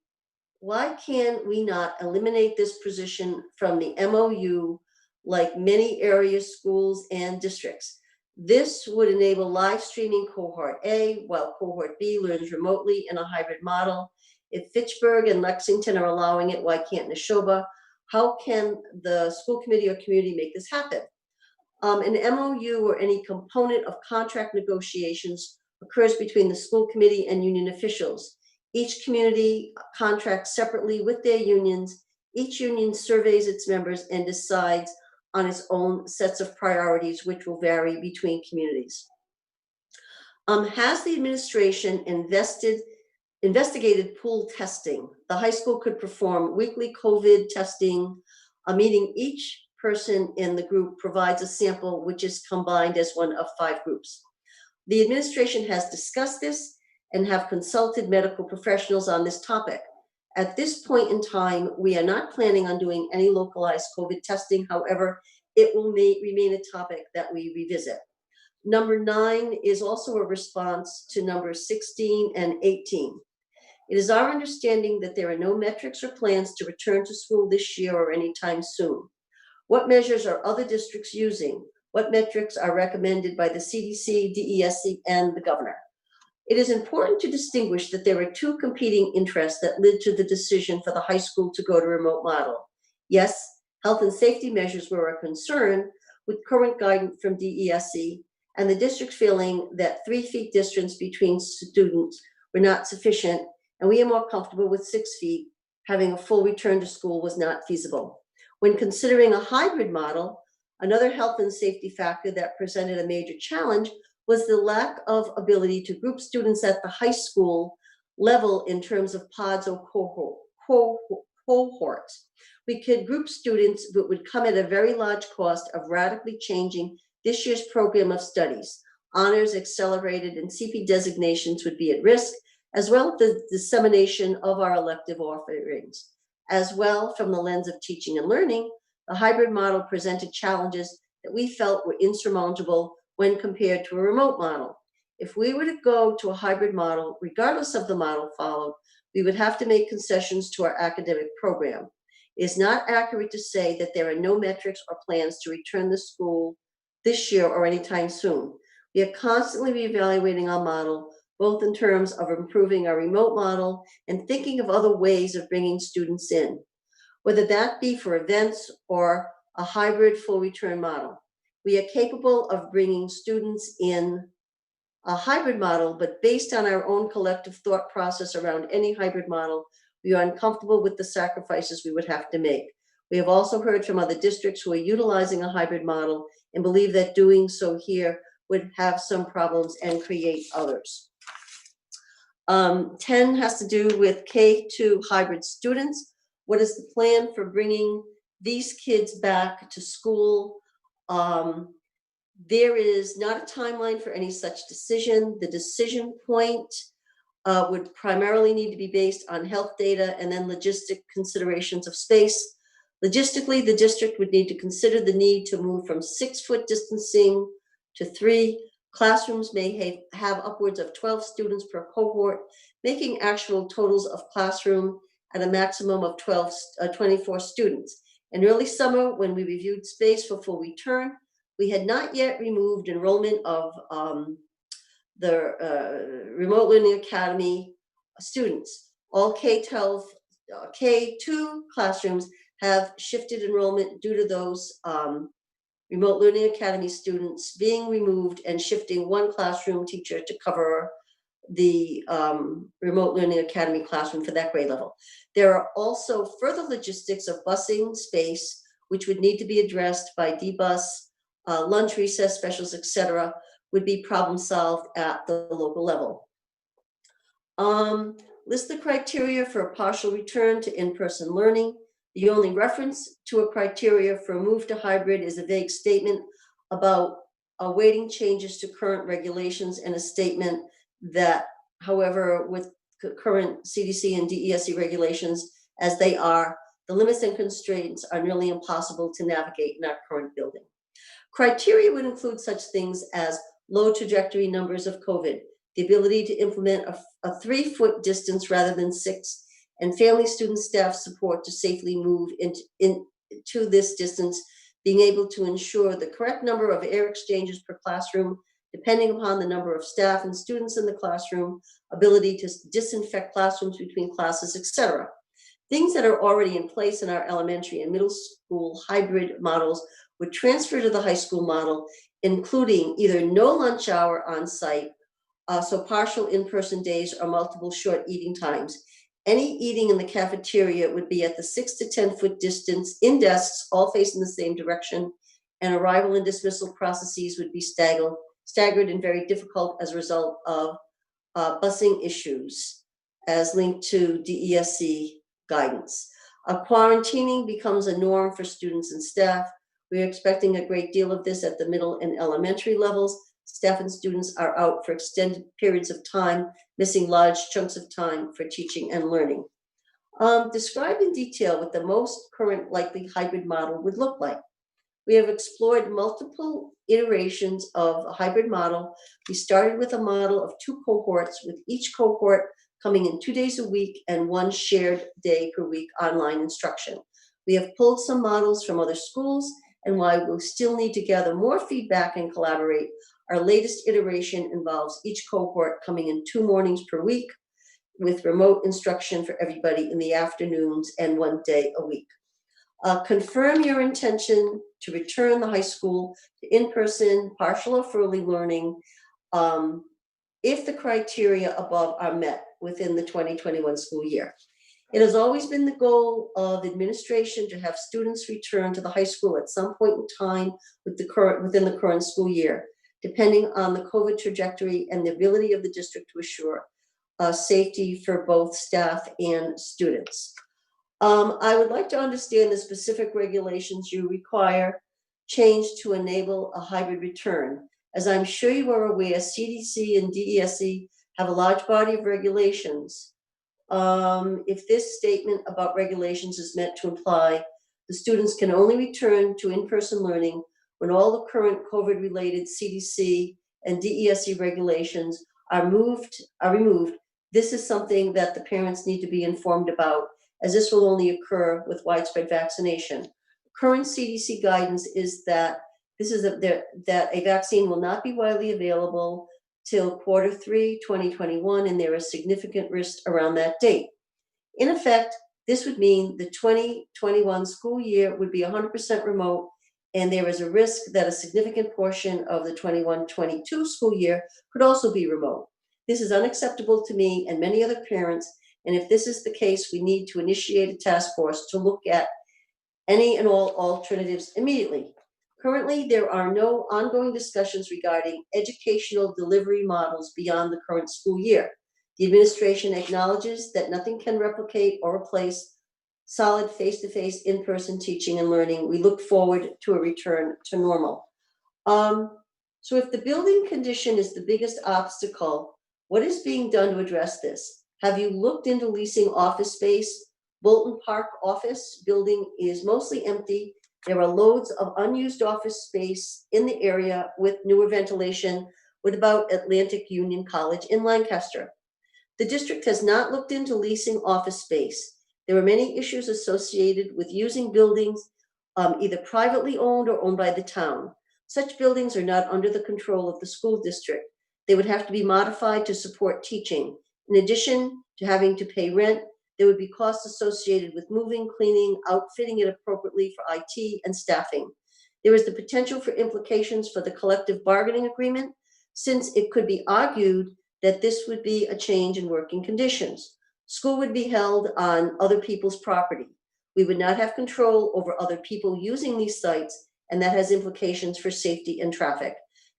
can we not eliminate this position from the MOU like many area schools and districts? This would enable live streaming cohort A, while cohort B learns remotely in a hybrid model. If Fitchburg and Lexington are allowing it, why can't Neshoba? How can the school committee or community make this happen? An MOU or any component of contract negotiations occurs between the school committee and union officials. Each community contracts separately with their unions. Each union surveys its members and decides on its own sets of priorities, which will vary between communities. Has the administration investigated pool testing? The high school could perform weekly COVID testing, meaning each person in the group provides a sample which is combined as one of 5 groups. The administration has discussed this and have consulted medical professionals on this topic. At this point in time, we are not planning on doing any localized COVID testing. However, it will remain a topic that we revisit. Number 9 is also a response to numbers 16 and 18. It is our understanding that there are no metrics or plans to return to school this year or anytime soon. What measures are other districts using? What metrics are recommended by the CDC, DESC, and the governor? It is important to distinguish that there are 2 competing interests that led to the decision for the high school to go to remote model. Yes, health and safety measures were a concern with current guidance from DESC and the district feeling that 3 feet distance between students were not sufficient, and we are more comfortable with 6 feet. Having a full return to school was not feasible. When considering a hybrid model, another health and safety factor that presented a major challenge was the lack of ability to group students at the high school level in terms of pods or cohorts. We could group students, but would come at a very large cost of radically changing this year's program of studies. Honors, accelerated, and CP designations would be at risk, as well as the dissemination of our elective offerings. As well, from the lens of teaching and learning, the hybrid model presented challenges that we felt were insurmountable when compared to a remote model. If we were to go to a hybrid model, regardless of the model followed, we would have to make concessions to our academic program. It is not accurate to say that there are no metrics or plans to return to school this year or anytime soon. We are constantly reevaluating our model, both in terms of improving our remote model and thinking of other ways of bringing students in, whether that be for events or a hybrid full return model. We are capable of bringing students in a hybrid model, but based on our own collective thought process around any hybrid model, we are uncomfortable with the sacrifices we would have to make. We have also heard from other districts who are utilizing a hybrid model and believe that doing so here would have some problems and create others. 10 has to do with K-2 hybrid students. What is the plan for bringing these kids back to school? There is not a timeline for any such decision. The decision point would primarily need to be based on health data and then logistic considerations of space. Logistically, the district would need to consider the need to move from 6-foot distancing to 3. Classrooms may have upwards of 12 students per cohort, making actual totals of classroom at a maximum of 24 students. In early summer, when we reviewed space for full return, we had not yet removed enrollment of the Remote Learning Academy students. All K-2 classrooms have shifted enrollment due to those Remote Learning Academy students being removed and shifting one classroom teacher to cover the Remote Learning Academy classroom for that grade level. There are also further logistics of busing space, which would need to be addressed by D-bus, lunch recess specials, etc., would be problem solved at the local level. List the criteria for a partial return to in-person learning. The only reference to a criteria for a move to hybrid is a vague statement about awaiting changes to current regulations and a statement that, however, with current CDC and DESE regulations as they are, the limits and constraints are nearly impossible to navigate in our current building. Criteria would include such things as low trajectory numbers of COVID, the ability to implement a 3-foot distance rather than 6, and family, student, staff support to safely move into this distance, being able to ensure the correct number of air exchanges per classroom, depending upon the number of staff and students in the classroom, ability to disinfect classrooms between classes, etc. Things that are already in place in our elementary and middle school hybrid models would transfer to the high school model, including either no lunch hour on site, so partial in-person days or multiple short eating times. Any eating in the cafeteria would be at the 6 to 10-foot distance in desks, all facing the same direction, and arrival and dismissal processes would be staggered and very difficult as a result of busing issues, as linked to DESE guidance. Quarantining becomes a norm for students and staff. We're expecting a great deal of this at the middle and elementary levels. Staff and students are out for extended periods of time, missing large chunks of time for teaching and learning. Describe in detail what the most current likely hybrid model would look like. We have explored multiple iterations of a hybrid model. We started with a model of 2 cohorts, with each cohort coming in 2 days a week and 1 shared day per week online instruction. We have pulled some models from other schools, and while we'll still need to gather more feedback and collaborate, our latest iteration involves each cohort coming in 2 mornings per week with remote instruction for everybody in the afternoons and 1 day a week. Confirm your intention to return the high school to in-person, partial or fully learning if the criteria above are met within the 2021 school year. It has always been the goal of administration to have students return to the high school at some point in time within the current school year, depending on the COVID trajectory and the ability of the district to assure safety for both staff and students. I would like to understand the specific regulations you require change to enable a hybrid return. As I'm sure you are aware, CDC and DESE have a large body of regulations. If this statement about regulations is meant to imply the students can only return to in-person learning when all the current COVID-related CDC and DESE regulations are removed, this is something that the parents need to be informed about, as this will only occur with widespread vaccination. Current CDC guidance is that that a vaccine will not be widely available till Q3 2021, and there is significant risk around that date. In effect, this would mean the 2021 school year would be 100% remote, and there is a risk that a significant portion of the 21-22 school year could also be remote. This is unacceptable to me and many other parents, and if this is the case, we need to initiate a task force to look at any and all alternatives immediately. Currently, there are no ongoing discussions regarding educational delivery models beyond the current school year. The administration acknowledges that nothing can replicate or replace solid face-to-face in-person teaching and learning. We look forward to a return to normal. So if the building condition is the biggest obstacle, what is being done to address this? Have you looked into leasing office space? Bolton Park office building is mostly empty. There are loads of unused office space in the area with newer ventilation. What about Atlantic Union College in Lancaster? The district has not looked into leasing office space. There are many issues associated with using buildings either privately owned or owned by the town. Such buildings are not under the control of the school district. They would have to be modified to support teaching. In addition to having to pay rent, there would be costs associated with moving, cleaning, outfitting it appropriately for IT and staffing. There is the potential for implications for the collective bargaining agreement, since it could be argued that this would be a change in working conditions. School would be held on other people's property. We would not have control over other people using these sites, and that has implications for safety and traffic.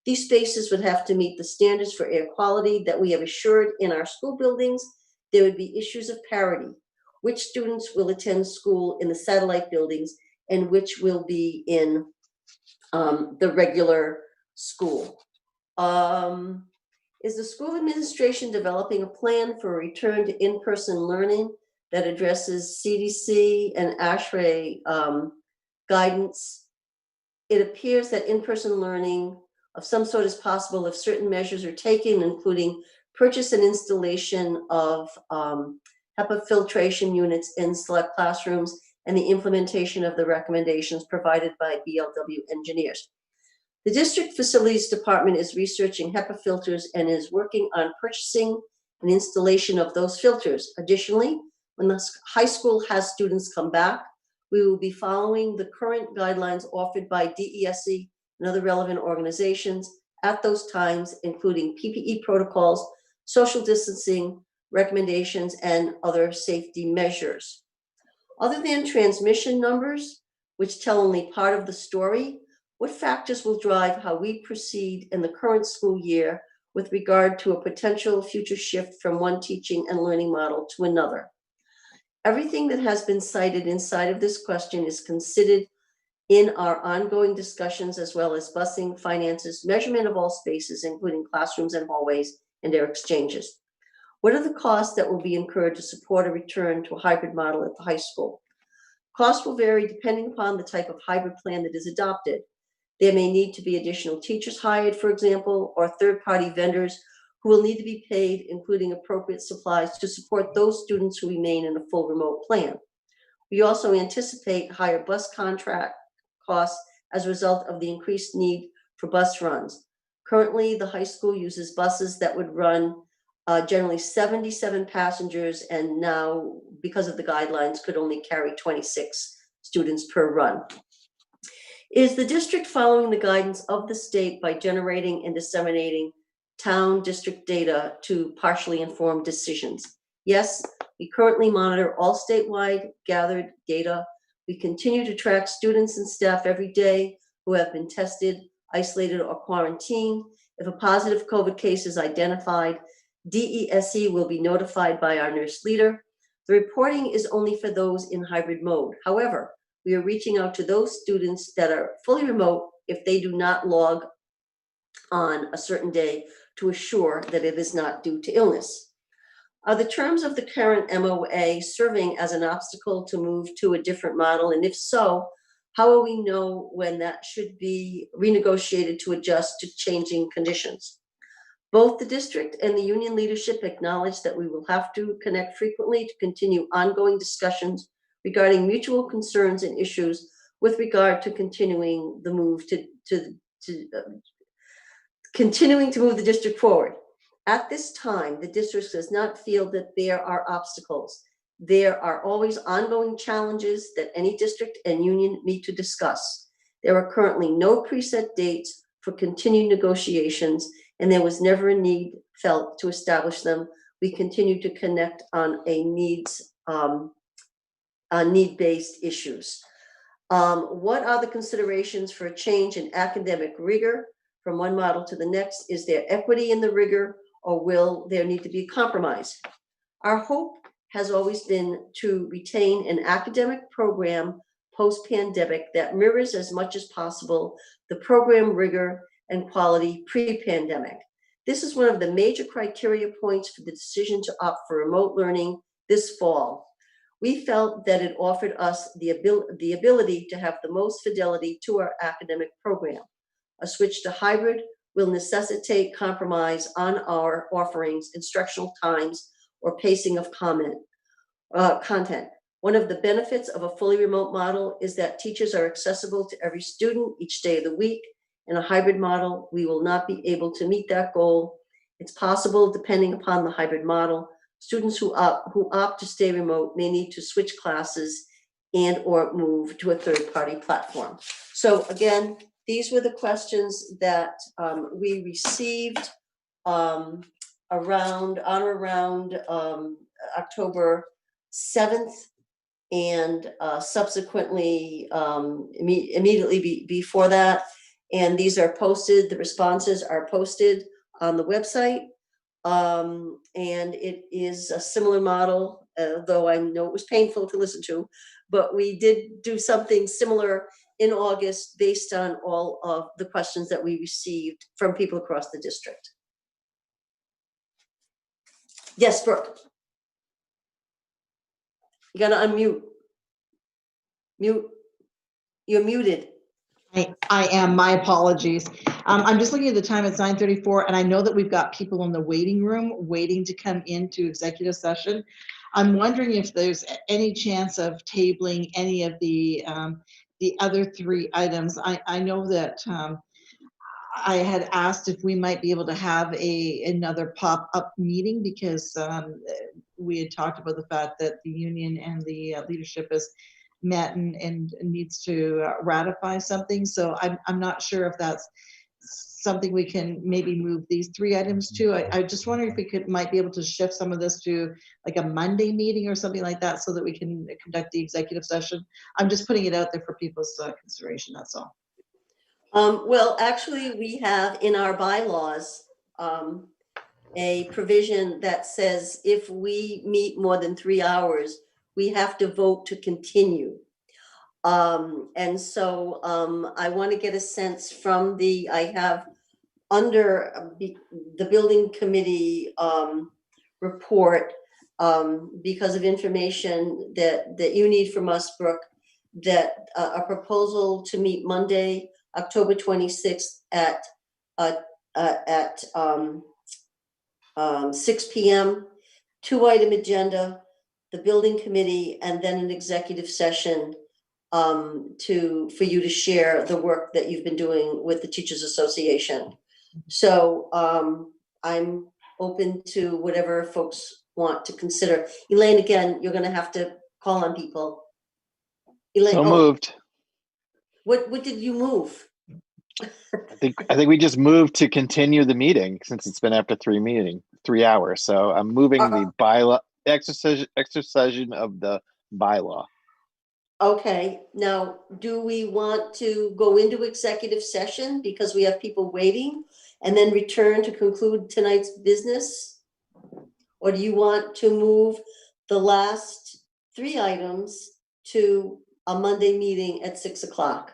These spaces would have to meet the standards for air quality that we have assured in our school buildings. There would be issues of parity. Which students will attend school in the satellite buildings and which will be in the regular school? Is the school administration developing a plan for a return to in-person learning that addresses CDC and ASHRAE guidance? It appears that in-person learning of some sort is possible if certain measures are taken, including purchase and installation of HEPA filtration units in select classrooms and the implementation of the recommendations provided by BLW engineers. The district facilities department is researching HEPA filters and is working on purchasing and installation of those filters. Additionally, when the high school has students come back, we will be following the current guidelines offered by DESE and other relevant organizations at those times, including PPE protocols, social distancing recommendations, and other safety measures. Other than transmission numbers, which tell only part of the story, what factors will drive how we proceed in the current school year with regard to a potential future shift from one teaching and learning model to another? Everything that has been cited inside of this question is considered in our ongoing discussions, as well as busing, finances, measurement of all spaces, including classrooms and hallways, and their exchanges. What are the costs that will be incurred to support a return to a hybrid model at the high school? Costs will vary depending upon the type of hybrid plan that is adopted. There may need to be additional teachers hired, for example, or third-party vendors who will need to be paid, including appropriate supplies to support those students who remain in a full remote plan. We also anticipate higher bus contract costs as a result of the increased need for bus runs. Currently, the high school uses buses that would run generally 77 passengers, and now, because of the guidelines, could only carry 26 students per run. Is the district following the guidance of the state by generating and disseminating town district data to partially inform decisions? Yes, we currently monitor all statewide gathered data. We continue to track students and staff every day who have been tested, isolated, or quarantined. If a positive COVID case is identified, DESE will be notified by our nurse leader. The reporting is only for those in hybrid mode. However, we are reaching out to those students that are fully remote if they do not log on a certain day to assure that it is not due to illness. Are the terms of the current MOA serving as an obstacle to move to a different model? And if so, how will we know when that should be renegotiated to adjust to changing conditions? Both the district and the union leadership acknowledge that we will have to connect frequently to continue ongoing discussions regarding mutual concerns and issues with regard to continuing the move continuing to move the district forward. At this time, the district does not feel that there are obstacles. There are always ongoing challenges that any district and union meet to discuss. There are currently no preset dates for continued negotiations, and there was never a need felt to establish them. We continue to connect on a need-based issues. What are the considerations for a change in academic rigor from one model to the next? Is there equity in the rigor, or will there need to be a compromise? Our hope has always been to retain an academic program post-pandemic that mirrors as much as possible the program rigor and quality pre-pandemic. This is one of the major criteria points for the decision to opt for remote learning this fall. We felt that it offered us the ability to have the most fidelity to our academic program. A switch to hybrid will necessitate compromise on our offerings, instructional times, or pacing of content. One of the benefits of a fully remote model is that teachers are accessible to every student each day of the week. In a hybrid model, we will not be able to meet that goal. It's possible, depending upon the hybrid model, students who opt to stay remote may need to switch classes and or move to a third-party platform. So again, these were the questions that we received on or around October 7th, and subsequently immediately before that. And these are posted, the responses are posted on the website. And it is a similar model, though I know it was painful to listen to, but we did do something similar in August based on all of the questions that we received from people across the district. Yes, Brooke. You gotta unmute. Mute. You're muted. I am. My apologies. I'm just looking at the time. It's 9:34, and I know that we've got people in the waiting room waiting to come into executive session. I'm wondering if there's any chance of tabling any of the other three items. I know that I had asked if we might be able to have another pop-up meeting because we had talked about the fact that the union and the leadership has met and needs to ratify something. So I'm not sure if that's something we can maybe move these three items to. I just wonder if we might be able to shift some of this to like a Monday meeting or something like that so that we can conduct the executive session. I'm just putting it out there for people's consideration, that's all. Well, actually, we have in our bylaws a provision that says if we meet more than 3 hours, we have to vote to continue. And so I want to get a sense from I have under the building committee report, because of information that you need from us, Brooke, that a proposal to meet Monday, October 26th at 6 p.m., 2-item agenda, the building committee, and then an executive session for you to share the work that you've been doing with the Teachers Association. So I'm open to whatever folks want to consider. Elaine, again, you're going to have to call on people. Elaine, so moved. What did you move? I think we just moved to continue the meeting since it's been after 3 hours. So I'm moving the bylaw exercise of the bylaw. Okay, now do we want to go into executive session because we have people waiting and then return to conclude tonight's business? Or do you want to move the last 3 items to a Monday meeting at 6 o'clock?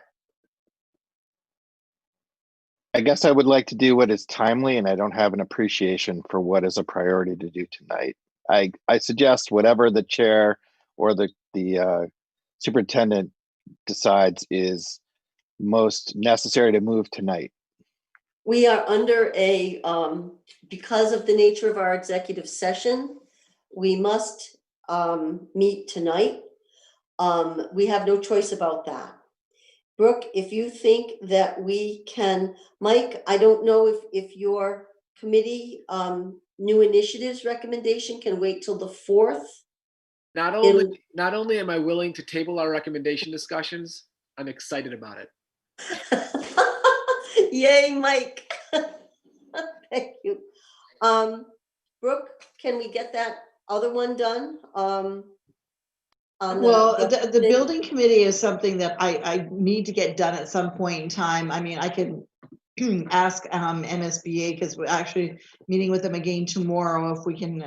I guess I would like to do what is timely, and I don't have an appreciation for what is a priority to do tonight. I suggest whatever the chair or the superintendent decides is most necessary to move tonight. We are under because of the nature of our executive session, we must meet tonight. We have no choice about that. Brooke, if you think that we can, Mike, I don't know if your committee new initiatives recommendation can wait till the 4th. Not only am I willing to table our recommendation discussions, I'm excited about it. Yay, Mike. Thank you. Brooke, can we get that other one done? Well, the building committee is something that I need to get done at some point in time. I mean, I can ask MSBA, because we're actually meeting with them again tomorrow, if we can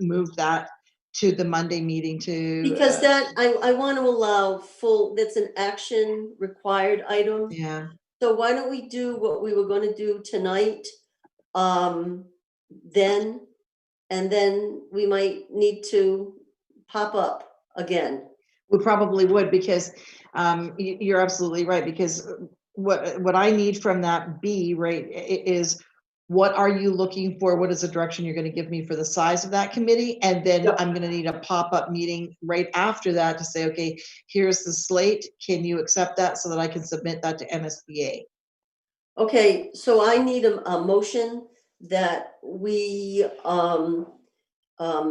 move that to the Monday meeting to. Because that, I want to allow full, that's an action required item. Yeah. So why don't we do what we were going to do tonight, then, and then we might need to pop up again. We probably would, because you're absolutely right, because what I need from that B, right, is what are you looking for? What is the direction you're going to give me for the size of that committee? And then I'm going to need a pop-up meeting right after that to say, okay, here's the slate. Can you accept that so that I can submit that to MSBA? Okay, so I need a motion that we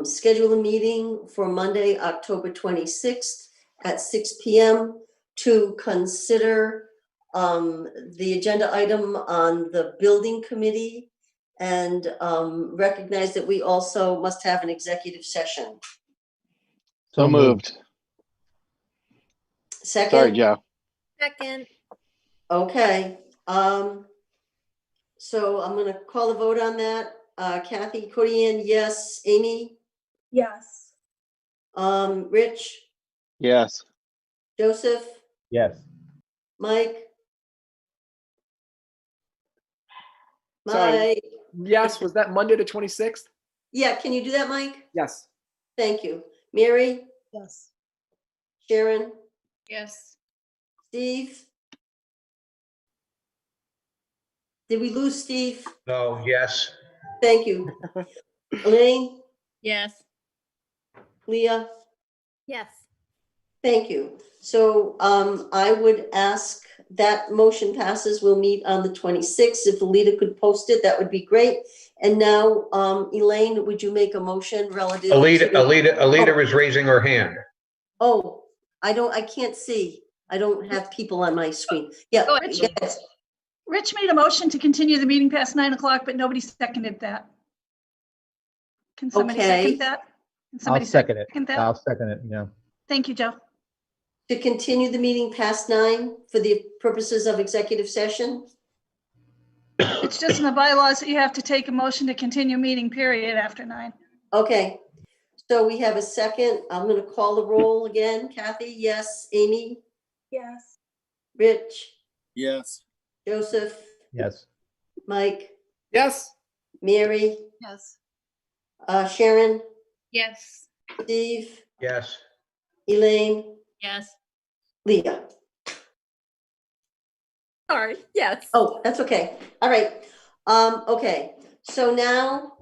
schedule a meeting for Monday, October 26th at 6 p.m. to consider the agenda item on the building committee, and recognize that we also must have an executive session. So moved. Second? Sorry, Joe. Second. Okay. So I'm going to call the vote on that. Kathy, Codian, yes. Amy? Yes. Rich? Yes. Joseph? Yes. Mike? Sorry. Mike? Yes, was that Monday the 26th? Yeah, can you do that, Mike? Yes. Thank you. Mary? Yes. Sharon? Yes. Steve? Did we lose Steve? No, yes. Thank you. Elaine? Yes. Leah? Yes. Thank you. So I would ask that motion passes. We'll meet on the 26th. If Alita could post it, that would be great. And now, Elaine, would you make a motion relative to... Alita is raising her hand. Oh, I can't see. I don't have people on my screen. Yeah. Rich made a motion to continue the meeting past 9 o'clock, but nobody seconded that. Can somebody second that? Can somebody I'll second it. that? I'll second it, yeah. Thank you, Joe. To continue the meeting past 9 for the purposes of executive session? It's just in the bylaws that you have to take a motion to continue meeting period after 9. Okay. So we have a second. I'm going to call the roll again. Kathy, yes. Amy? Yes. Rich? Yes. Joseph? Yes. Mike? Yes. Mary? Yes. Sharon? Yes. Steve? Yes. Elaine? Yes. Leah? Sorry. Yes. Oh, that's okay. All right. Okay. So now,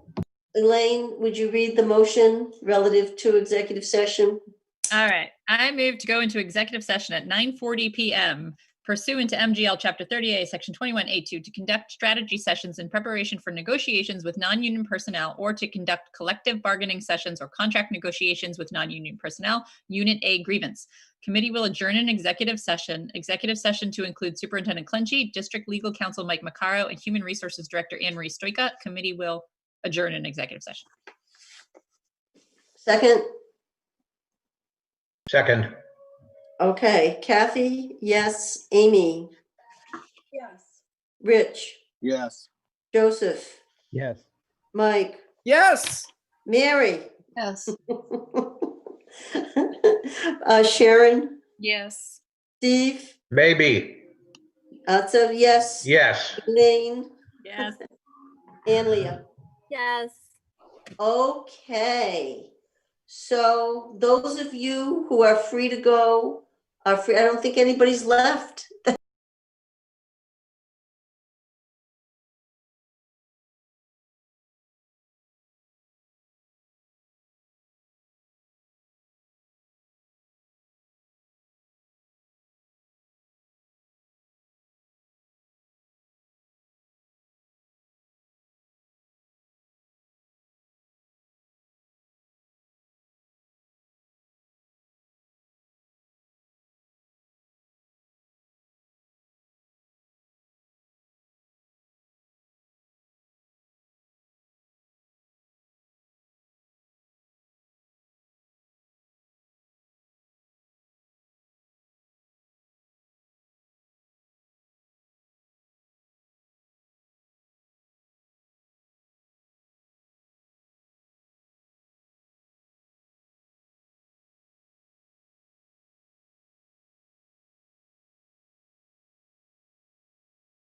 Elaine, would you read the motion relative to executive session? All right. I move to go into executive session at 9:40 p.m. pursuant to MGL Chapter 30A, Section 21A2, to conduct strategy sessions in preparation for negotiations with non-union personnel, or to conduct collective bargaining sessions or contract negotiations with non-union personnel. Unit A, grievance. Committee will adjourn an executive session to include Superintendent Clenchey, District Legal Counsel Mike Maccaro, and Human Resources Director Anne Marie Stoika. Committee will adjourn an executive session. Second? Second. Okay. Kathy, yes. Amy? Yes. Rich? Yes. Joseph? Yes. Mike? Yes. Mary? Yes. Sharon? Yes. Steve? Maybe. So yes. Yes. Elaine? Yes. And Leah? Yes. Okay. So those of you who are free to go are free. I don't think anybody's left.